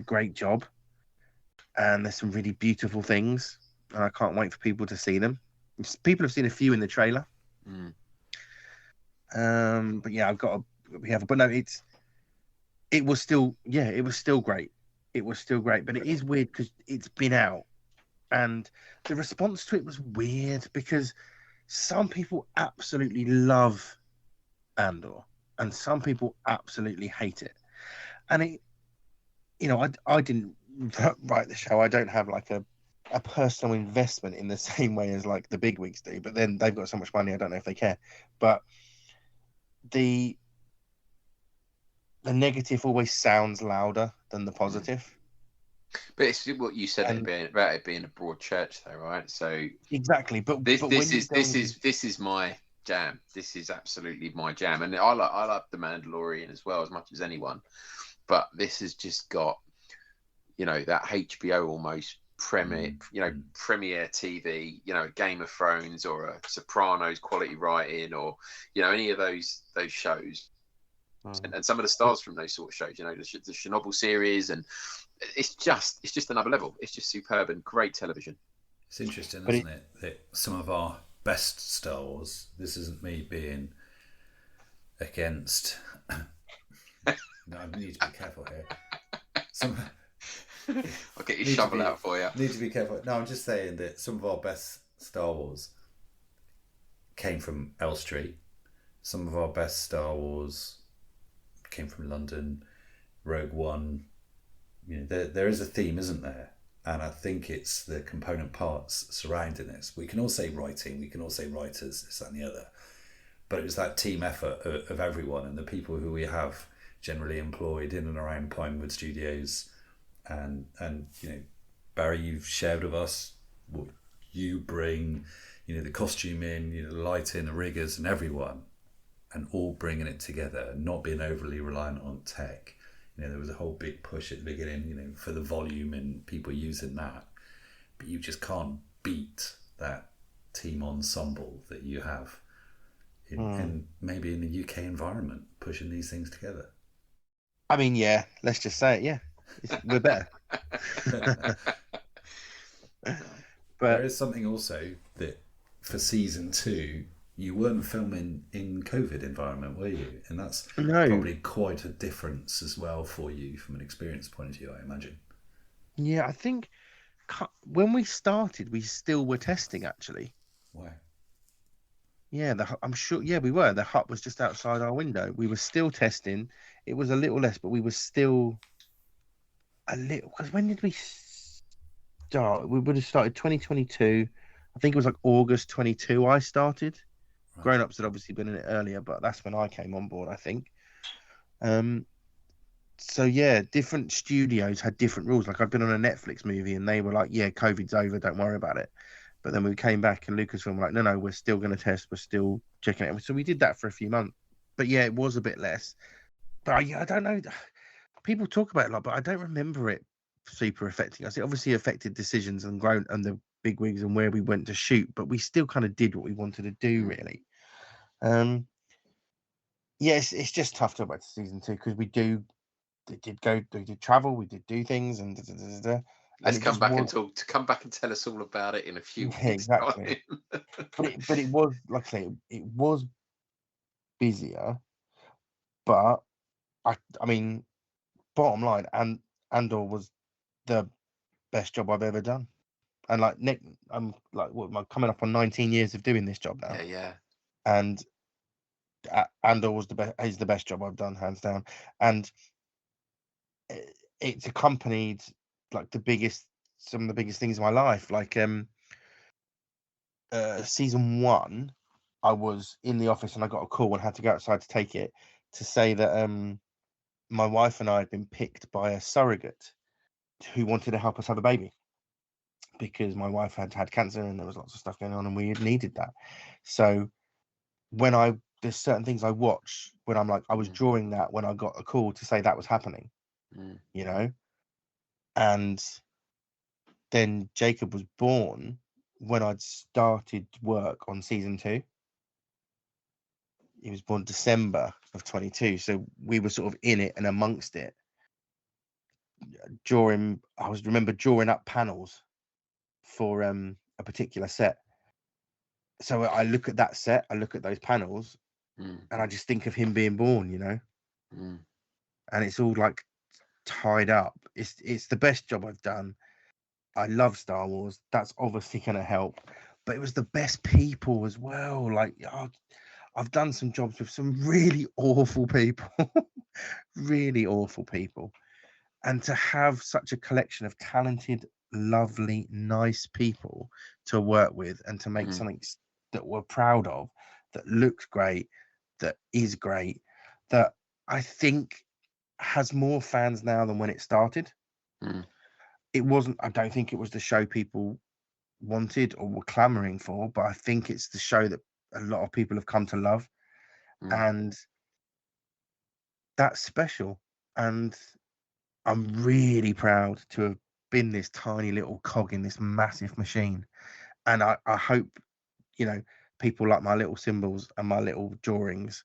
great job. And there's some really beautiful things, and I can't wait for people to see them. People have seen a few in the trailer. But yeah, but no, it was still great. It was still great, but it is weird because it's been out, and the response to it was weird because some people absolutely love Andor, and some people absolutely hate it. And I didn't write the show. I don't have like a personal investment in the same way as like the bigwigs do. But then they've got so much money, I don't know if they care. But the negative always sounds louder than the positive. But it's what you said about it being a broad church, though, right? So exactly. But this is my jam. This is absolutely my jam, and I love The Mandalorian as well as much as anyone. But this has just got, that HBO almost premiere TV, Game of Thrones or a Sopranos quality writing, or any of those shows. And some of the stars from those sort of shows, the Chernobyl series, and it's just another level. It's just superb and great television. It's interesting, isn't it, that some of our best Star Wars, this isn't me being against. No, I need to be careful here. I'll get your shovel out for you. Need to be careful. No, I'm just saying that some of our best Star Wars came from Elstree. Some of our best Star Wars came from London. Rogue One. There is a theme, isn't there? And I think it's the component parts surrounding this. We can all say writing, we can all say writers, this, that, and the other. But it was that team effort of everyone, and the people who we have generally employed in and around Pinewood Studios. And Barry, you've shared with us what you bring, the costume in, the lighting, the riggers, and everyone, and all bringing it together, not being overly reliant on tech. There was a whole big push at the beginning, for the volume and people using that, but you just can't beat that team ensemble that you have in maybe in the UK environment, pushing these things together. I mean, yeah, let's just say it, yeah. We're better. But there is something also that for season 2 you weren't filming in COVID environment, were you? And that's probably quite a difference as well for you from an experience point of view, I imagine. Yeah, I think when we started, we still were testing actually. Wow. Yeah, I'm sure. Yeah, we were. The hut was just outside our window. We were still testing. It was a little less, but we were still a little. Because when did we start? We would have started 2022. I think it was like August 22. I started. Right. Grown Ups had obviously been in it earlier, but that's when I came on board, I think. So yeah, different studios had different rules. Like I've been on a Netflix movie, and they were like, "Yeah, COVID's over. Don't worry about it." But then we came back and Lucasfilm were like, no, we're still going to test. We're still checking it. So we did that for a few months. But yeah, it was a bit less. But I don't know. People talk about it a lot, but I don't remember it super affecting us. It obviously affected decisions and the big wigs and where we went to shoot, but we still kind of did what we wanted to do, really. Yes, it's just tough to talk about season 2 because we did travel, we did do things, and Let's come back and tell us all about it in a few weeks. Exactly. but it was, like I say, it was busier. But I mean, bottom line, Andor was the best job I've ever done. And like Nick, I'm coming up on 19 years of doing this job now. Yeah. And Andor was is the best job I've done, hands down. And it's accompanied like some of the biggest things in my life. Like season 1, I was in the office and I got a call and had to go outside to take it to say that my wife and I had been picked by a surrogate who wanted to help us have a baby because my wife had had cancer and there was lots of stuff going on and we needed that. So there's certain things I watch when I'm like, I was drawing that when I got a call to say that was happening, you know? And then Jacob was born when I'd started work on season 2. He was born December of 22. So we were sort of in it and amongst it. Remember drawing up panels for a particular set. So I look at that set, I look at those panels, and I just think of him being born, you know? And it's all like tied up. It's the best job I've done. I love Star Wars. That's obviously going to help. But it was the best people as well. Like, I've done some jobs with some really awful people. Really awful people. And to have such a collection of talented, lovely, nice people to work with and to make something that we're proud of, that looks great, that is great, that I think has more fans now than when it started. I don't think it was the show people wanted or were clamoring for, but I think it's the show that a lot of people have come to love. And that's special. And I'm really proud to have been this tiny little cog in this massive machine. And I hope, you know, people like my little symbols and my little drawings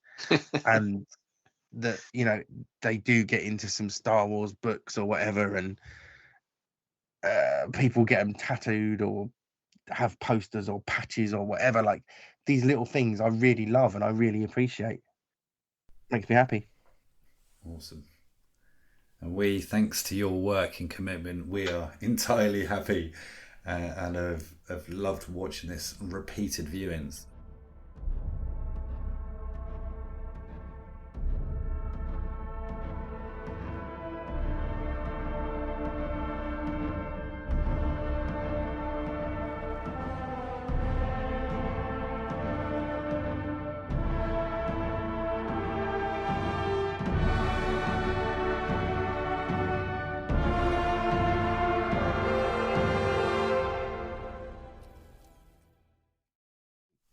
and that, you know, they do get into some Star Wars books or whatever, and people get them tattooed or have posters or patches or whatever. Like, these little things I really love and I really appreciate. Makes me happy. Awesome. And we, thanks to your work and commitment, we are entirely happy and have loved watching this on repeated viewings.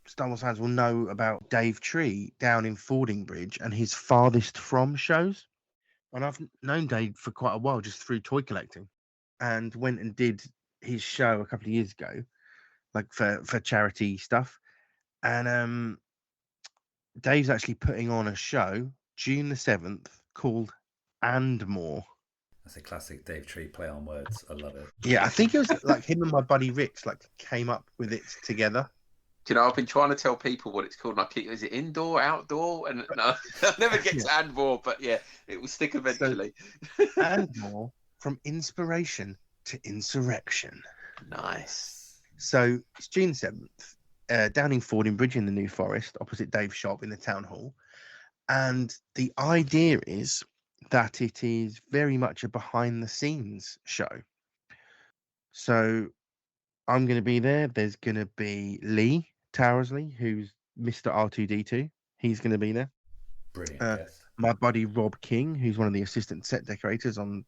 Star Wars fans will know about Dave Tree down in Fordingbridge and his Farthest From shows. And I've known Dave for quite a while just through toy collecting, and went and did his show a couple of years ago, like for charity stuff. And Dave's actually putting on a show June the 7th called AndMore. That's a classic Dave Tree play on words. I love it. Yeah, I think it was like him and my buddy Rich like came up with it together. Do you know, I've been trying to tell people what it's called, and is it indoor, outdoor? And no, I never get to AndMore, but yeah, it will stick eventually. So, AndMore, from inspiration to insurrection. Nice. So it's June 7th, down in Fordingbridge in the New Forest, opposite Dave's shop in the town hall. And the idea is that it is very much a behind the scenes show. So I'm going to be there. There's going to be Lee Towersley, who's Mr. R2D2. He's going to be there. Brilliant. Yes. My buddy Rob King, who's one of the assistant set decorators on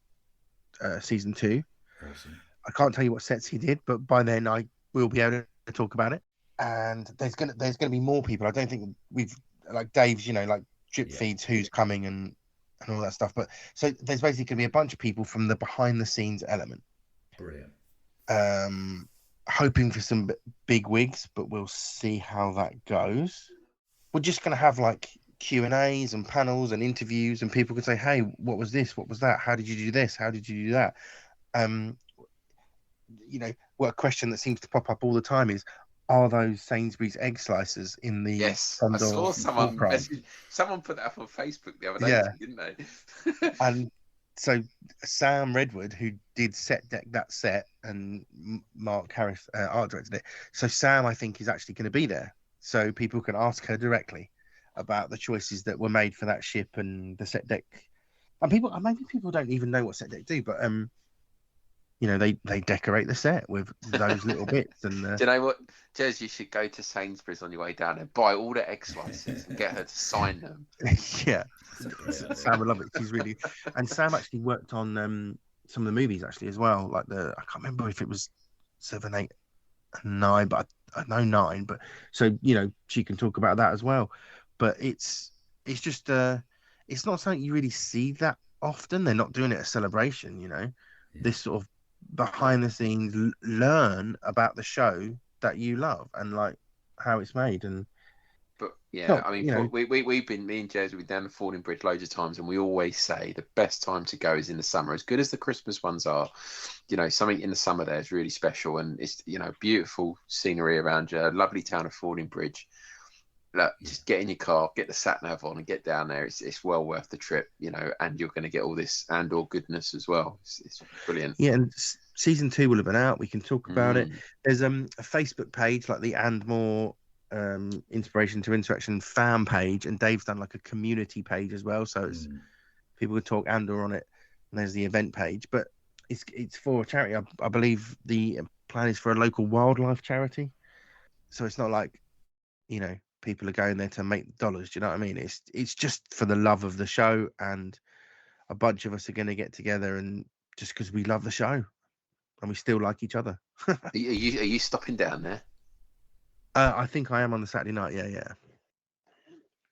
season 2. Awesome. I can't tell you what sets he did, but by then I will be able to talk about it. And there's gonna be more people. I don't think we've, like Dave's, you know, like drip feeds who's coming and all that stuff. But so there's basically gonna be a bunch of people from the behind the scenes element. Brilliant. Hoping for some big wigs, but we'll see how that goes. We're just going to have like Q&As and panels and interviews, and people can say, hey, what was this? What was that? How did you do this? How did you do that? You know, what a question that seems to pop up all the time is, are those Sainsbury's egg slicers in the Yes, Andor I saw someone put that up on Facebook the other day, didn't they? And so Sam Redwood, who did set deck that set, and Mark Harris art directed it. So Sam, I think, is actually going to be there, so people can ask her directly about the choices that were made for that ship and the set deck. And maybe people don't even know what set deck do, but you know, they decorate the set with those little bits. And do you know what, Jez? You should go to Sainsbury's on your way down there, buy all the egg slices, and get her to sign them. Yeah, Sam would love it. She's really, and Sam actually worked on some of the movies actually as well. Like I can't remember if it was 7, 8, and 9, but I know 9. But so she can talk about that as well. But it's just it's not something you really see that often. They're not doing it a celebration. This sort of behind the scenes learn about the show that you love and like how it's made. And but yeah, I mean, we've been, me and Jez, we've been down to Fordingbridge loads of times, and we always say the best time to go is in the summer. As good as the Christmas ones are, something in the summer there is really special, and it's beautiful scenery around you, lovely town of Fordingbridge. Look, just get in your car, get the sat nav on, and get down there. It's well worth the trip, and you're going to get all this Andor goodness as well. It's brilliant. Yeah, and season 2 will have been out. We can talk about it. There's a Facebook page like the AndMore Inspiration to Interaction fan page, and Dave's done like a community page as well. So it's people could talk Andor on it, and there's the event page. But it's for a charity. I believe the plan is for a local wildlife charity. So it's not like people are going there to make dollars. Do you know what I mean? It's just for the love of the show, and a bunch of us are going to get together, and just because we love the show, and we still like each other. Are you stopping down there? I think I am on the Saturday night. Yeah.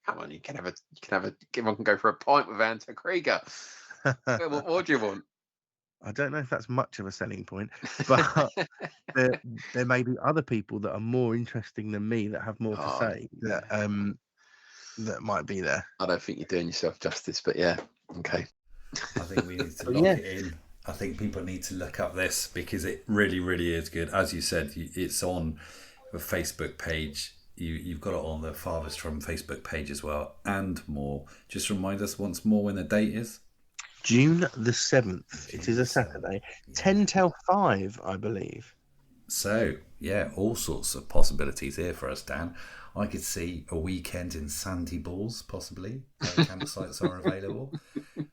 Come on, you can have everyone can go for a pint with Anto Kreegyr. What more do you want? I don't know if that's much of a selling point, but there may be other people that are more interesting than me that have more to say that might be there. I don't think you're doing yourself justice, but yeah, okay. I think we need to lock it in. I think people need to look up this because it really, really is good. As you said, it's on a Facebook page. You've got it on the Farthest From Facebook page as well, and more. Just remind us once more when the date is. June the 7th. It is a Saturday. 10 till 5, I believe. So, yeah, all sorts of possibilities here for us, Dan. I could see a weekend in Sandy Balls, possibly. Campsites are available.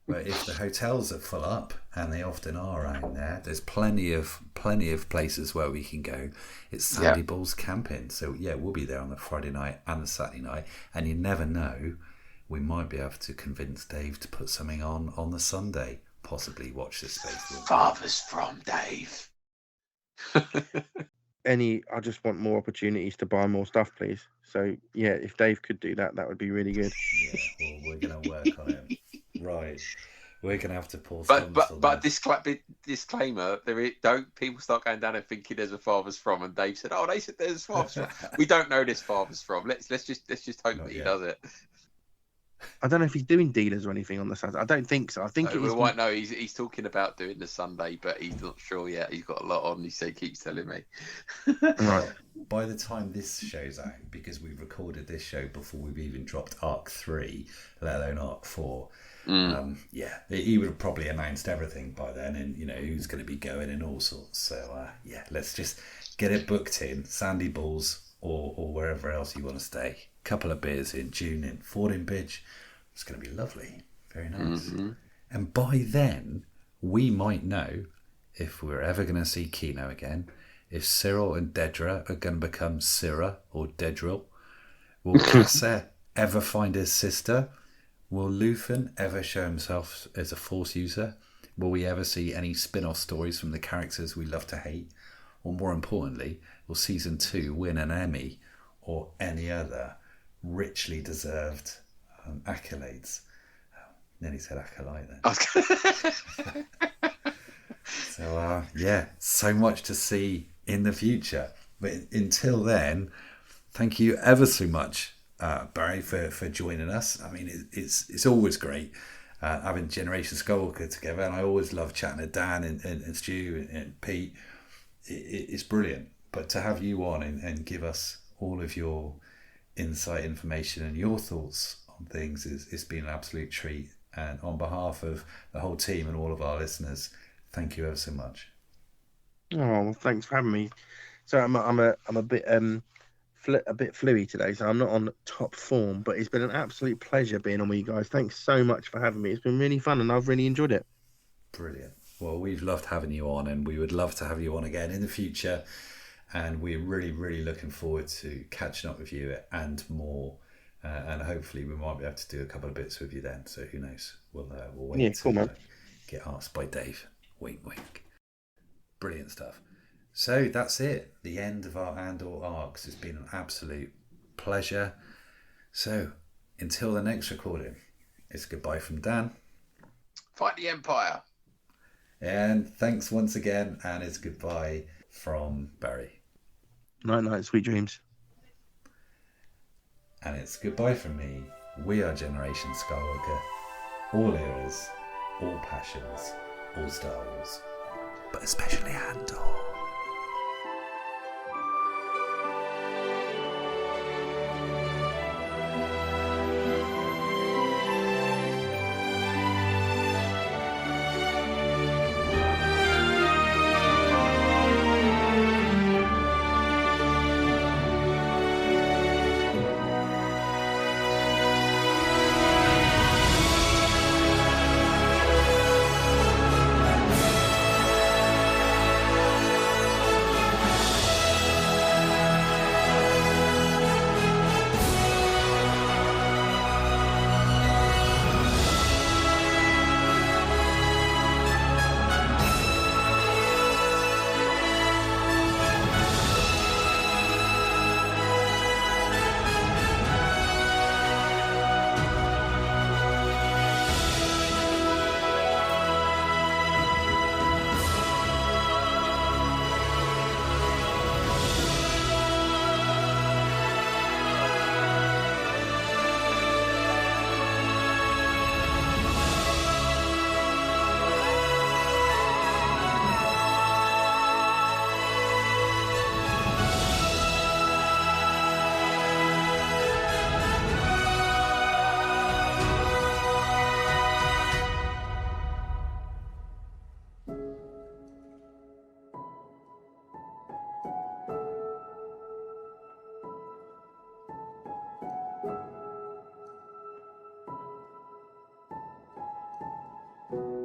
But if the hotels are full up, and they often are around there, there's plenty of places where we can go. It's Sandy Balls camping. So, yeah, we'll be there on the Friday night and the Saturday night. And you never know, we might be able to convince Dave to put something on the Sunday. Possibly watch this space. Farthest From Dave. I just want more opportunities to buy more stuff, please. So yeah, if Dave could do that, that would be really good. Yeah, well, we're gonna work on it. Right, we're gonna have to pause. But disclaimer: don't people start going down and thinking there's a Farthest From, and Dave said, "Oh, they said there's a Farthest From." We don't know this Farthest From. Let's just hope that he does it. I don't know if he's doing dealers or anything on the Saturday. I don't think so. I think he's talking about doing the Sunday, but he's not sure yet. He's got a lot on. He keeps telling me. Right. By the time this show's out, because we've recorded this show before we've even dropped Arc 3, let alone Arc 4, he would have probably announced everything by then, and who's going to be going and all sorts. So let's just get it booked in Sandy Balls or wherever else you want to stay. Couple of beers in June in Fordingbridge. It's going to be lovely. Very nice. Mm-hmm. And by then, we might know if we're ever going to see Kino again, if Cyril and Dedra are going to become Syrah or Dedril. Will Kasser ever find his sister? Will Luthen ever show himself as a Force user? Will we ever see any spin-off stories from the characters we love to hate? Or more importantly, will Season 2 win an Emmy or any other richly deserved accolades? Nearly said acolyte then. So so much to see in the future. But until then, thank you ever so much, Barry, for joining us. I mean, it's always great having Generation Skywalker together, and I always love chatting to Dan and Stu and Pete. It's brilliant. But to have you on and give us all of your insight, information, and your thoughts on things it's been an absolute treat. And on behalf of the whole team and all of our listeners, thank you ever so much. Oh, well, thanks for having me. So I'm a bit fluey today, so I'm not on top form. But it's been an absolute pleasure being on with you guys. Thanks so much for having me. It's been really fun, and I've really enjoyed it. Brilliant. Well, we've loved having you on, and we would love to have you on again in the future. And we're really, really looking forward to catching up with you and more. And hopefully we might be able to do a couple of bits with you then. So who knows? We'll wait cool, man. Get asked by Dave. Wink, wink. Brilliant stuff. So that's it. The end of our Andor arcs. It's been an absolute pleasure. So until the next recording, it's goodbye from Dan. Fight the Empire. And thanks once again, and it's goodbye from Barry. Night, night, sweet dreams. And it's goodbye from me. We are Generation Skywalker. All eras, all passions, all Star Wars. But especially Andor. Thank you.